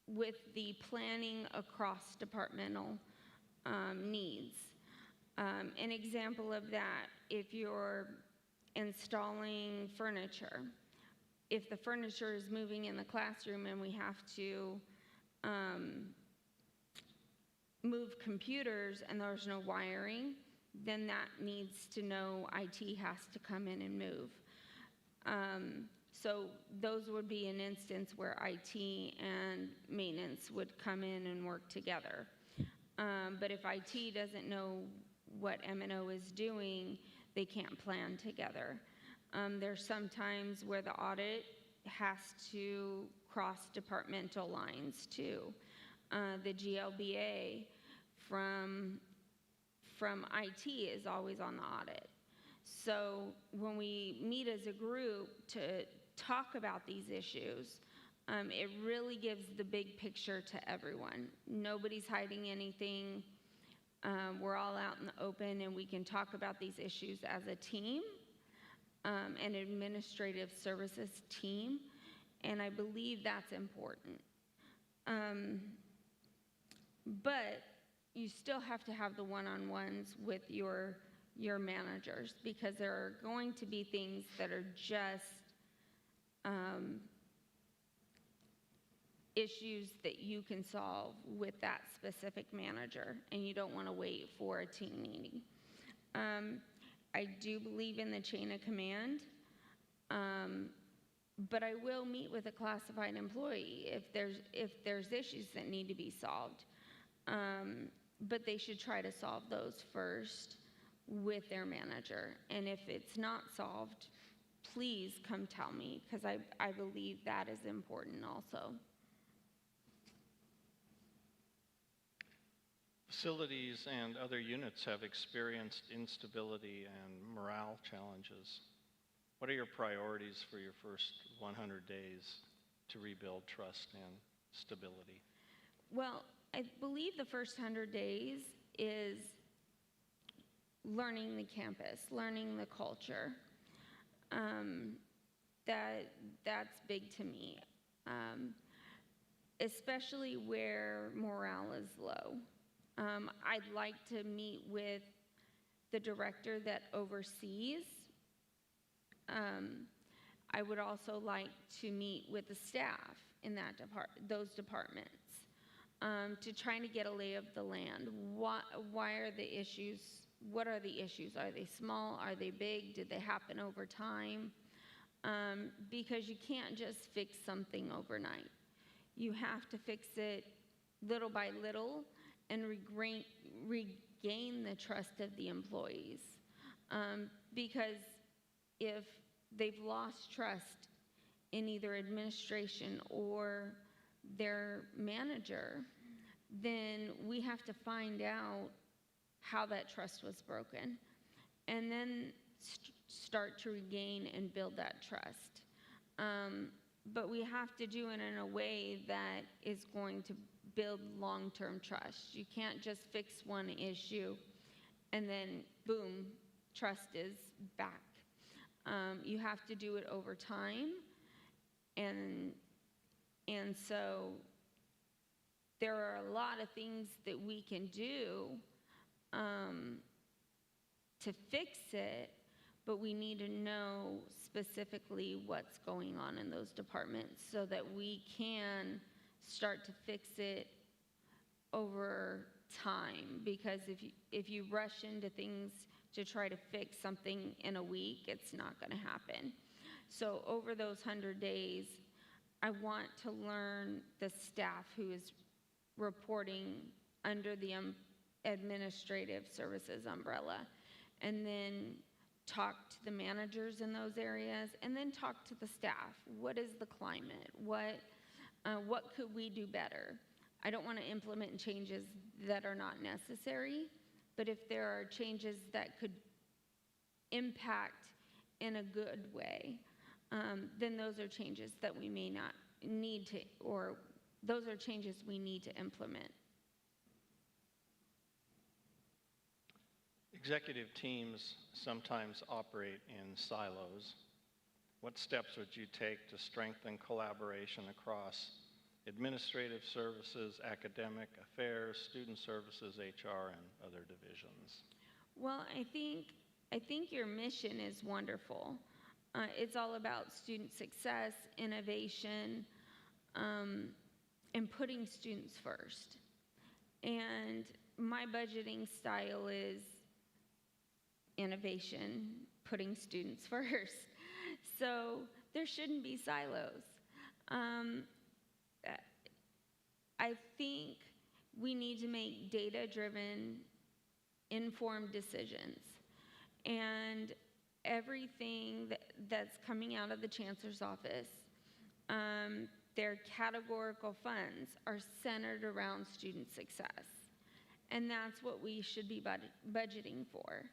with the planning across departmental needs. An example of that, if you're installing furniture, if the furniture is moving in the classroom and we have to move computers and there's no wiring, then that needs to know IT has to come in and move. So those would be an instance where IT and maintenance would come in and work together. But if IT doesn't know what M&O is doing, they can't plan together. There's some times where the audit has to cross departmental lines too. The GLBA from IT is always on the audit. So when we meet as a group to talk about these issues, it really gives the big picture to everyone. Nobody's hiding anything. We're all out in the open, and we can talk about these issues as a team, an administrative services team, and I believe that's important. But you still have to have the one-on-ones with your managers, because there are going to be things that are just issues that you can solve with that specific manager, and you don't want to wait for a team meeting. I do believe in the chain of command, but I will meet with a classified employee if there's issues that need to be solved. But they should try to solve those first with their manager. And if it's not solved, please come tell me, because I believe that is important also. Facilities and other units have experienced instability and morale challenges. What are your priorities for your first 100 days to rebuild trust and stability? Well, I believe the first 100 days is learning the campus, learning the culture. That's big to me, especially where morale is low. I'd like to meet with the director that oversees. I would also like to meet with the staff in those departments. To try to get a lay of the land. Why are the issues? What are the issues? Are they small? Are they big? Did they happen over time? Because you can't just fix something overnight. You have to fix it little by little and regain the trust of the employees. Because if they've lost trust in either administration or their manager, then we have to find out how that trust was broken, and then start to regain and build that trust. But we have to do it in a way that is going to build long-term trust. You can't just fix one issue and then boom, trust is back. You have to do it over time, and so there are a lot of things that we can do to fix it, but we need to know specifically what's going on in those departments so that we can start to fix it over time. Because if you rush into things to try to fix something in a week, it's not going to happen. So over those 100 days, I want to learn the staff who is reporting under the administrative services umbrella, and then talk to the managers in those areas, and then talk to the staff. What is the climate? What could we do better? I don't want to implement changes that are not necessary, but if there are changes that could impact in a good way, then those are changes that we may not need to, or those are changes we need to implement. Executive teams sometimes operate in silos. What steps would you take to strengthen collaboration across administrative services, academic affairs, student services, HR, and other divisions? Well, I think your mission is wonderful. It's all about student success, innovation, and putting students first. And my budgeting style is innovation, putting students first. So there shouldn't be silos. I think we need to make data-driven, informed decisions. And everything that's coming out of the Chancellor's office, their categorical funds are centered around student success. And that's what we should be budgeting for.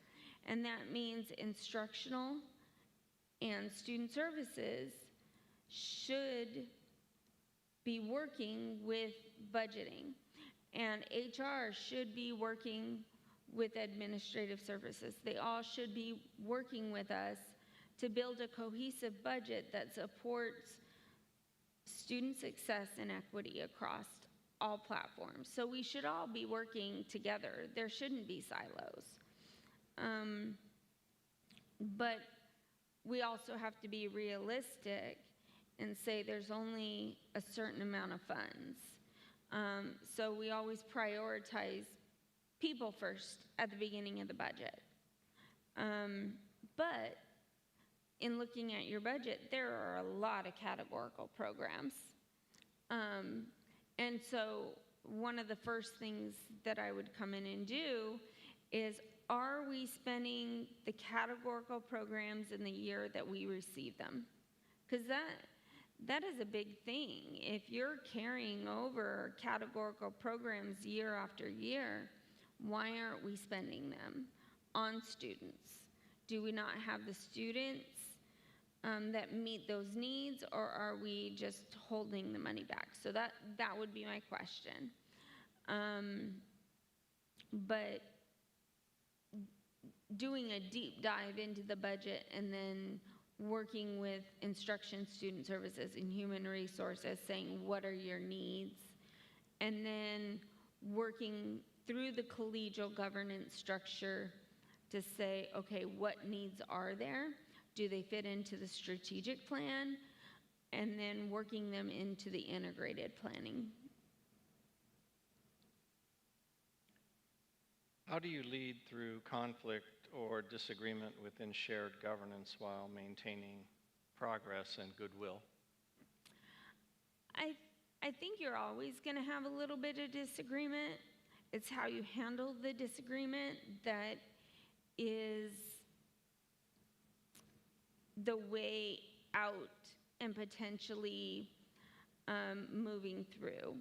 And that means instructional and student services should be working with budgeting, and HR should be working with administrative services. They all should be working with us to build a cohesive budget that supports student success and equity across all platforms. So we should all be working together. There shouldn't be silos. But we also have to be realistic and say there's only a certain amount of funds. So we always prioritize people first at the beginning of the budget. But in looking at your budget, there are a lot of categorical programs. And so one of the first things that I would come in and do is, are we spending the categorical programs in the year that we receive them? Because that is a big thing. If you're carrying over categorical programs year after year, why aren't we spending them on students? Do we not have the students that meet those needs, or are we just holding the money back? So that would be my question. But doing a deep dive into the budget and then working with instruction, student services, and human resources, saying what are your needs, and then working through the collegial governance structure to say, okay, what needs are there? Do they fit into the strategic plan? And then working them into the integrated planning. How do you lead through conflict or disagreement within shared governance while maintaining progress and goodwill? I think you're always going to have a little bit of disagreement. It's how you handle the disagreement that is the way out and potentially moving through.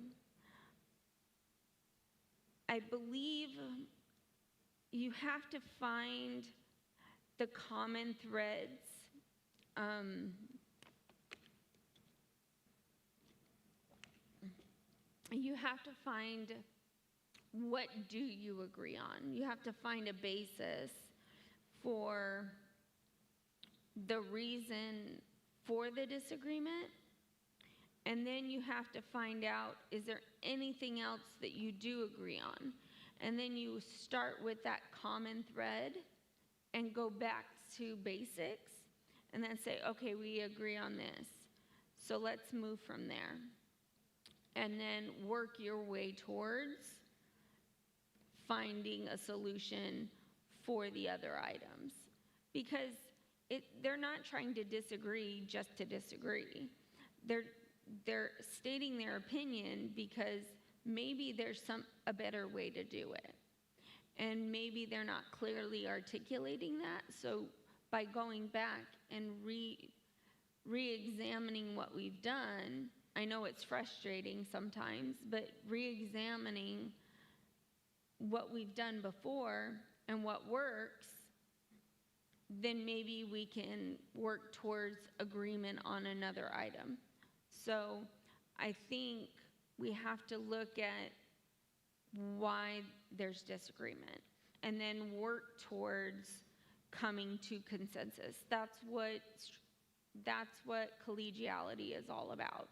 I believe you have to find the common threads. You have to find, what do you agree on? You have to find a basis for the reason for the disagreement, and then you have to find out, is there anything else that you do agree on? And then you start with that common thread and go back to basics and then say, okay, we agree on this, so let's move from there. And then work your way towards finding a solution for the other items. Because they're not trying to disagree just to disagree. They're stating their opinion because maybe there's a better way to do it. And maybe they're not clearly articulating that. So by going back and re-examining what we've done, I know it's frustrating sometimes, but re-examining what we've done before and what works, then maybe we can work towards agreement on another item. So I think we have to look at why there's disagreement and then work towards coming to consensus. That's what collegiality is all about.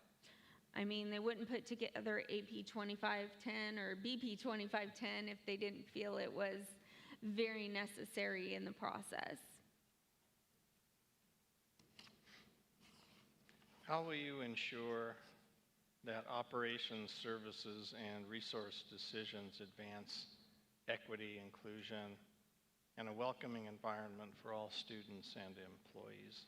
I mean, they wouldn't put together AP 2510 or BP 2510 if they didn't feel it was very necessary in the process. How will you ensure that operations, services, and resource decisions advance equity, inclusion, and a welcoming environment for all students and employees?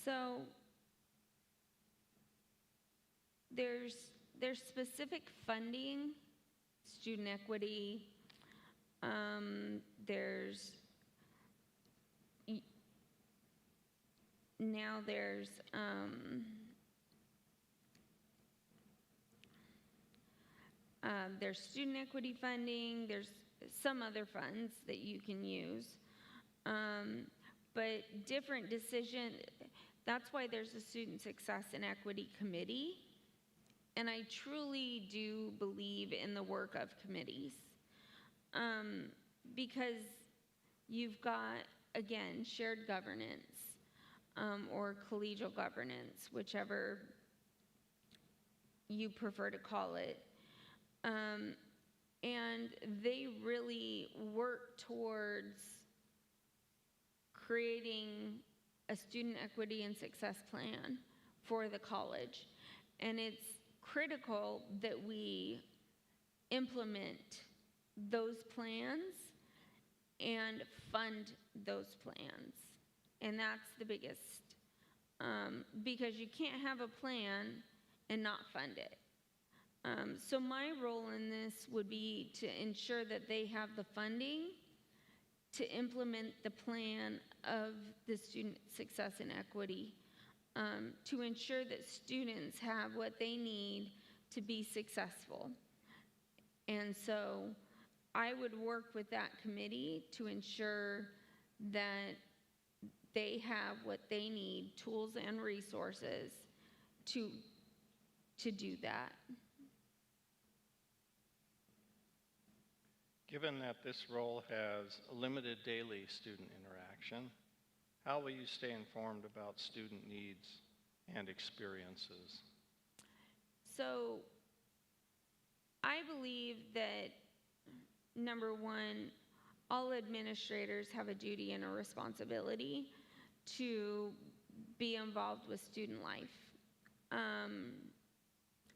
So there's specific funding, student equity, there's there's student equity funding, there's some other funds that you can use. But different decision, that's why there's a Student Success and Equity Committee. And I truly do believe in the work of committees. Because you've got, again, shared governance or collegial governance, whichever you prefer to call it. And they really work towards creating a student equity and success plan for the college. And it's critical that we implement those plans and fund those plans. And that's the biggest, because you can't have a plan and not fund it. So my role in this would be to ensure that they have the funding to implement the plan of the Student Success and Equity, to ensure that students have what they need to be successful. And so I would work with that committee to ensure that they have what they need, tools and resources, to do that. Given that this role has limited daily student interaction, how will you stay informed about student needs and experiences? So I believe that, number one, all administrators have a duty and a responsibility to be involved with student life.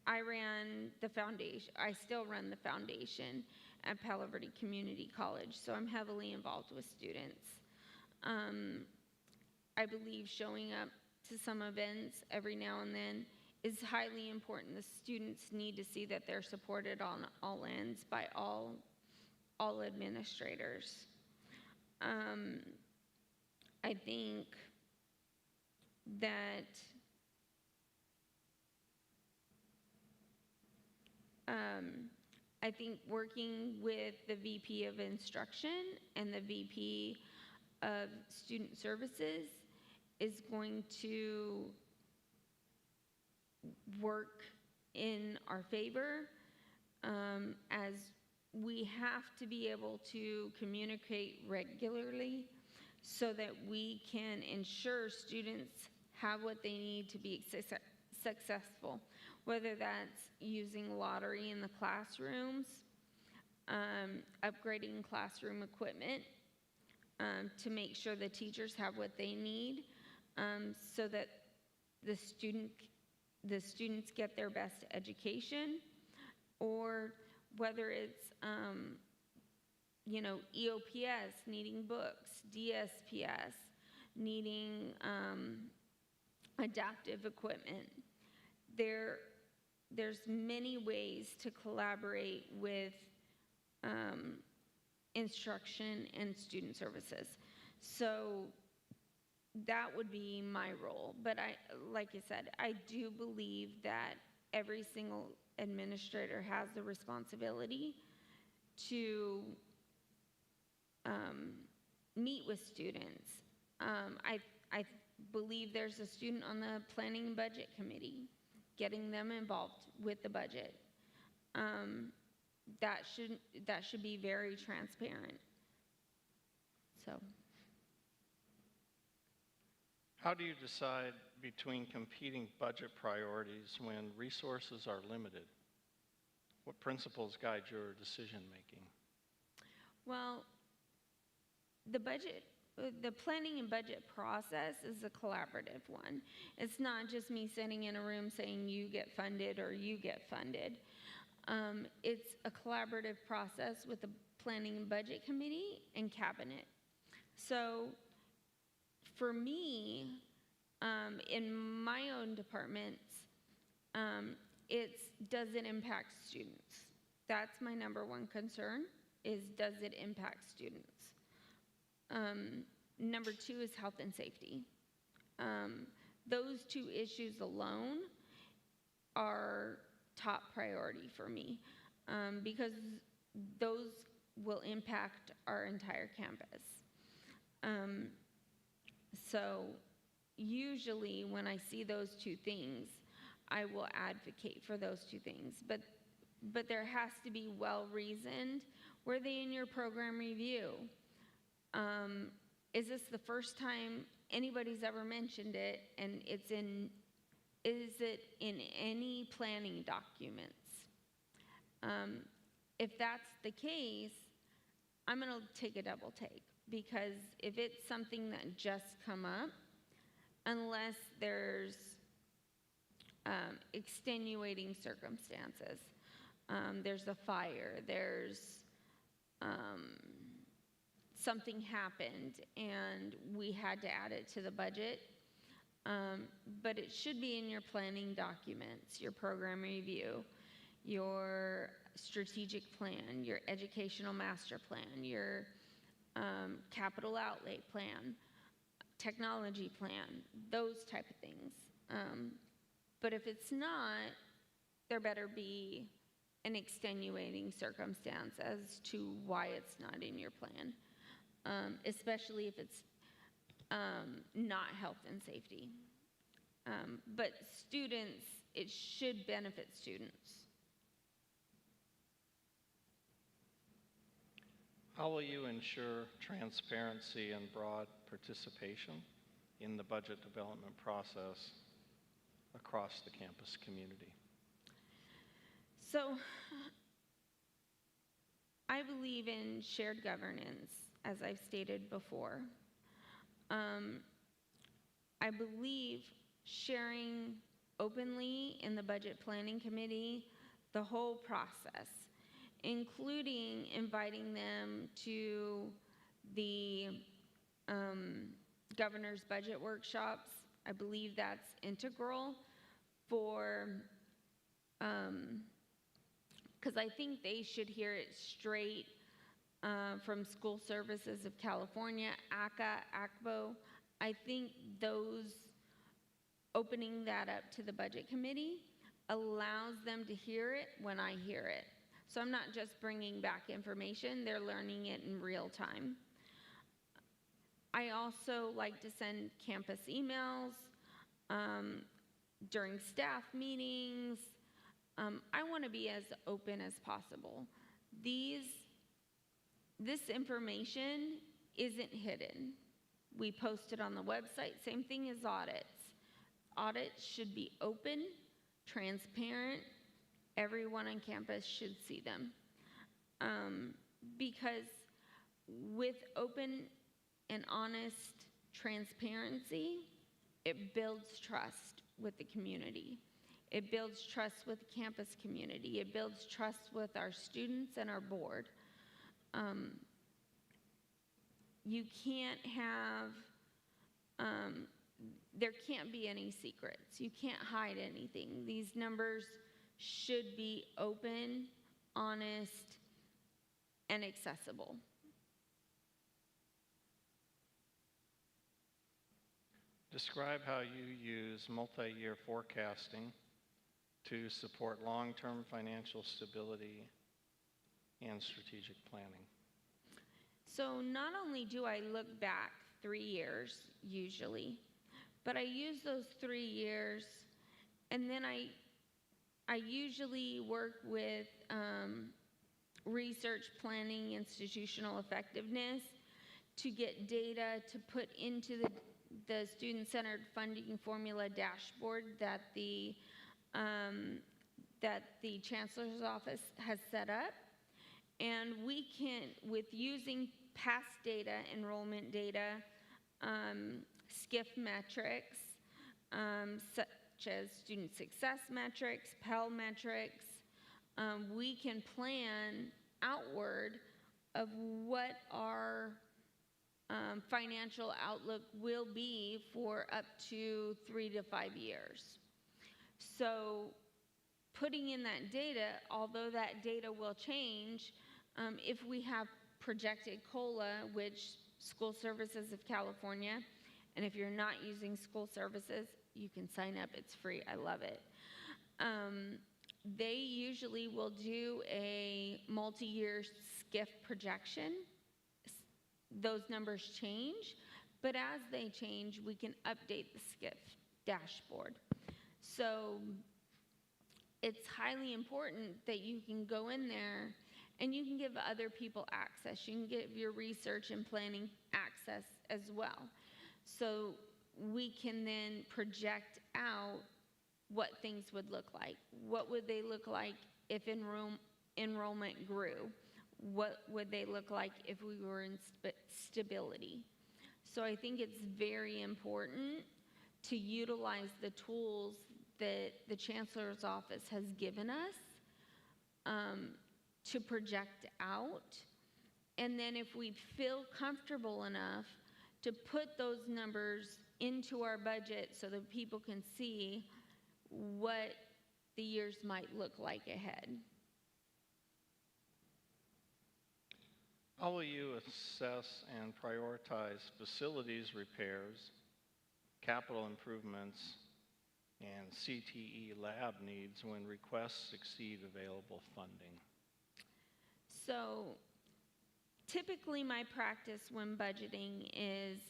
I ran the foundation, I still run the foundation at Palo Verde Community College, so I'm heavily involved with students. I believe showing up to some events every now and then is highly important. The students need to see that they're supported on all ends by all administrators. I think that working with the VP of Instruction and the VP of Student Services is going to work in our favor, as we have to be able to communicate regularly so that we can ensure students have what they need to be successful, whether that's using lottery in the classrooms, upgrading classroom equipment to make sure the teachers have what they need, so that the students get their best education, or whether it's EOPS needing books, DSPS needing adaptive equipment. There's many ways to collaborate with instruction and student services. So that would be my role. But like I said, I do believe that every single administrator has the responsibility to meet with students. I believe there's a student on the Planning and Budget Committee, getting them involved with the budget. That should be very transparent. So. How do you decide between competing budget priorities when resources are limited? What principles guide your decision making? Well, the planning and budget process is a collaborative one. It's not just me sitting in a room saying you get funded or you get funded. It's a collaborative process with the Planning and Budget Committee and Cabinet. So for me, in my own departments, it's, does it impact students? That's my number one concern, is does it impact students? Number two is health and safety. Those two issues alone are top priority for me, because those will impact our entire campus. So usually when I see those two things, I will advocate for those two things. But there has to be well-reasoned. Were they in your program review? Is this the first time anybody's ever mentioned it, and is it in any planning documents? If that's the case, I'm gonna take a double take, because if it's something that just come up, unless there's extenuating circumstances, there's a fire, there's something happened and we had to add it to the budget, but it should be in your planning documents, your program review, your strategic plan, your educational master plan, your capital outlay plan, technology plan, those type of things. But if it's not, there better be an extenuating circumstance as to why it's not in your plan, especially if it's not health and safety. But students, it should benefit students. How will you ensure transparency and broad participation in the budget development process across the campus community? So, I believe in shared governance, as I've stated before. I believe sharing openly in the budget planning committee the whole process, including inviting them to the governor's budget workshops. I believe that's integral for, because I think they should hear it straight from School Services of California, ACA, ACBO. I think opening that up to the budget committee allows them to hear it when I hear it. So I'm not just bringing back information, they're learning it in real time. I also like to send campus emails during staff meetings. I want to be as open as possible. This information isn't hidden. We post it on the website, same thing as audits. Audits should be open, transparent. Everyone on campus should see them. Because with open and honest transparency, it builds trust with the community. It builds trust with the campus community. It builds trust with our students and our board. You can't have, there can't be any secrets. You can't hide anything. These numbers should be open, honest, and accessible. Describe how you use multi-year forecasting to support long-term financial stability and strategic planning. So not only do I look back 3 years, usually, but I use those 3 years, and then I usually work with research planning, institutional effectiveness, to get data to put into the student-centered funding formula dashboard that the chancellor's office has set up. And we can, with using past data, enrollment data, SCIF metrics, such as student success metrics, Pell metrics, we can plan outward of what our financial outlook will be for up to 3 to 5 years. So putting in that data, although that data will change, if we have projected COLA, which School Services of California, and if you're not using School Services, you can sign up, it's free, I love it. They usually will do a multi-year SCIF projection. Those numbers change, but as they change, we can update the SCIF dashboard. So it's highly important that you can go in there and you can give other people access. You can give your research and planning access as well. So we can then project out what things would look like. What would they look like if enrollment grew? What would they look like if we were in stability? So I think it's very important to utilize the tools that the Chancellor's Office has given us to project out. And then if we feel comfortable enough to put those numbers into our budget so that people can see what the years might look like ahead. How will you assess and prioritize facilities repairs, capital improvements, and CTE lab needs when requests exceed available funding? So typically my practice when budgeting is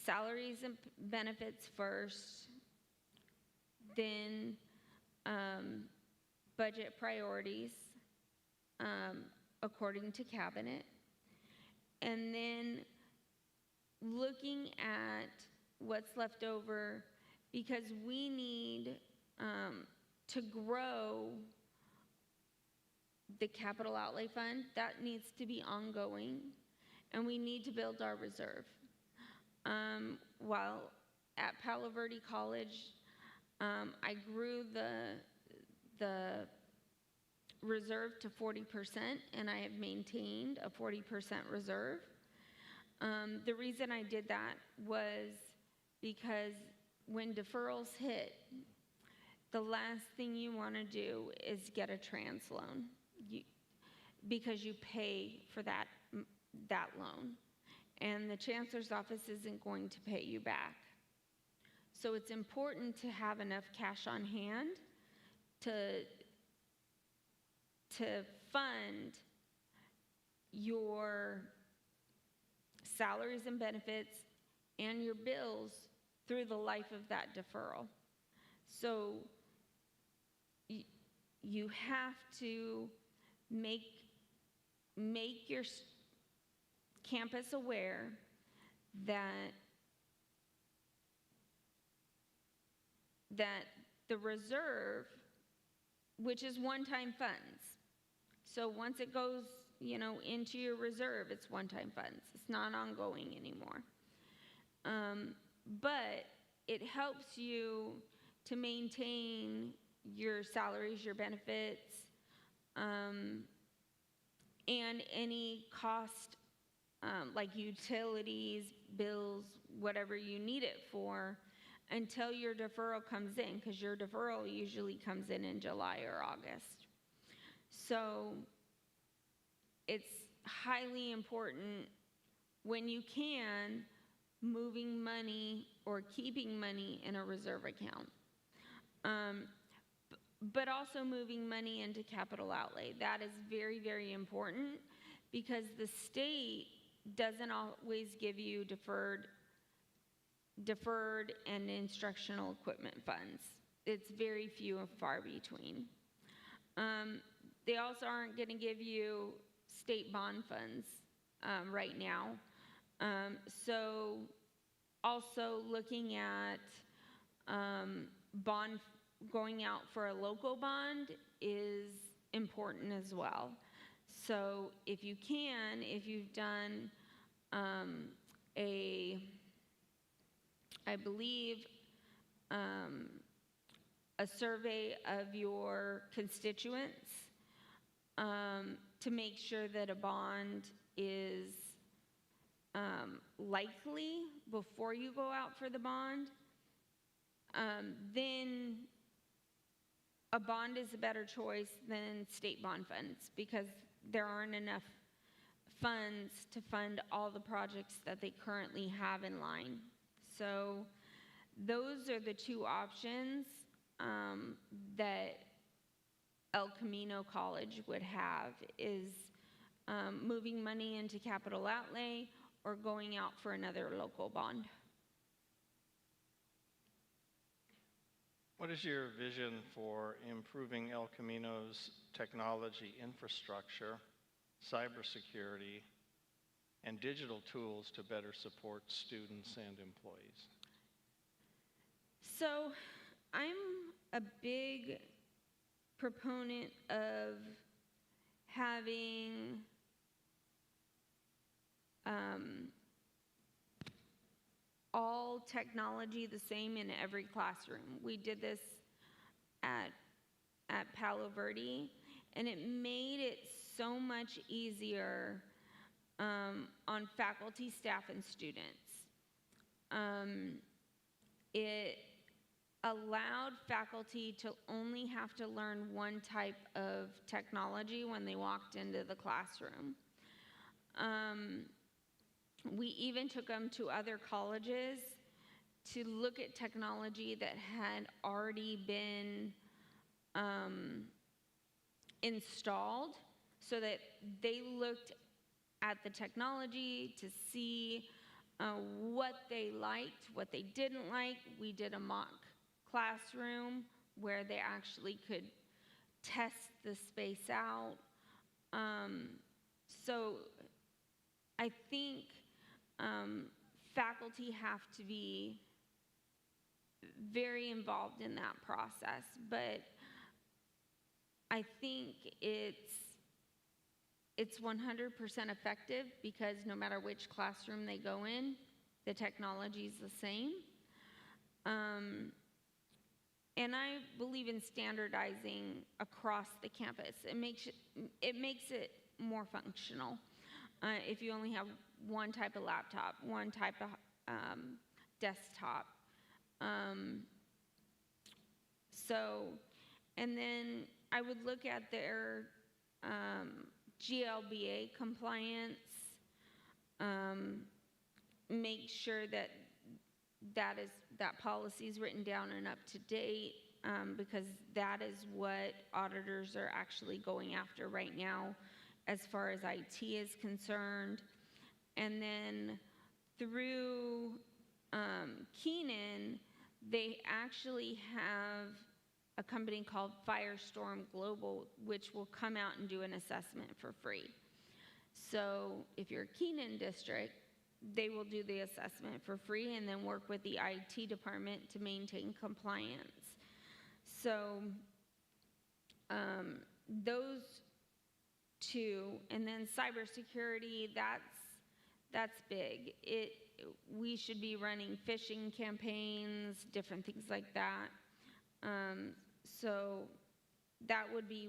salaries and benefits first, then budget priorities according to cabinet, and then looking at what's left over, because we need to grow the capital outlay fund. That needs to be ongoing, and we need to build our reserve. While at Palo Verde College, I grew the reserve to 40%, and I have maintained a 40% reserve. The reason I did that was because when deferrals hit, the last thing you want to do is get a trans loan because you pay for that loan, and the Chancellor's Office isn't going to pay you back. So it's important to have enough cash on hand to fund your salaries and benefits and your bills through the life of that deferral. So you have to make your campus aware that the reserve, which is one-time funds. So once it goes, into your reserve, it's one-time funds. It's not ongoing anymore. But it helps you to maintain your salaries, your benefits, and any cost like utilities, bills, whatever you need it for, until your deferral comes in, because your deferral usually comes in July or August. So it's highly important when you can, moving money or keeping money in a reserve account. But also moving money into capital outlay. That is very, very important because the state doesn't always give you deferred and instructional equipment funds. It's very few and far between. They also aren't going to give you state bond funds right now. So also looking at going out for a local bond is important as well. So if you can, if you've done I believe, a survey of your constituents to make sure that a bond is likely before you go out for the bond, then a bond is a better choice than state bond funds because there aren't enough funds to fund all the projects that they currently have in line. So those are the two options that El Camino College would have, is moving money into capital outlay or going out for another local bond. What is your vision for improving El Camino's technology infrastructure, cybersecurity, and digital tools to better support students and employees? So I'm a big proponent of having all technology the same in every classroom. We did this at Palo Verde, and it made it so much easier on faculty, staff, and students. It allowed faculty to only have to learn one type of technology when they walked into the classroom. We even took them to other colleges to look at technology that had already been installed, so that they looked at the technology to see what they liked, what they didn't like. We did a mock classroom where they actually could test the space out. So I think faculty have to be very involved in that process, but I think it's 100% effective because no matter which classroom they go in, the technology is the same. And I believe in standardizing across the campus. It makes it more functional. If you only have one type of laptop, one type of desktop. And then I would look at their GLBA compliance, make sure that policy is written down and up to date, because that is what auditors are actually going after right now as far as IT is concerned. And then through Keenan, they actually have a company called Firestorm Global, which will come out and do an assessment for free. So if you're a Keenan district, they will do the assessment for free and then work with the IT department to maintain compliance. So those two, and then cybersecurity, that's big. We should be running phishing campaigns, different things like that. So that would be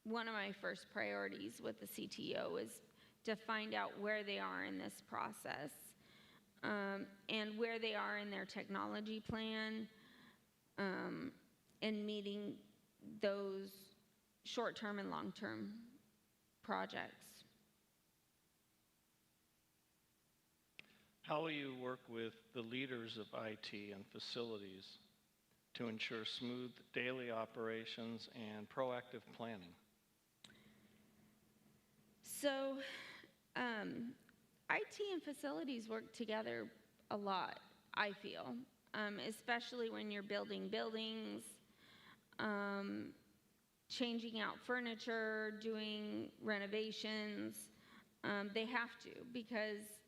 one of my first priorities with the CTO, is to find out where they are in this process, and where they are in their technology plan, and meeting those short-term and long-term projects. How will you work with the leaders of IT and facilities to ensure smooth daily operations and proactive planning? So, IT and facilities work together a lot, I feel, especially when you're building buildings, changing out furniture, doing renovations. They have to, because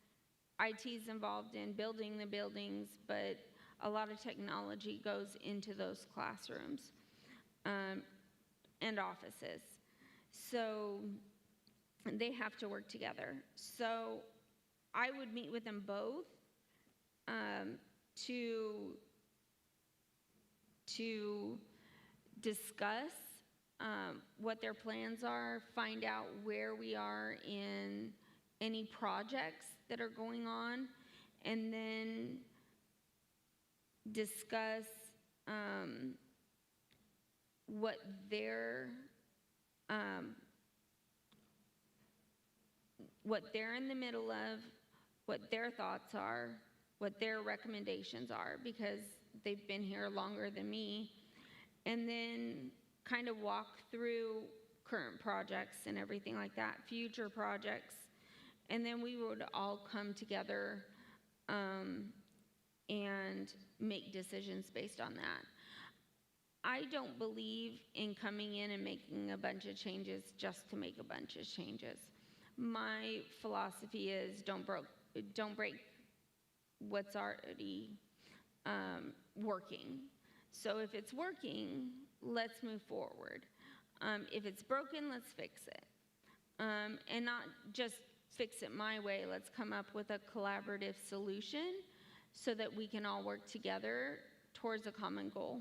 IT is involved in building the buildings, but a lot of technology goes into those classrooms and offices. So they have to work together. So I would meet with them both to discuss what their plans are, find out where we are in any projects that are going on, and then what they're in the middle of, what their thoughts are, what their recommendations are, because they've been here longer than me, and then kind of walk through current projects and everything like that, future projects, and then we would all come together and make decisions based on that. I don't believe in coming in and making a bunch of changes just to make a bunch of changes. My philosophy is don't break what's already working. So if it's working, let's move forward. If it's broken, let's fix it. And not just fix it my way. Let's come up with a collaborative solution so that we can all work together towards a common goal.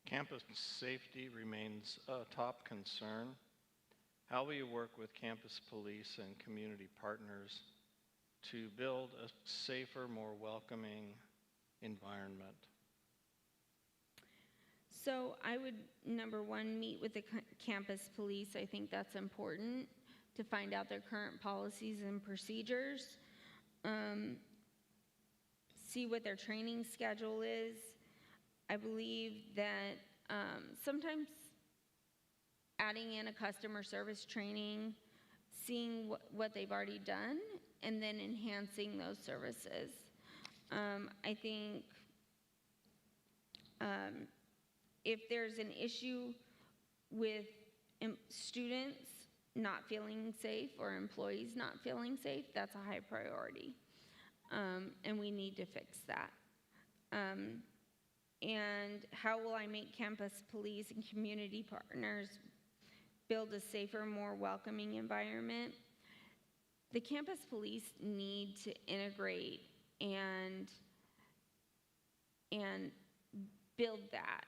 Campus safety remains a top concern. How will you work with campus police and community partners to build a safer, more welcoming environment? So I would, number one, meet with the campus police. I think that's important to find out their current policies and procedures, see what their training schedule is. I believe that sometimes adding in a customer service training, seeing what they've already done, and then enhancing those services. I think if there's an issue with students not feeling safe or employees not feeling safe, that's a high priority. And we need to fix that. And how will I make campus police and community partners build a safer, more welcoming environment? The campus police need to integrate and build that.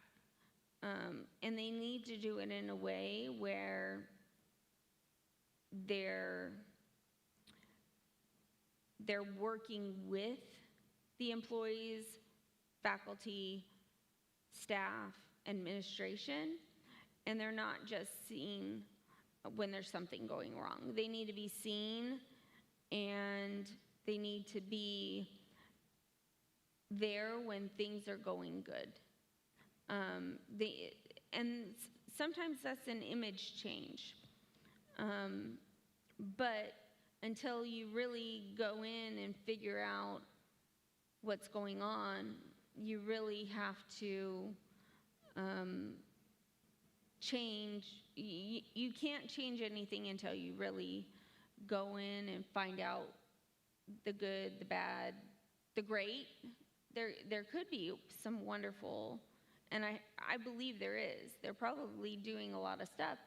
And they need to do it in a way where they're working with the employees, faculty, staff, administration, and they're not just seen when there's something going wrong. They need to be seen, and they need to be there when things are going good. And sometimes that's an image change. But until you really go in and figure out what's going on, you really have to change. You can't change anything until you really go in and find out the good, the bad, the great. There could be some wonderful, and I believe there is. They're probably doing a lot of stuff,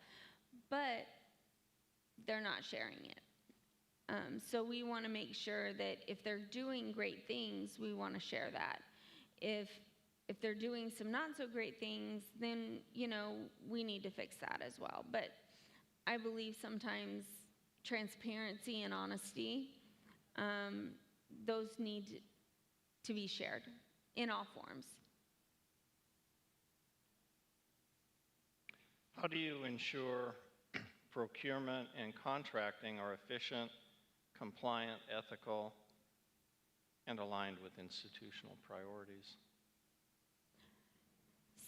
but they're not sharing it. So we want to make sure that if they're doing great things, we want to share that. If they're doing some not so great things, then, we need to fix that as well. But I believe sometimes transparency and honesty, those need to be shared in all forms. How do you ensure procurement and contracting are efficient, compliant, ethical, and aligned with institutional priorities?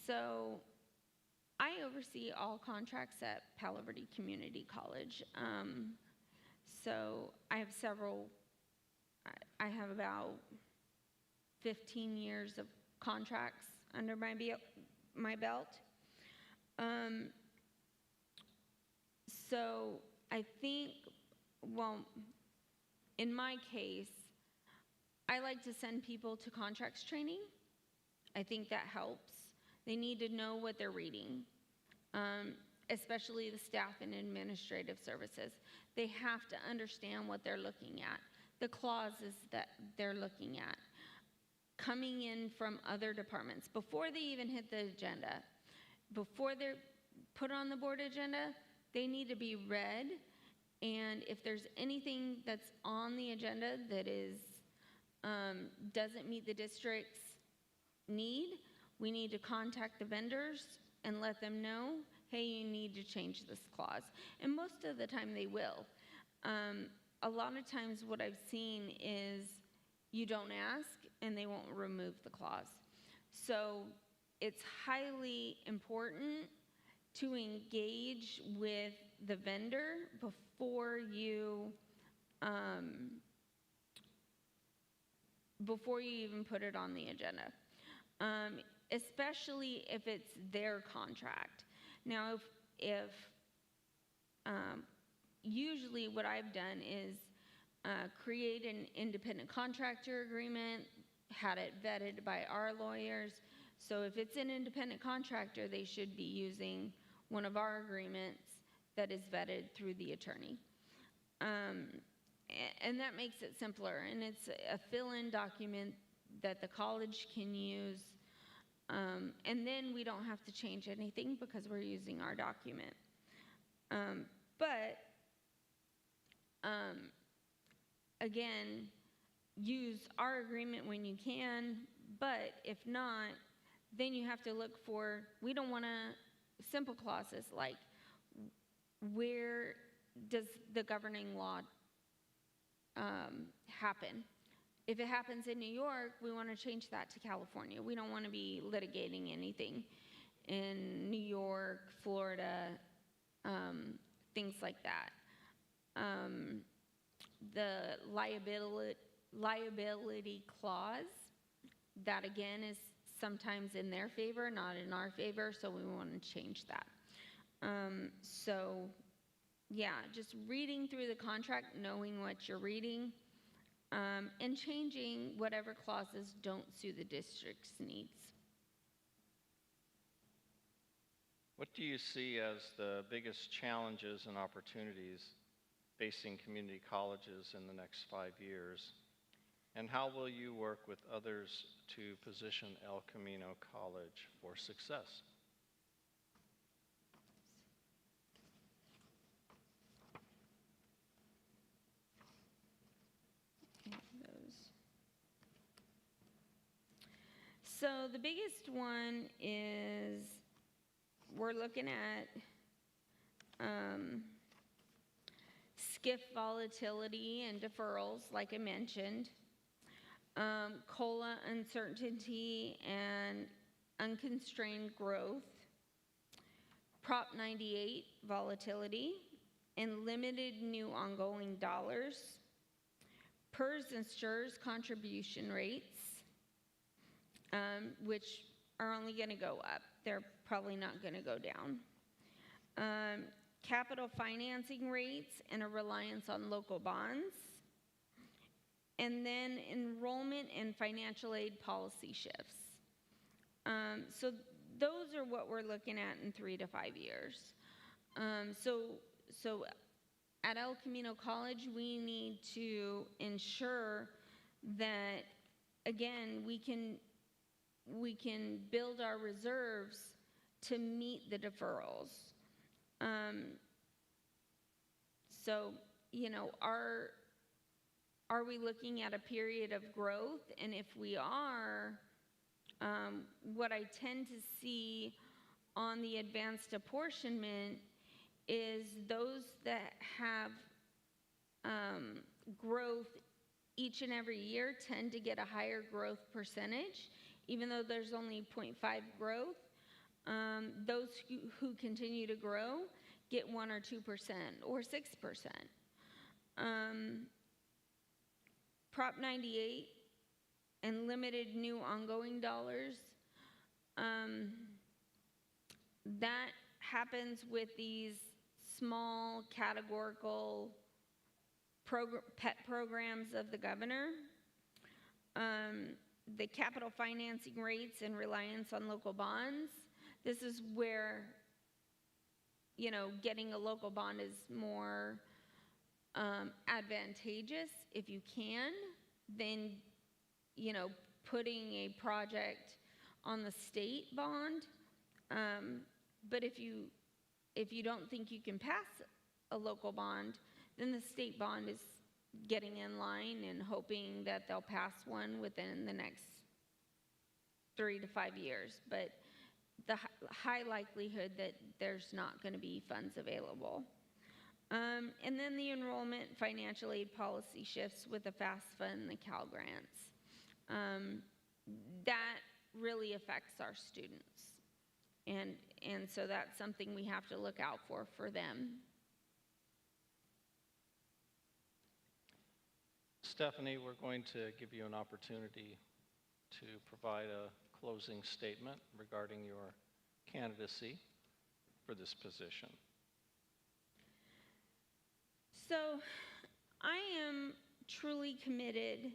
So I oversee all contracts at Palo Verde Community College. So I have about 15 years of contracts under my belt. So I think, in my case, I like to send people to contracts training. I think that helps. They need to know what they're reading, especially the staff and administrative services. They have to understand what they're looking at, the clauses that they're looking at, coming in from other departments before they even hit the agenda. Before they're put on the board agenda, they need to be read, and if there's anything that's on the agenda that is doesn't meet the district's need, we need to contact the vendors and let them know, hey, you need to change this clause. And most of the time they will. A lot of times what I've seen is you don't ask and they won't remove the clause. So it's highly important to engage with the vendor before you even put it on the agenda, especially if it's their contract. Now, if usually what I've done is create an independent contractor agreement, had it vetted by our lawyers. So if it's an independent contractor, they should be using one of our agreements that is vetted through the attorney. And that makes it simpler, and it's a fill-in document that the college can use, and then we don't have to change anything because we're using our document. But again, use our agreement when you can, but if not, then you have to look for, we don't want to, simple clauses like, where does the governing law happen? If it happens in New York, we want to change that to California. We don't want to be litigating anything in New York, Florida, things like that. The liability clause, that again is sometimes in their favor, not in our favor, so we want to change that. So yeah, just reading through the contract, knowing what you're reading, and changing whatever clauses don't suit the district's needs. What do you see as the biggest challenges and opportunities facing community colleges in the next 5 years? And how will you work with others to position El Camino College for success? So the biggest one is we're looking at SCIF volatility and deferrals, like I mentioned, COLA uncertainty and unconstrained growth, Prop 98 volatility, and limited new ongoing dollars, PERS and STRS contribution rates, which are only going to go up. They're probably not going to go down. Capital financing rates and a reliance on local bonds. And then enrollment and financial aid policy shifts. So those are what we're looking at in 3 to 5 years. So at El Camino College, we need to ensure that, again, we can build our reserves to meet the deferrals. So, you know, are we looking at a period of growth? And if we are, what I tend to see on the advanced apportionment is those that have growth each and every year tend to get a higher growth percentage, even though there's only 0.5 growth. Those who continue to grow get 1 or 2% or 6%. Prop 98 and limited new ongoing dollars, that happens with these small categorical pet programs of the governor. The capital financing rates and reliance on local bonds. This is where, you know, getting a local bond is more advantageous if you can than, you know, putting a project on the state bond. But if you don't think you can pass a local bond, then the state bond is getting in line and hoping that they'll pass one within the next 3 to 5 years, but the high likelihood that there's not going to be funds available. And then the enrollment financial aid policy shifts with the FAFSA and the Cal grants. That really affects our students. And so that's something we have to look out for them. Stephanie, we're going to give you an opportunity to provide a closing statement regarding your candidacy for this position. So I am truly committed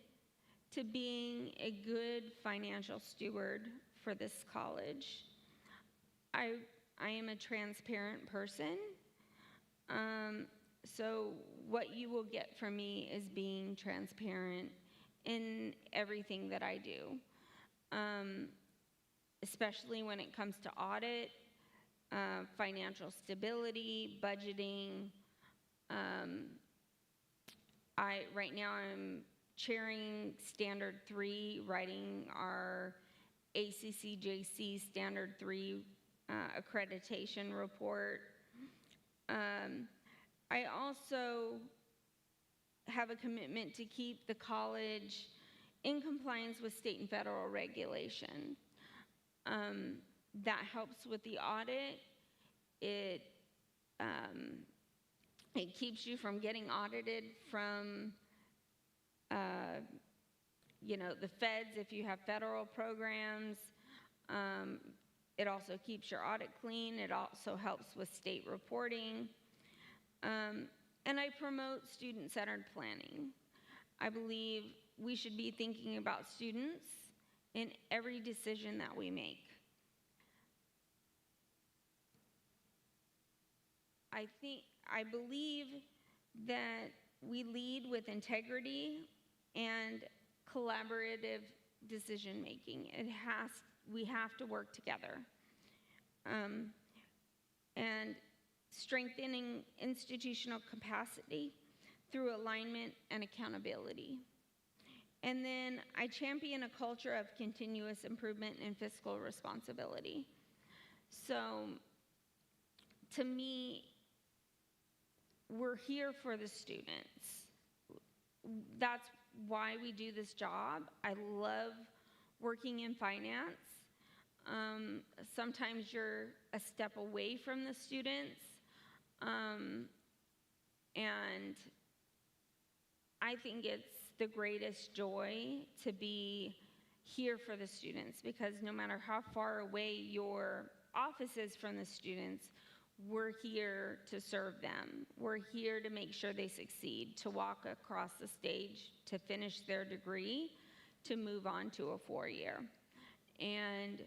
to being a good financial steward for this college. I am a transparent person. So what you will get from me is being transparent in everything that I do, especially when it comes to audit, financial stability, budgeting. Right now I'm chairing Standard 3, writing our ACCJC Standard 3 accreditation report. I also have a commitment to keep the college in compliance with state and federal regulation. That helps with the audit. It keeps you from getting audited from, the feds if you have federal programs. It also keeps your audit clean. It also helps with state reporting. And I promote student-centered planning. I believe we should be thinking about students in every decision that we make. I believe that we lead with integrity and collaborative decision making. We have to work together. And strengthening institutional capacity through alignment and accountability. And then I champion a culture of continuous improvement and fiscal responsibility. So to me, we're here for the students. That's why we do this job. I love working in finance. Sometimes you're a step away from the students. And I think it's the greatest joy to be here for the students, because no matter how far away your office is from the students, we're here to serve them. We're here to make sure they succeed, to walk across the stage, to finish their degree, to move on to a 4-year. And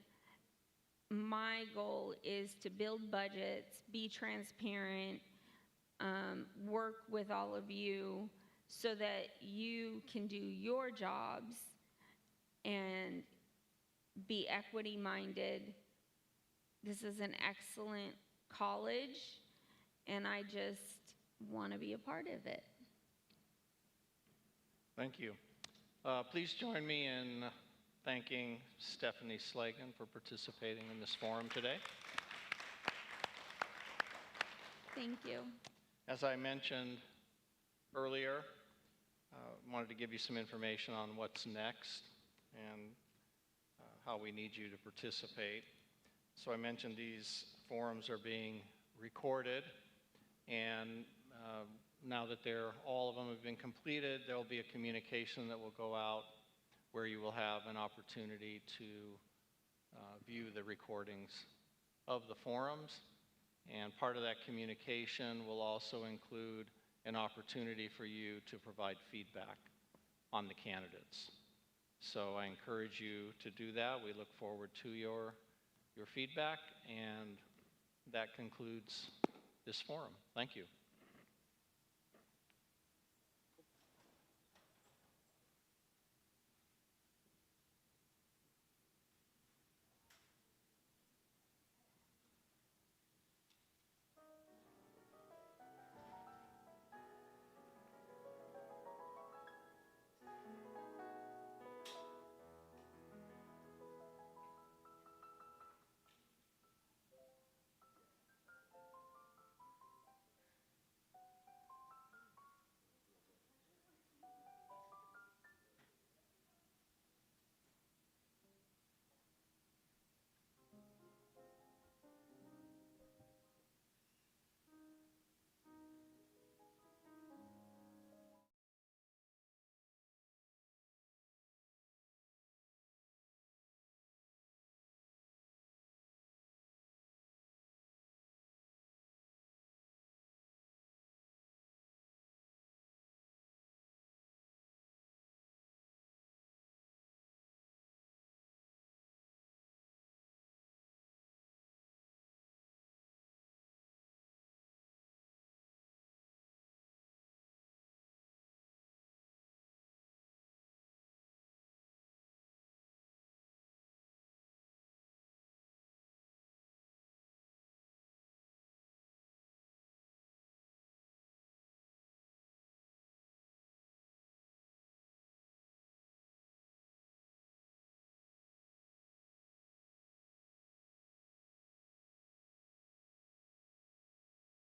my goal is to build budgets, be transparent, work with all of you so that you can do your jobs and be equity-minded. This is an excellent college, and I just want to be a part of it. Thank you. Please join me in thanking Stephanie Slagan for participating in this forum today. Thank you. As I mentioned earlier, wanted to give you some information on what's next and how we need you to participate. So I mentioned these forums are being recorded, and now that all of them have been completed, there will be a communication that will go out where you will have an opportunity to view the recordings of the forums. And part of that communication will also include an opportunity for you to provide feedback on the candidates. So I encourage you to do that. We look forward to your feedback, and that concludes this forum. Thank you.